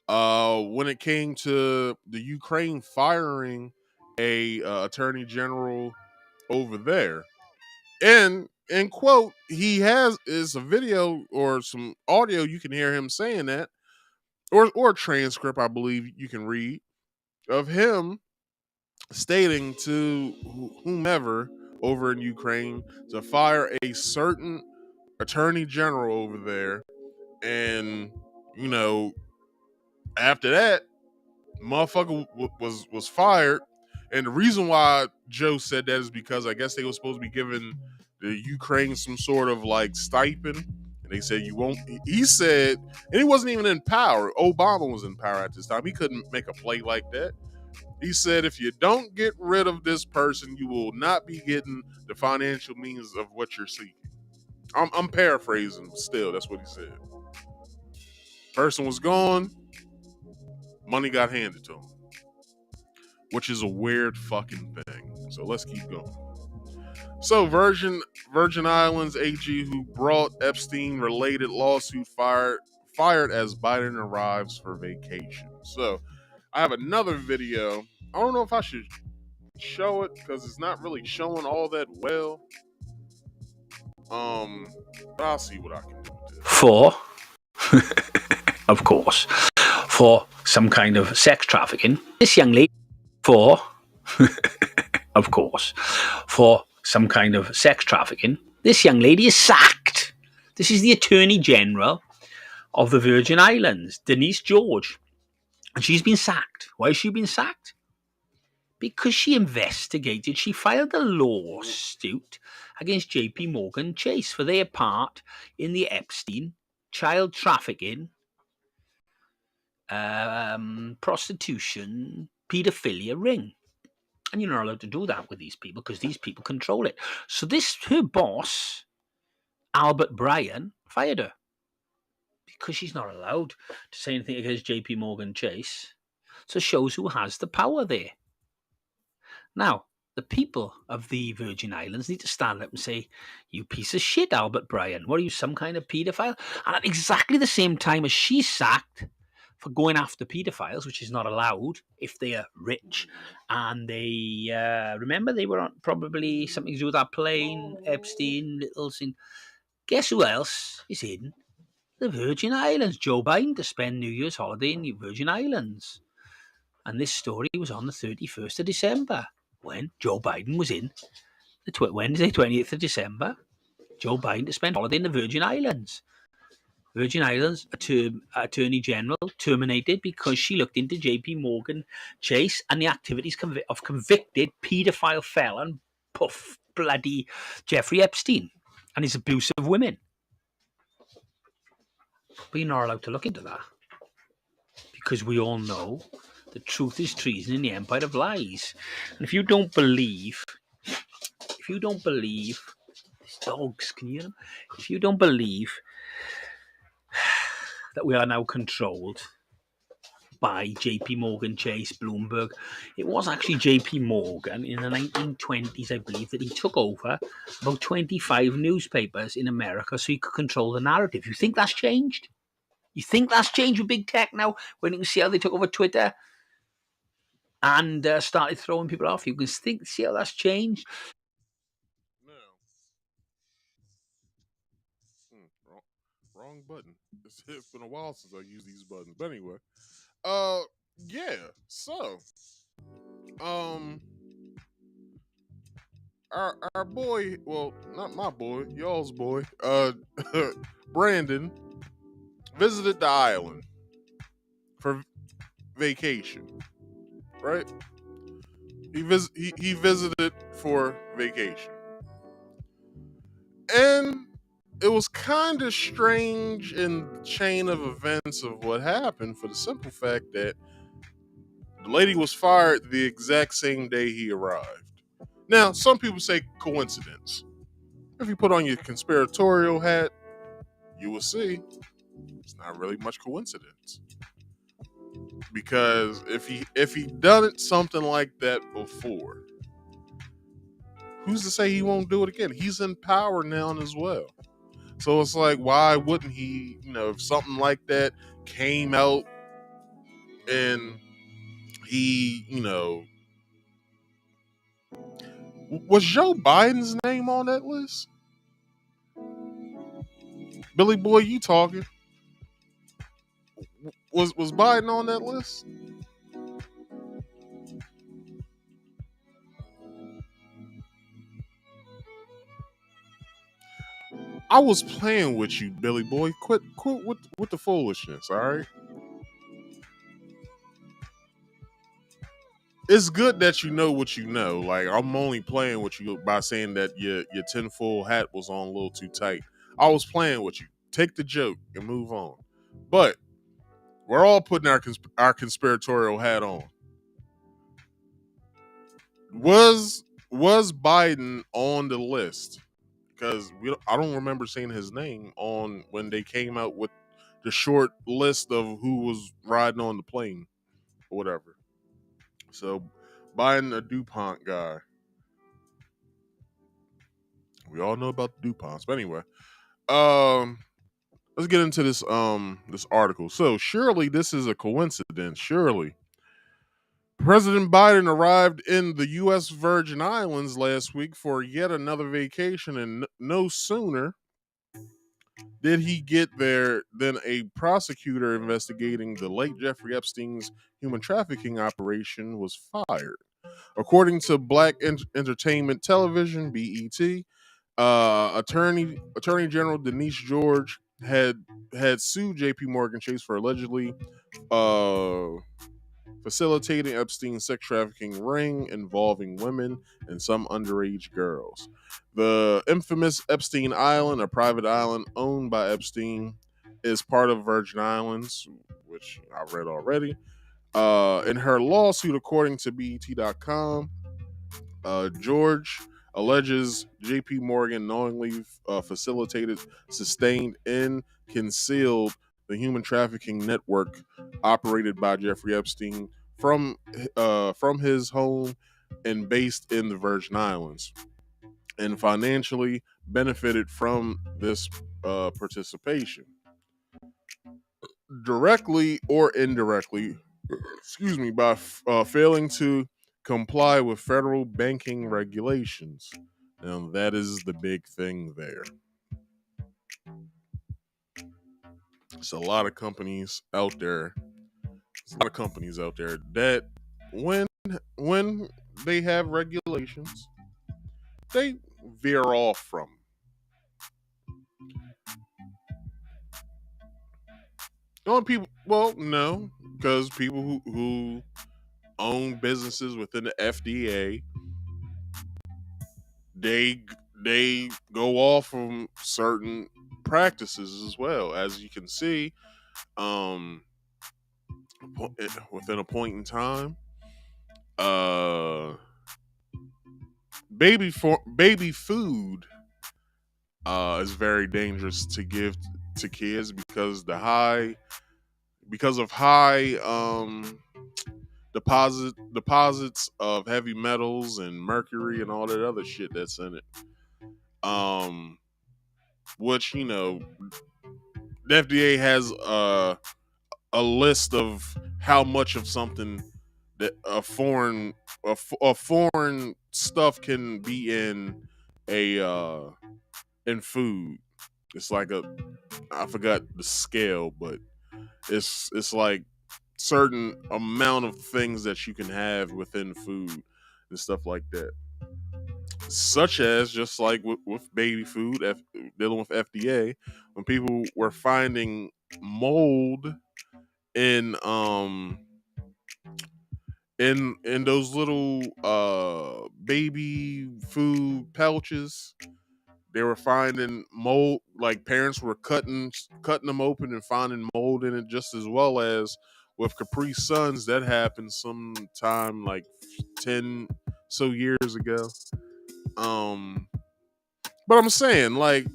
When it came to the Ukraine firing a attorney general over there, and quote, he is a video or some audio you can hear him saying that, or a transcript, I believe you can read, of him stating to whomever over in Ukraine to fire a certain attorney general over there, and after that, motherfucker was fired. And the reason why Joe said that is because I guess they were supposed to be giving the Ukraine some sort of like stipend. And they said, you won't. He said, and he wasn't even in power. Obama was in power at this time. He couldn't make a play like that. He said, if you don't get rid of this person, you will not be getting the financial means of what you're seeking. I'm paraphrasing, but still, that's what he said. Person was gone. Money got handed to him, which is a weird fucking thing. So let's keep going. So Virgin Islands AG, who brought Epstein-related lawsuit, fired as Biden arrives for vacation. So I have another video. I don't know if I should show it because it's not really showing all that well. But I'll see what I can do with this. For, of course, for some kind of sex trafficking. This young lady, for, of course, for some kind of sex trafficking. This young lady is sacked. This is the Attorney General of the Virgin Islands, Denise George. And she's been sacked. Why has she been sacked? Because she investigated, she filed a lawsuit against JP Morgan Chase for their part in the Epstein child trafficking, prostitution, paedophilia ring. And you're not allowed to do that with these people because these people control it. So her boss, Albert Bryan, fired her because she's not allowed to say anything against JP Morgan Chase. So it shows who has the power there. Now, the people of the Virgin Islands need to stand up and say, you piece of shit, Albert Bryan. What are you, some kind of paedophile? And at exactly the same time as she's sacked for going after paedophiles, which is not allowed if they are rich. And they, remember, they were on probably something to do with that plane, Epstein, little thing. Guess who else is in the Virgin Islands? Joe Biden to spend New Year's holiday in the Virgin Islands. And this story was on the 31st of December when Joe Biden was in the Wednesday, 28th of December. Joe Biden to spend holiday in the Virgin Islands. Virgin Islands Attorney General terminated because she looked into JP Morgan Chase and the activities of convicted paedophile felon Puff bloody Jeffrey Epstein and his abuse of women. But you're not allowed to look into that because we all know the truth is treason in the empire of lies. And if you don't believe these dogs, can you hear them? If you don't believe that we are now controlled by JP Morgan Chase, Bloomberg. It was actually JP Morgan in the 1920s, I believe, that he took over about 25 newspapers in America so he could control the narrative. You think that's changed? You think that's changed with big tech now when you can see how they took over Twitter and started throwing people off? You can see how that's changed. No. Wrong button. It's been a while since I used these buttons. But anyway. Yeah. So, our boy, well, not my boy, y'all's boy, Brandon visited the island for vacation. Right? He visited for vacation. And it was kind of strange in the chain of events of what happened for the simple fact that the lady was fired the exact same day he arrived. Now, some people say coincidence. If you put on your conspiratorial hat, you will see it's not really much coincidence. Because if he done it something like that before, who's to say he won't do it again? He's in power now as well. So it's like, why wouldn't he, if something like that came out and he, was Joe Biden's name on that list? Billy Boy, you talking? Was Biden on that list? I was playing with you, Billy Boy. Quit with the foolishness, all right? It's good that you know what you know. Like, I'm only playing with you by saying that your tinfoil hat was on a little too tight. I was playing with you. Take the joke and move on. But we're all putting our conspiratorial hat on. Was Biden on the list? Because I don't remember seeing his name on when they came out with the short list of who was riding on the plane or whatever. So Biden, a DuPont guy. We all know about the DuPonts, but anyway, let's get into this article. So surely this is a coincidence. Surely President Biden arrived in the U.S. Virgin Islands last week for yet another vacation, and no sooner did he get there than a prosecutor investigating the late Jeffrey Epstein's human trafficking operation was fired. According to Black Entertainment Television, BET, Attorney General Denise George had sued J.P. Morgan Chase for allegedly uh, facilitating Epstein's sex trafficking ring involving women and some underage girls. The infamous Epstein Island, a private island owned by Epstein, is part of Virgin Islands, which I read already. In her lawsuit, according to BET.com, George alleges J.P. Morgan knowingly facilitated, sustained, and concealed the human trafficking network operated by Jeffrey Epstein from his home and based in the Virgin Islands, and financially benefited from this participation, directly or indirectly. Excuse me, by failing to comply with federal banking regulations. Now, that is the big thing there. There's a lot of companies out there. That when they have regulations, they veer off from. The only people, well, no, because people who own businesses within the FDA, they go off from certain practices as well. As you can see, within a point in time, baby food is very dangerous to give to kids because of high deposits of heavy metals and mercury and all that other shit that's in it. Which, the FDA has a list of how much of something that a foreign stuff can be in in food. It's like I forgot the scale, but it's like certain amount of things that you can have within food and stuff like that. Such as, just like with baby food, dealing with FDA, when people were finding mold in in those little baby food pouches, they were finding mold. Like, parents were cutting them open and finding mold in it, just as well as with Capri Suns. That happened sometime like 10 so years ago. But I'm saying, like,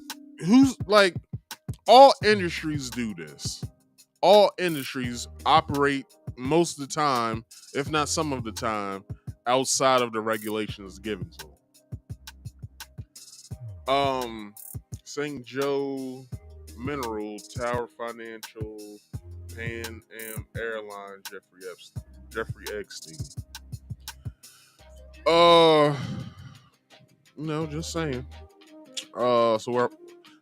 all industries do this. All industries operate most of the time, if not some of the time, outside of the regulations given to them. St. Joe Mineral, Tower Financial, Pan Am Airlines, Jeffrey Epstein. Just saying.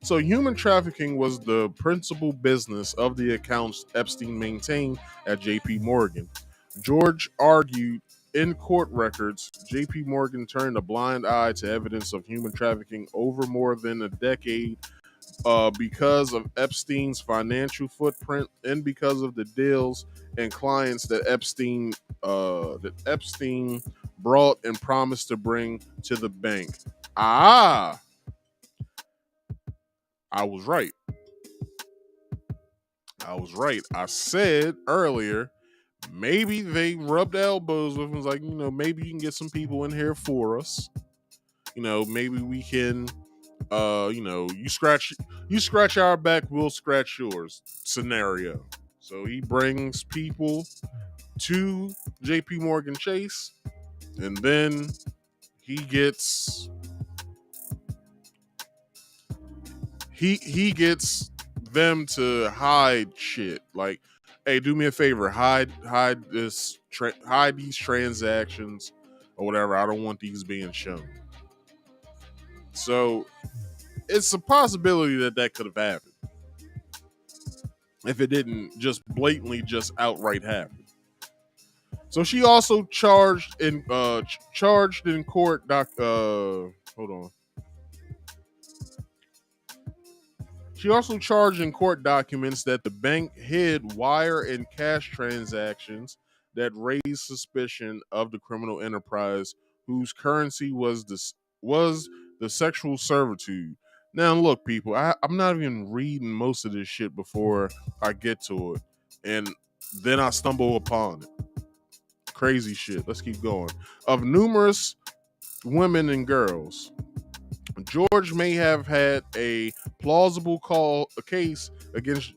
So human trafficking was the principal business of the accounts Epstein maintained at J.P. Morgan. George argued in court records, J.P. Morgan turned a blind eye to evidence of human trafficking over more than a decade because of Epstein's financial footprint and because of the deals and clients that Epstein brought and promised to bring to the bank. I was right. I said earlier, maybe they rubbed elbows with him. Like, maybe you can get some people in here for us. Maybe we can, you scratch our back, we'll scratch yours scenario. So he brings people to J.P. Morgan Chase, and then he gets them to hide shit. Like, hey, do me a favor, hide these transactions or whatever. I don't want these being shown. So it's a possibility that could have happened if it didn't just blatantly, just outright happen. So she also charged in court. Hold on. She also charged in court documents that the bank hid wire and cash transactions that raised suspicion of the criminal enterprise, whose currency was the sexual servitude. Now, look, people, I'm not even reading most of this shit before I get to it, and then I stumble upon it. Crazy shit. Let's keep going. Of numerous women and girls, George may have had a plausible case against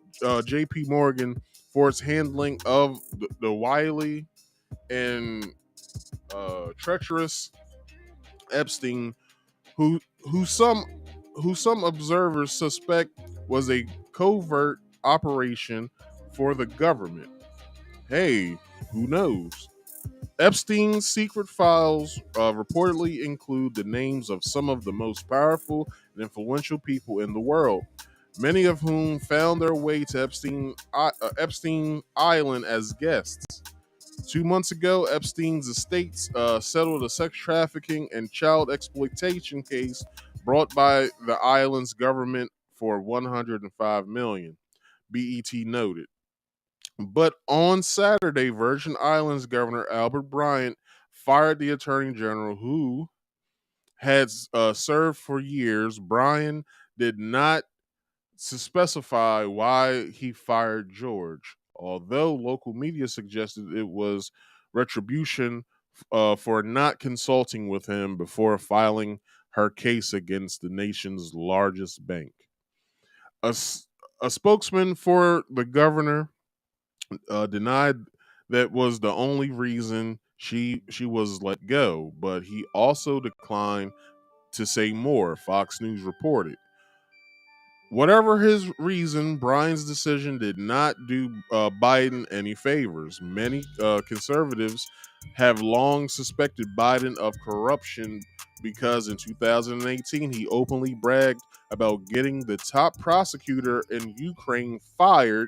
J.P. Morgan for its handling of the wily and treacherous Epstein, who who some who some observers suspect was a covert operation for the government. Hey, who knows? Epstein's secret files reportedly include the names of some of the most powerful and influential people in the world, many of whom found their way to Epstein Island as guests. 2 months ago, Epstein's estates settled a sex trafficking and child exploitation case brought by the island's government for $105 million. BET noted. But on Saturday, Virgin Islands Governor Albert Bryant fired the Attorney General who had served for years. Bryant did not specify why he fired George, although local media suggested it was retribution for not consulting with him before filing her case against the nation's largest bank. A, a spokesman for the governor denied that was the only reason she was let go, but he also declined to say more. Fox News reported. Whatever his reason, Brian's decision did not do Biden any favors. Many conservatives have long suspected Biden of corruption because in 2018 he openly bragged about getting the top prosecutor in Ukraine fired,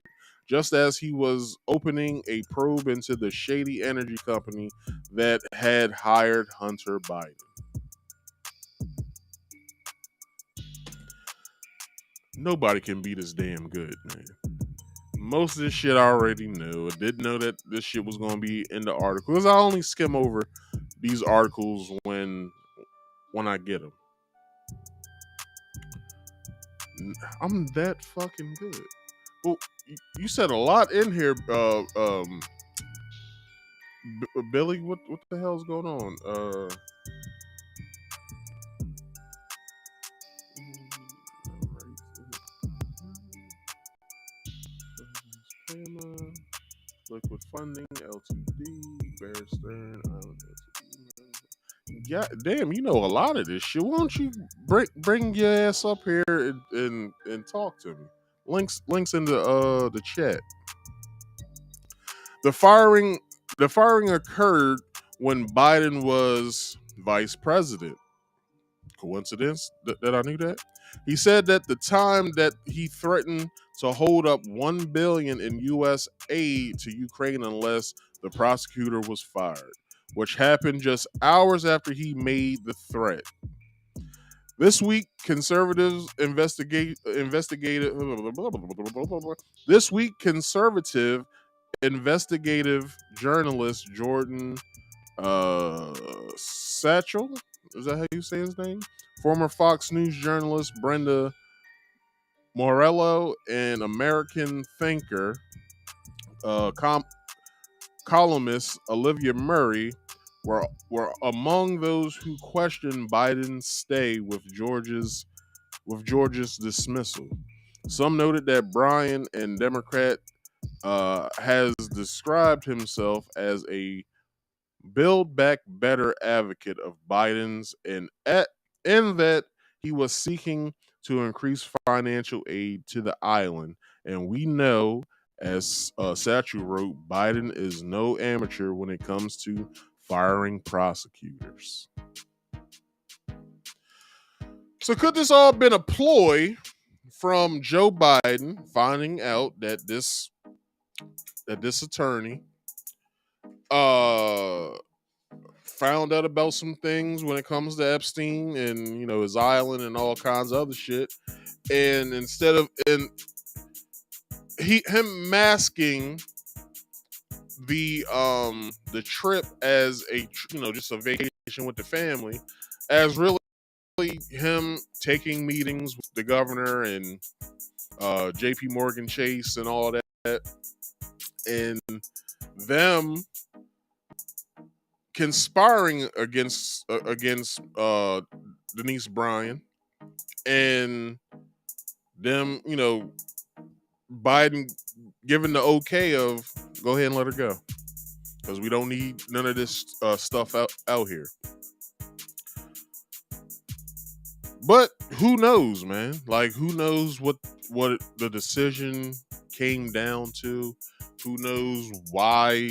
just as he was opening a probe into the shady energy company that had hired Hunter Biden. Nobody can be this damn good, man. Most of this shit I already knew. I didn't know that this shit was going to be in the articles. I only skim over these articles when I get them. I'm that fucking good. Well, you said a lot in here, Billy. What the hell's going on? Liquid funding, LTD, Bear Stearns, yeah, damn, you know a lot of this shit. Why don't you bring your ass up here and talk to me? Links in the chat. The firing occurred when Biden was vice president. Coincidence that I knew that? He said that the time that he threatened to hold up $1 billion in U.S. aid to Ukraine unless the prosecutor was fired, which happened just hours after he made the threat. This week, conservative investigative journalist Jordan Satchel, is that how you say his name? Former Fox News journalist Brenda Morello and American thinker, columnist Olivia Murray were among those who questioned Biden's stay with George's dismissal. Some noted that Bryan, and Democrat, has described himself as a Build Back Better advocate of Biden's, and in that he was seeking to increase financial aid to the island. And we know, as Satchel wrote, Biden is no amateur when it comes to firing prosecutors. So could this all been a ploy from Joe Biden finding out that this attorney found out about some things when it comes to Epstein and his island and all kinds of other shit. And instead of him masking the trip as a just a vacation with the family, as really him taking meetings with the governor and JP Morgan Chase and all that, and them conspiring against Denise Bryan, and them Biden giving the okay of go ahead and let her go because we don't need none of this stuff out here. But who knows, man? Like, who knows what the decision came down to? Who knows why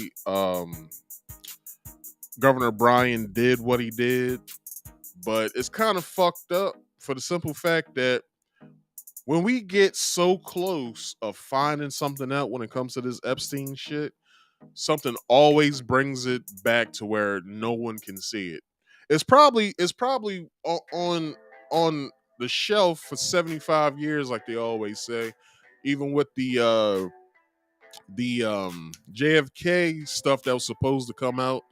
Governor Bryan did what he did? But it's kind of fucked up for the simple fact that when we get so close of finding something out when it comes to this Epstein shit, something always brings it back to where no one can see it. It's probably on the shelf for 75 years, like they always say. Even with the JFK stuff that was supposed to come out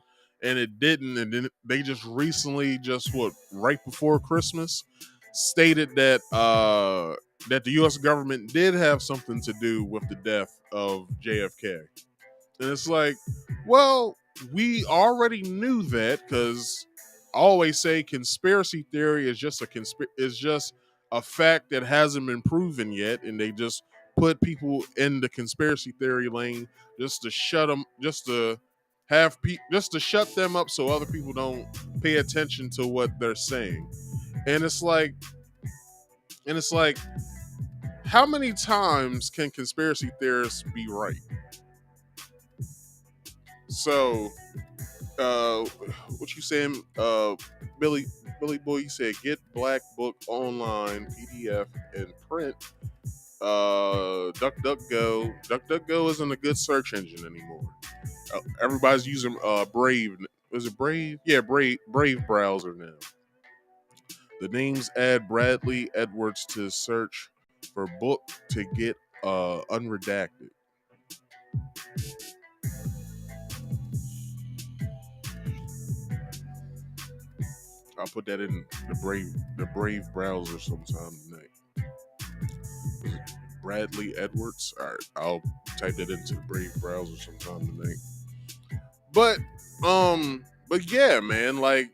and it didn't, and then they just recently, just right before Christmas, stated that that the U.S. government did have something to do with the death of JFK. And it's like, well, we already knew that because I always say conspiracy theory is just a fact that hasn't been proven yet, and they just put people in the conspiracy theory lane just to shut them, just to shut them up so other people don't pay attention to what they're saying. And it's like, how many times can conspiracy theorists be right? So, what you saying, Billy Boy? You said get Black Book online, PDF, and print. DuckDuckGo. DuckDuckGo isn't a good search engine anymore. Everybody's using Brave. Is it Brave? Yeah, Brave browser now. The names add Bradley Edwards to search for book to get unredacted. I'll put that in the Brave browser sometime tonight. Bradley Edwards. All right, I'll type that into the Brave browser sometime tonight. But yeah, man, like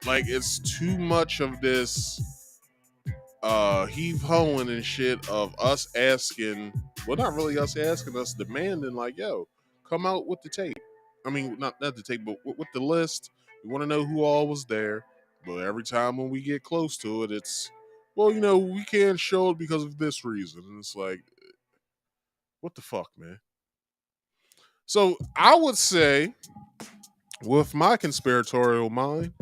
it's too much of this heave hoeing and shit of us asking. Well, not really us asking, us demanding, like, yo, come out with the tape. I mean, not the tape, but with the list. We want to know who all was there. But every time when we get close to it, it's, well, we can't show it because of this reason. And it's like, what the fuck, man? So I would say, with my conspiratorial mind,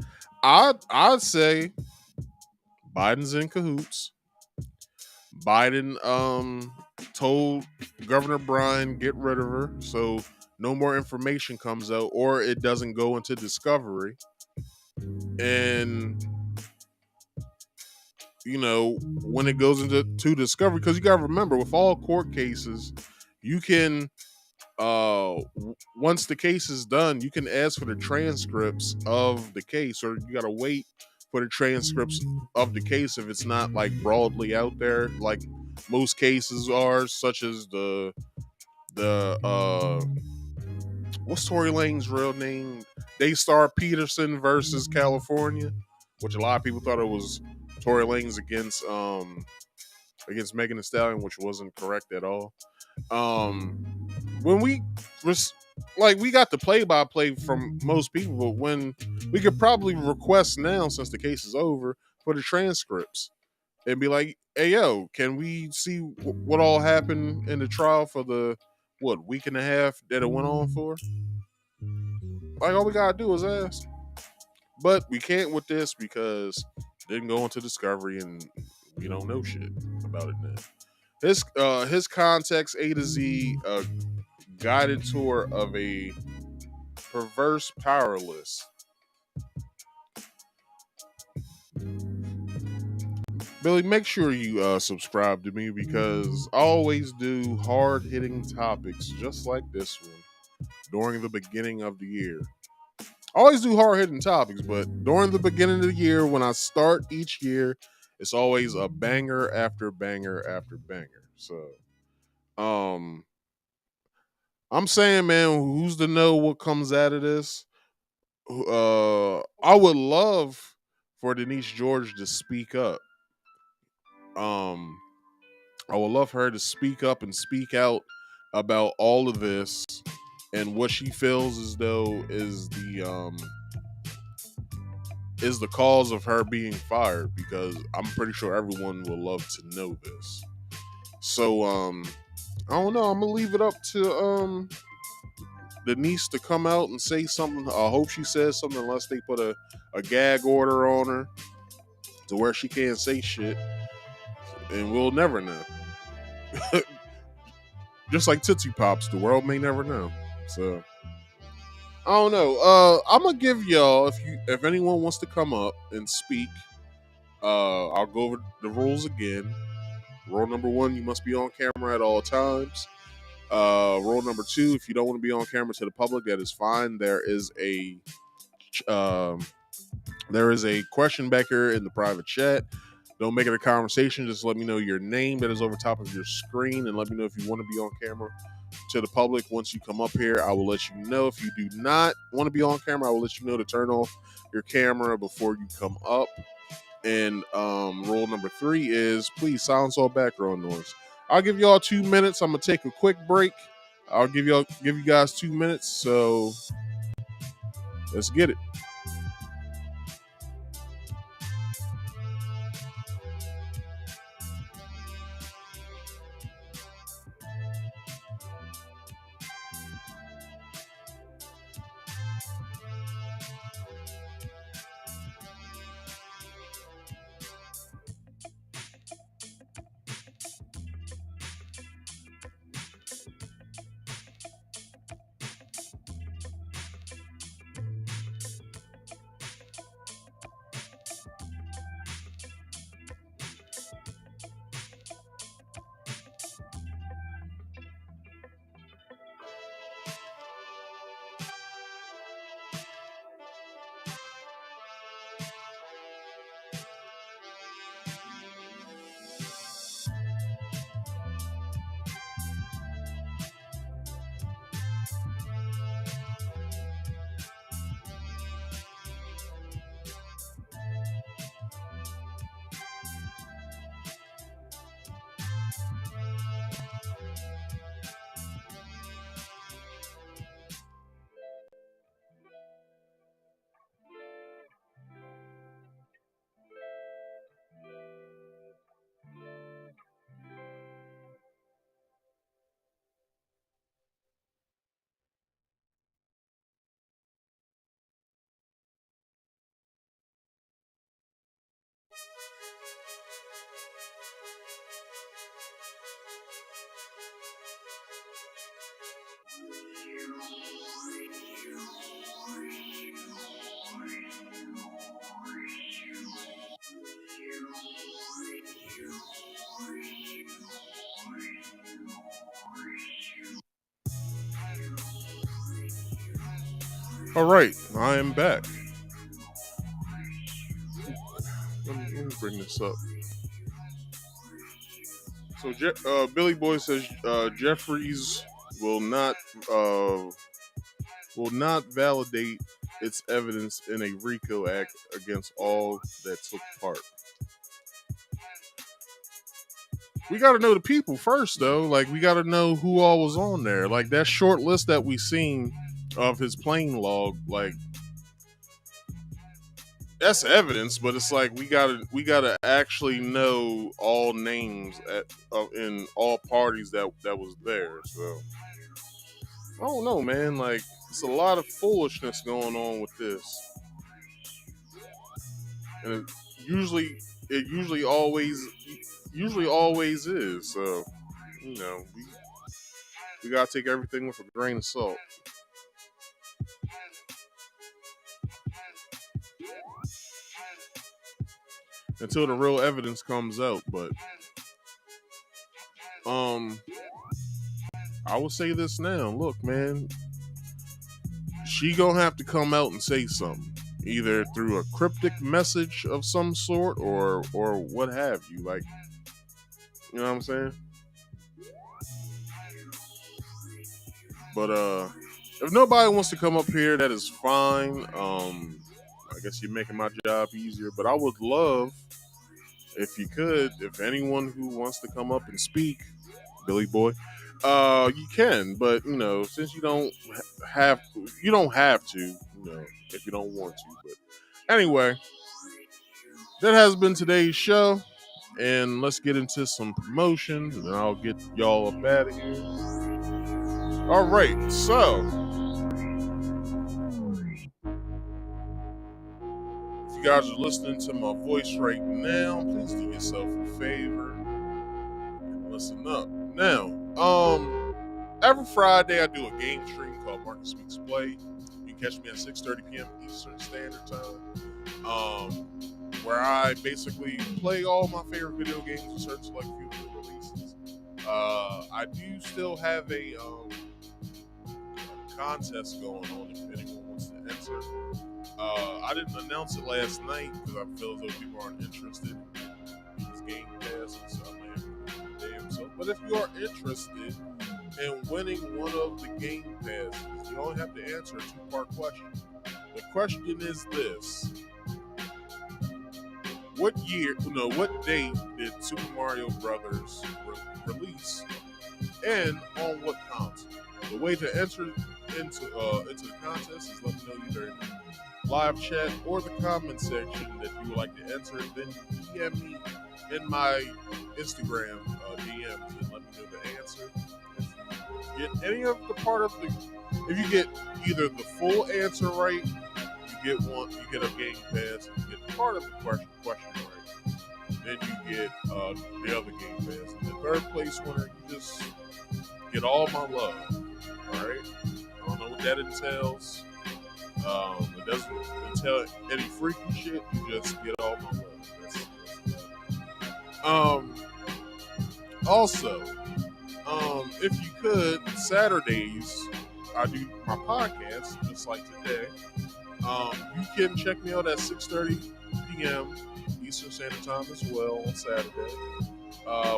I'd say Biden's in cahoots. Biden told Governor Bryan get rid of her so no more information comes out or it doesn't go into discovery. And when it goes into discovery, because you gotta remember, with all court cases, you can once the case is done, you can ask for the transcripts of the case, or you gotta wait for the transcripts of the case if it's not like broadly out there, like most cases are, such as the what's Tory Lane's real name? Daystar Peterson versus California, which a lot of people thought it was Tory Lane's against Megan Thee Stallion, which wasn't correct at all. When we got the play-by-play from most people, but when we could probably request now, since the case is over, for the transcripts and be like, hey, yo, can we see what all happened in the trial for the week and a half that it went on for? Like, all we gotta do is ask. But we can't with this because it didn't go into discovery and we don't know shit about it now. His context A to Z guided tour of a perverse powerless. Billy, make sure you subscribe to me because I always do hard hitting topics just like this one during the beginning of the year. I always do hard hitting topics, but during the beginning of the year, when I start each year, it's always a banger after banger after banger. So, um, I'm saying, man, who's to know what comes out of this? I would love for Denise George to speak up. Um, I would love her to speak up and speak out about all of this and what she feels as though is the cause of her being fired, because I'm pretty sure everyone will love to know this. So I don't know, I'm gonna leave it up to Denise to come out and say something. I hope she says something unless they put a gag order on her to where she can't say shit, and we'll never know. Just like Tootsie Pops, the world may never know. So I don't know. I'm gonna give y'all, if anyone wants to come up and speak, I'll go over the rules again. Rule number 1, you must be on camera at all times. Rule number 2, if you don't want to be on camera to the public, that is fine. Um, there is a question back here in the private chat. Don't make it a conversation. Just let me know your name that is over top of your screen, and let me know if you want to be on camera to the public. Once you come up here, I will let you know. If you do not want to be on camera, I will let you know to turn off your camera before you come up. And rule number 3 is please silence all background noise. I'll give y'all 2 minutes. I'm gonna take a quick break. I'll give you guys 2 minutes. So let's get it. All right, I am back. Let me bring this up. So Billy Boy says Jeffries will not uh, validate its evidence in a RICO act against all that took part. We got to know the people first, though. Like, we got to know who all was on there. Like, that short list that we seen of his plane log, like, that's evidence, but it's like we gotta actually know all names in all parties that was there. So I don't know, man. Like, it's a lot of foolishness going on with this, and it usually always is. So we gotta take everything with a grain of salt. until the real evidence comes out. But I will say this now. Look, man, she gonna have to come out and say something, either through a cryptic message of some sort or what have you. Like, you know what I'm saying? But if nobody wants to come up here, that is fine. I guess you're making my job easier. But I would love if you could, if anyone who wants to come up and speak, Billy Boy, you can. But you know, since you don't have to, you know, if you don't want to. But anyway, that has been today's show. And let's get into some promotions, and I'll get y'all up out of here. All right, so if you guys are listening to my voice right now, please do yourself a favor and listen up. Now, every Friday I do a game stream called Marcus Speaks Play. You can catch me at 6:30 p.m. Eastern Standard Time, where I basically play all my favorite video games and certain select few releases. I do still have a contest going on if anyone wants to enter. I didn't announce it last night because I feel as though people aren't interested in these game passes, so I might have to do the damn so. But if you are interested in winning one of the game passes, you only have to answer a two-part question. The question is this: what date did Super Mario Brothers release, and on what console? The way to enter into the contest is let me know either in the live chat or the comment section that you would like to enter. Then DM me in my Instagram DMs and let me know the answer. If you get any of the part of the, if you get either the full answer right, you get a game pass. If you get part of the question right, then you get the other game pass. And the third place winner, you just get all my love. All right. I don't know what that entails. It doesn't entail any freaky shit. You just get all my love. That's also, if you could, Saturdays I do my podcast just like today. You can check me out at 6:30 p.m. Eastern Standard Time as well on Saturday,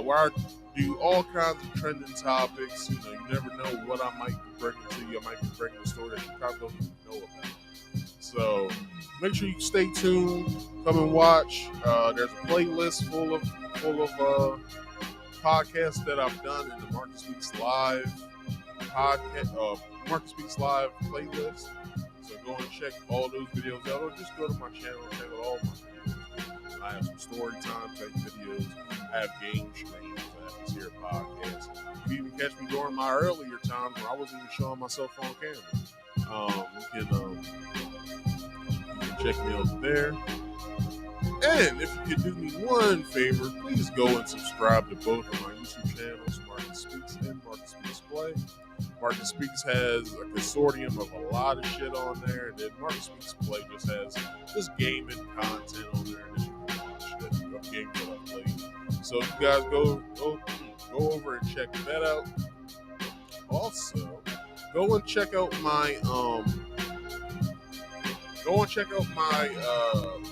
where I do all kinds of trending topics. You know, you never know what I might be bringing to you. I might be bringing a story that you probably don't even know about. So make sure you stay tuned. Come and watch. There's a playlist full of podcasts that I've done in the Marcus Speaks Live podcast, Marcus Speaks Live playlist. So go and check all those videos out, or just go to my channel and check out all my videos. I have some story time type videos. I have game streams. I have this here podcast. You can even catch me during my earlier times when I wasn't even showing myself on camera. You can check me out there. And if you could do me one favor, please go and subscribe to both of my YouTube channels, Marcus Speaks and Marcus Speaks Play. Marcus Speaks has a consortium of a lot of shit on there, and then Marcus Speaks Play just has just gaming content on there that you can watch, that games that I've played. So if you guys go over and check that out. Also, go and check out my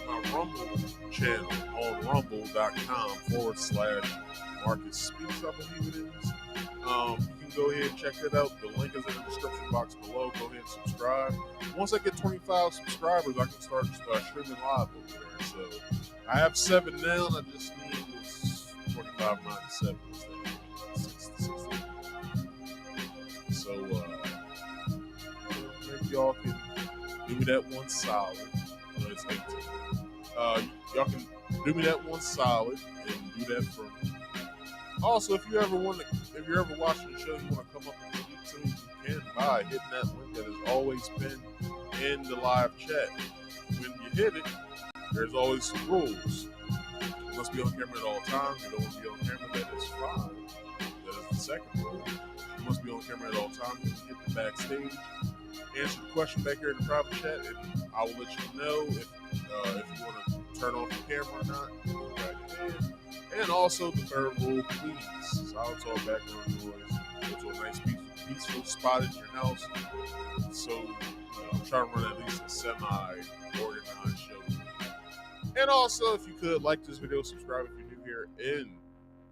my Rumble channel on rumble.com/Marcus Speaks, I believe it is. You can go ahead and check that out. The link is in the description box below. Go ahead and subscribe. Once I get 25 subscribers, I can start streaming live over there. So I have 7 now, and I just need 25 minus 7. 60. So maybe y'all can do me that one solid. No, it's 18. Y'all can do me that one solid and do that for me. Also, if you're ever watching the show, you want to come up and speak to me, you can by hitting that link that has always been in the live chat. When you hit it, there's always some rules. You must be on camera at all times. You don't want to be on camera, that is fine. That is the second rule. You must be on camera at all times. When you hit the backstage, answer the question back here in the private chat, and I will let you know if you want to turn off the camera or not. Go right ahead. And also the third rule, please silence all background noise. Go to a nice peaceful spot in your house. So I'm trying to run at least a semi-organized show. And also, if you could, like this video, subscribe if you're new here, and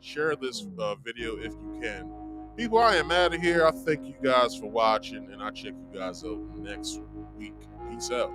share this video if you can. People, I am out of here. I thank you guys for watching, and I'll check you guys out next week. Peace out.